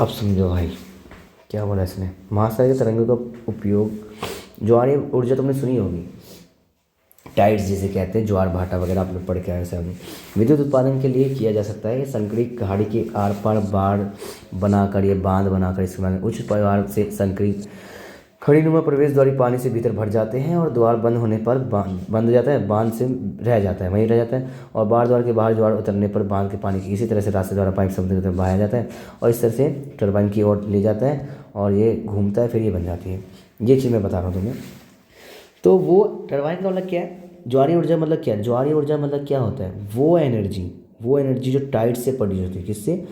अब समझो भाई क्या बोला इसने। महासागरीय तरंगों का उपयोग, ज्वारीय ऊर्जा तुमने सुनी होगी, टाइड्स जिसे कहते हैं, ज्वार भाटा वगैरह आपने पढ़ के आए सामने, विद्युत उत्पादन के लिए किया जा सकता है। संकरी खाड़ी के आर पार बाढ़ बनाकर, ये बांध बनाकर इस्तेमाल, उच्च प्रवाह से संकरी खड़ीनुमा प्रवेश द्वार पानी से भीतर भर जाते हैं और द्वार बंद होने पर बंद हो जाता है, बांध से रह जाता है, वहीं रह जाता है। और बाढ़ द्वार के बाहर ज्वार उतरने पर बांध के पानी की इसी तरह से रास्ते द्वारा पाइप समुद्र की तरफ बहाया जाता है और इस तरह से टरबाइन की ओर ले जाता है और ये घूमता है, फिर ये बन जाती है। ये चीज़ मैं बता रहा हूँ तुम्हें। तो वो टरबाइन का मतलब क्या है? ज्वारीय ऊर्जा मतलब क्या है? ज्वारीय ऊर्जा मतलब क्या होता है? वो एनर्जी जो टाइड से प्रोड्यूस होती है। किससे?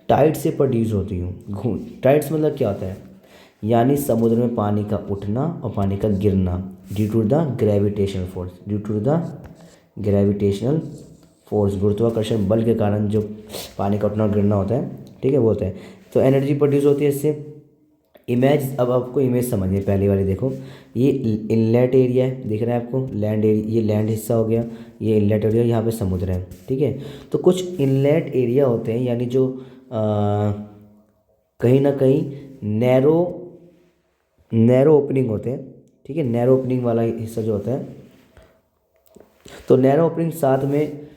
टाइड से प्रोड्यूस होती है। टाइड्स मतलब क्या होता है? यानी समुद्र में पानी का उठना और पानी का गिरना due to the gravitational force, गुरुत्वाकर्षण बल के कारण जो पानी का उठना और गिरना होता है, ठीक है, वो होता है। तो एनर्जी प्रोड्यूस होती है इससे। इमेज, अब आपको इमेज समझिए, पहली वाली देखो, ये इनलेट एरिया है, दिख रहा है आपको, लैंड एरिया, ये लैंड हिस्सा हो गया, ये इनलेट एरिया, यहाँ पे समुद्र है। ठीक है, तो कुछ इनलेट एरिया होते हैं, यानी जो कहीं ना कहीं नैरो ओपनिंग होते हैं। ठीक है, नैरो ओपनिंग वाला हिस्सा जो होता है, तो नैरो ओपनिंग साथ में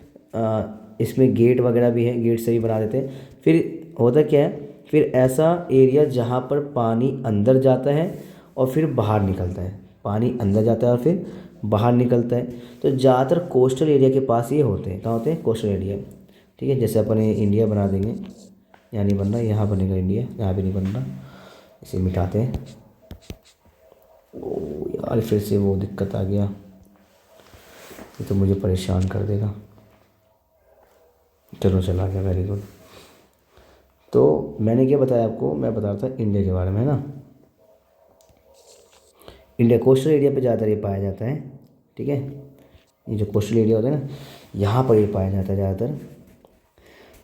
इसमें गेट वगैरह भी है, गेट से भी बना देते हैं। फिर होता क्या है, फिर ऐसा एरिया जहाँ पर पानी अंदर जाता है और फिर बाहर निकलता है, पानी अंदर जाता है और फिर बाहर निकलता है। तो ज़्यादातर कोस्टल एरिया के पास ये होते हैं। कहाँ होते हैं? Coastal area. ठीक है, जैसे अपन इंडिया बना देंगे, यहाँ नहीं बन रहा, यहाँ बनेगा इंडिया, यहाँ भी नहीं बन रहा, इसे मिटाते हैं। यार फिर से वो दिक्कत आ गया, ये तो मुझे परेशान कर देगा। चलो चला गया, वेरी गुड। तो मैंने क्या बताया आपको, मैं बता रहा था इंडिया के बारे में, है ना। इंडिया कोस्टल एरिया पे ज़्यादातर ये पाया जाता है, ठीक है। ये जो कोस्टल एरिया होता है ना, यहाँ पर ये पाया जाता है ज़्यादातर।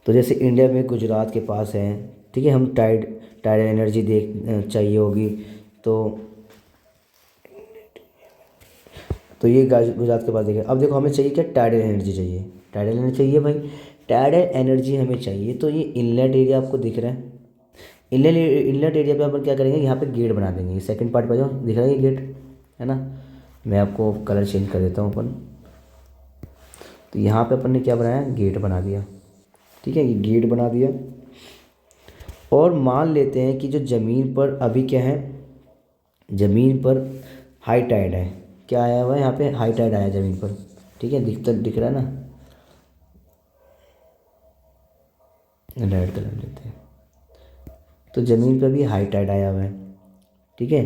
तो जैसे इंडिया में गुजरात के पास है, ठीक है, हम टाइड एनर्जी देख चाहिए होगी, तो ये गुजरात के पास देखिए। अब देखो हमें चाहिए क्या, टाइडल एनर्जी चाहिए, टाइडल एनर्जी चाहिए भाई, टाइडल एनर्जी हमें चाहिए। तो ये इनलेट एरिया आपको दिख रहा है, इनलेट एरिया पे अपन क्या करेंगे, यहाँ पे गेट बना देंगे। सेकंड पार्ट पे जाओ, दिख रहा है ये गेट, है ना। मैं आपको कलर चेंज कर देता हूँ अपन। तो यहाँ पे अपन ने क्या बनाया, गेट बना दिया, ठीक है, ये गेट बना दिया। और मान लेते हैं कि जो ज़मीन पर अभी क्या है, ज़मीन पर हाई टाइड है, क्या आया हुआ है यहाँ पे, हाई टाइड आया ज़मीन पर, ठीक है, दिख रहा है ना। रेड कलर लेते हैं, तो ज़मीन पर भी हाई टाइड आया हुआ है, ठीक है।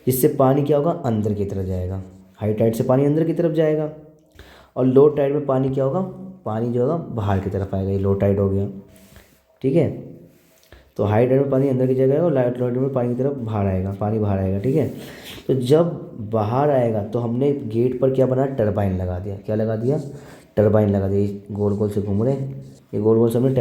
जिससे पानी क्या होगा, अंदर की तरफ जाएगा, हाई टाइड से पानी अंदर की तरफ जाएगा। और लो टाइड में पानी क्या होगा, पानी जो होगा बाहर की तरफ आएगा, ये लो टाइड हो गया, ठीक है। तो हाई टाइड में पानी अंदर की जगह और लो टाइड में पानी की तरफ बाहर आएगा, पानी बाहर आएगा, ठीक है। तो जब बाहर आएगा तो हमने गेट पर क्या बना, टरबाइन लगा दिया, क्या लगा दिया, टरबाइन लगा दिया। ये गोल गोल से घूम रहे हैं, ये गोल गोल से हमने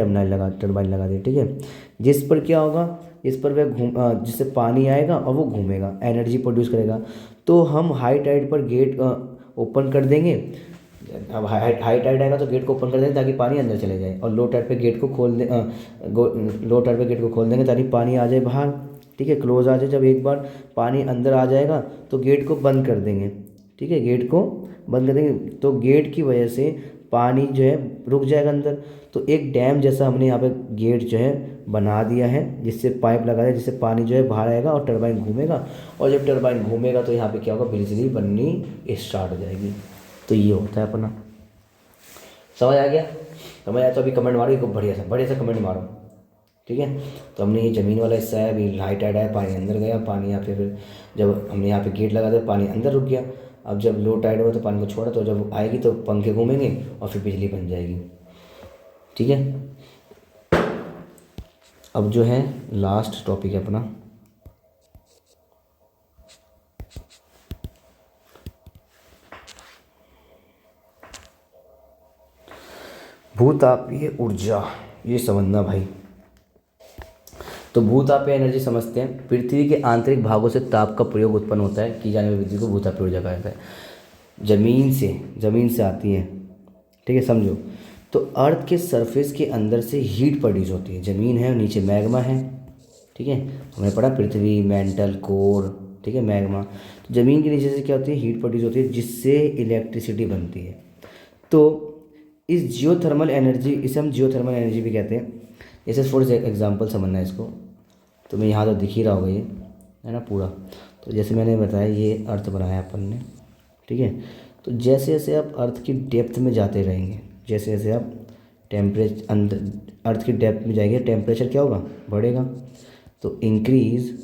टरबाइन लगा दिया, ठीक है। जिस पर क्या होगा, इस पर वह जिससे पानी आएगा और वो घूमेगा, एनर्जी प्रोड्यूस करेगा। तो हम हाई टाइड पर गेट ओपन कर देंगे। अब हाई टाइड आएगा तो गेट को ओपन कर देंगे ताकि पानी अंदर चले जाए, और लो टाइड पे गेट को खोल दे लो टाइड पे गेट को खोल देंगे ताकि पानी आ जाए बाहर, ठीक है, क्लोज आ जाए। जब एक बार पानी अंदर आ जाएगा तो गेट को बंद कर देंगे, ठीक है, गेट को बंद कर देंगे। तो गेट की वजह से पानी जो है रुक जाएगा अंदर। तो एक डैम जैसा हमने यहाँ पे गेट जो है बना दिया है, जिससे पाइप लगा दिया, जिससे पानी जो है बाहर आएगा और टरबाइन घूमेगा। और जब टरबाइन घूमेगा तो यहाँ पे क्या होगा, बिजली बननी स्टार्ट हो जाएगी। तो ये होता है अपना, समझ आ गया। समझ आया तो अभी कमेंट मारो, बढ़िया सा कमेंट मारो, ठीक है। तो हमने ये ज़मीन वाला हिस्सा है, अभी हाई टाइड आया, पानी अंदर गया, पानी यहाँ पे फिर जब हमने यहाँ पे गेट लगा दिया पानी अंदर रुक गया। अब जब लो टाइड हुआ तो पानी को छोड़ा, तो जब आएगी तो पंखे घूमेंगे और फिर बिजली बन जाएगी, ठीक है। अब जो है लास्ट टॉपिक है अपना, भूतापीय ऊर्जा। ये समझना भाई। तो भूतापीय एनर्जी समझते हैं, पृथ्वी के आंतरिक भागों से ताप का प्रयोग उत्पन्न होता है की जाने वाली विधि को भूतापीय ऊर्जा कहा जाता है। ज़मीन से आती है, ठीक है, समझो। तो अर्थ के सरफेस के अंदर से हीट प्रोड्यूस होती है, ज़मीन है और नीचे मैग्मा है, ठीक है। हमने पढ़ा पृथ्वी, मेंटल, कोर, ठीक है, मैग्मा। तो ज़मीन के नीचे से क्या होती है, हीट प्रोड्यूस होती है, जिससे इलेक्ट्रिसिटी बनती है। तो इस जियोथर्मल एनर्जी, इसे हम जियोथर्मल एनर्जी भी कहते हैं। जैसे फॉर एग्जांपल समझना है इसको, तो मैं यहाँ तो दिख ही रहा होगा, ये है ना पूरा। तो जैसे मैंने बताया ये अर्थ बनाया अपन ने, ठीक है। तो जैसे जैसे आप अर्थ की डेप्थ में जाते रहेंगे, जैसे जैसे आप अंदर अर्थ की डेप्थ में जाएंगे, टेम्परेचर क्या होगा, बढ़ेगा। तो इंक्रीज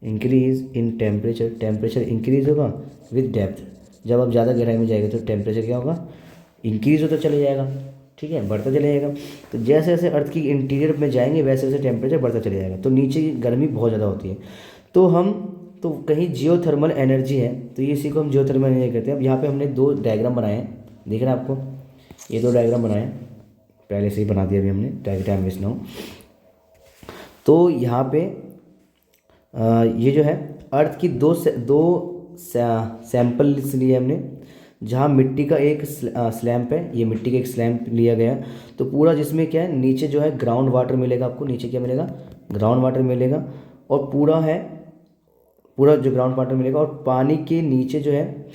इन टेम्परेचर इंक्रीज होगा विद डेप्थ। जब आप ज़्यादा गहराई में जाएंगे तो टेम्परेचर क्या होगा, इंक्रीज होता चले जाएगा, ठीक है, बढ़ता चले जाएगा। तो जैसे जैसे अर्थ की इंटीरियर में जाएंगे वैसे वैसे टेम्परेचर बढ़ता चले जाएगा। तो नीचे की गर्मी बहुत ज़्यादा होती है। तो कहीं जियोथर्मल एनर्जी है, तो ये इसी को हम जियोथर्मल एनर्जी कहते हैं। अब यहाँ पे हमने 2 डायग्राम बनाए हैं, दिख रहा है आपको, ये 2 डायग्राम बनाए हैं, पहले से ही बना दिया अभी हमने, टाइम वेस्ट ना हो। तो यहाँ पे ये जो है अर्थ की दो सैंपल्स लिए हमने, जहाँ मिट्टी का एक स्लैम्प है, ये मिट्टी का एक स्लैम्प लिया गया। तो पूरा जिसमें क्या है, नीचे जो है ग्राउंड वाटर मिलेगा आपको, नीचे क्या मिलेगा, ग्राउंड वाटर मिलेगा। और पूरा जो ग्राउंड वाटर मिलेगा, और पानी के नीचे जो है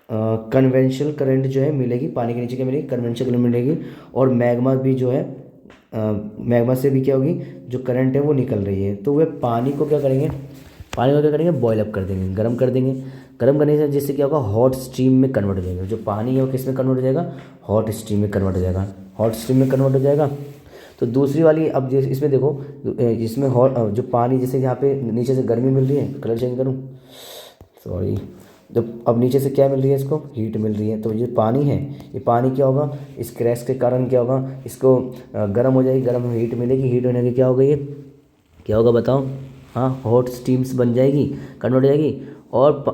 कन्वेंशनल करंट जो है मिलेगी, पानी के नीचे क्या मिलेगी, कन्वेंशनल करंट मिलेगी। और मैग्मा भी जो है, मैग्मा से भी क्या होगी, जो करंट है वो निकल रही है। तो वे पानी को क्या करेंगे, बॉयल अप कर देंगे, गर्म कर देंगे। गर्म करने से जिससे क्या होगा, हॉट स्ट्रीम में कन्वर्ट हो जाएगा। जो पानी है वो किस में कन्वर्ट हो जाएगा, हॉट स्ट्रीम में कन्वर्ट हो जाएगा। तो दूसरी वाली, अब इसमें देखो, इसमें हॉट जो पानी, जैसे यहाँ पे नीचे से गर्मी मिल रही है, कलर चेंज करूँ, सॉरी, जब अब नीचे से क्या मिल रही है, इसको हीट मिल रही है, तो ये पानी है, ये पानी क्या होगा, इस क्रैक्स के कारण क्या होगा, इसको गर्म हो जाएगी, गर्म हीट मिलेगी, हीट होने के क्या होगा, ये क्या होगा बताओ, हाँ हॉट स्टीम्स बन जाएगी, कन्वर्ट हो जाएगी, और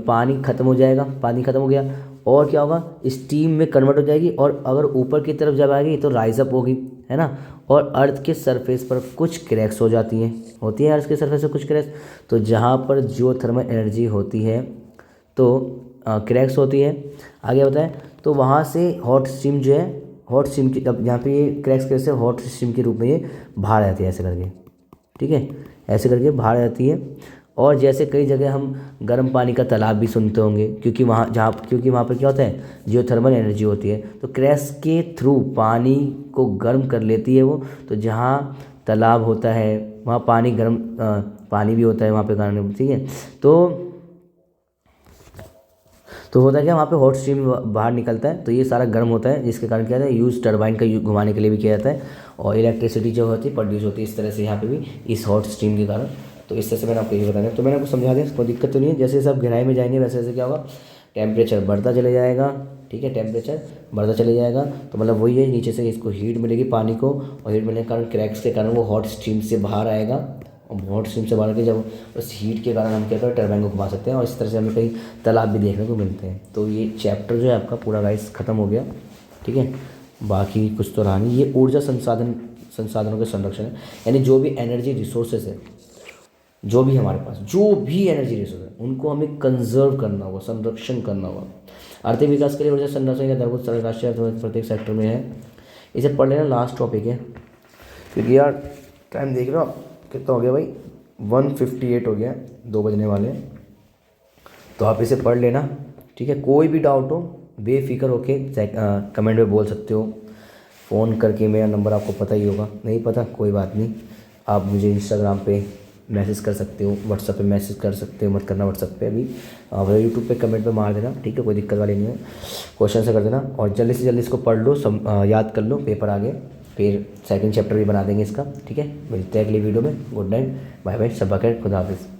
पानी खत्म हो जाएगा, पानी खत्म हो गया, और क्या होगा, स्टीम में कन्वर्ट हो जाएगी, और अगर ऊपर की तरफ जब आएगी तो राइज अप होगी, है ना, और अर्थ के सरफेस पर कुछ क्रैक्स हो जाती हैं, होती है अर्थ के सरफेस पर कुछ क्रैक्स, तो जहाँ पर जो थर्मल एनर्जी होती है तो क्रैक्स होती है, आगे होता है, तो वहाँ से हॉट स्टीम जो है, हॉट स्टीम की, अब यहाँ पे ये क्रैक्स कैसे हॉट स्टीम के रूप में ये बाहर आती है ऐसे करके, ठीक है, ऐसे करके बाहर आती है। और जैसे कई जगह हम गर्म पानी का तालाब भी सुनते होंगे, क्योंकि वहाँ पर क्या होता है, जियोथर्मल एनर्जी होती है, तो क्रैक्स के थ्रू पानी को गर्म कर लेती है वो, तो जहाँ तालाब होता है वहाँ पानी गर्म पानी भी होता है वहाँ पे गर्म, ठीक है, तो होता है क्या, वहाँ पे हॉट स्टीम बाहर निकलता है, तो ये सारा गर्म होता है, जिसके कारण क्या होता है, यूज़ टरबाइन का घुमाने के लिए भी किया जाता है, और इलेक्ट्रिसिटी जो होती है प्रोड्यूस होती है इस तरह से यहाँ पे भी, इस हॉट स्टीम के कारण। तो इस तरह से मैंने आपको ये बताया, तो मैंने आपको समझा दिया, कोई दिक्कत तो नहीं है। जैसे जैसे आप गहराई में जाएंगे वैसे वैसे क्या होगा, टेम्परेचर बढ़ता चले जाएगा, ठीक है, टेम्परेचर बढ़ता चले जाएगा, तो मतलब वही है, नीचे से इसको हीट मिलेगी पानी को, और हीट मिलने के कारण क्रैक्स के कारण वो हॉट स्टीम से बाहर आएगा, और हॉट स्टीम से बाहर के जब उस हीट के कारण हम क्या करें, टरबाइन को घुमा सकते हैं, और इस तरह से हमें कई तालाब भी देखने को मिलते हैं। तो ये चैप्टर जो है आपका पूरा गाइस ख़त्म हो गया, ठीक है, बाकी कुछ तो रहा नहीं। ये ऊर्जा संसाधनों के संरक्षण है, यानी जो भी एनर्जी रिसोर्सेज है, जो भी हमारे पास जो भी एनर्जी रिसोर्स है उनको हमें कंजर्व करना होगा, संरक्षण करना होगा। आर्थिक विकास के लिए ऊर्जा संरक्षण का दरभूत राष्ट्रीय अर्थव्यवस्था प्रत्येक सेक्टर में है। इसे पढ़ लेना, लास्ट टॉपिक है, क्योंकि यार टाइम देख रहे हो कितना हो गया भाई, 1:58 हो गया, 2 बजने वाले हैं, तो आप इसे पढ़ लेना, ठीक है। कोई भी डाउट हो बेफिक्र होके कमेंट में बोल सकते हो, फ़ोन करके, मेरा नंबर आपको पता ही होगा, नहीं पता कोई बात नहीं, आप मुझे इंस्टाग्राम पे मैसेज कर सकते हो, व्हाट्सएप पे मैसेज कर सकते हो, मत करना व्हाट्सएप पे अभी, आप यूट्यूब पे कमेंट पे मार देना, ठीक है, कोई दिक्कत वाली नहीं है, क्वेश्चन से कर देना, और जल्दी से जल्दी इसको पढ़ लो, याद कर लो, पेपर आगे, फिर सेकंड चैप्टर भी बना देंगे इसका, ठीक है। मिलते हैं अगली वीडियो में, गुड नाइट, बाय बाय, शब्बा खैर, खुदा हाफिज़।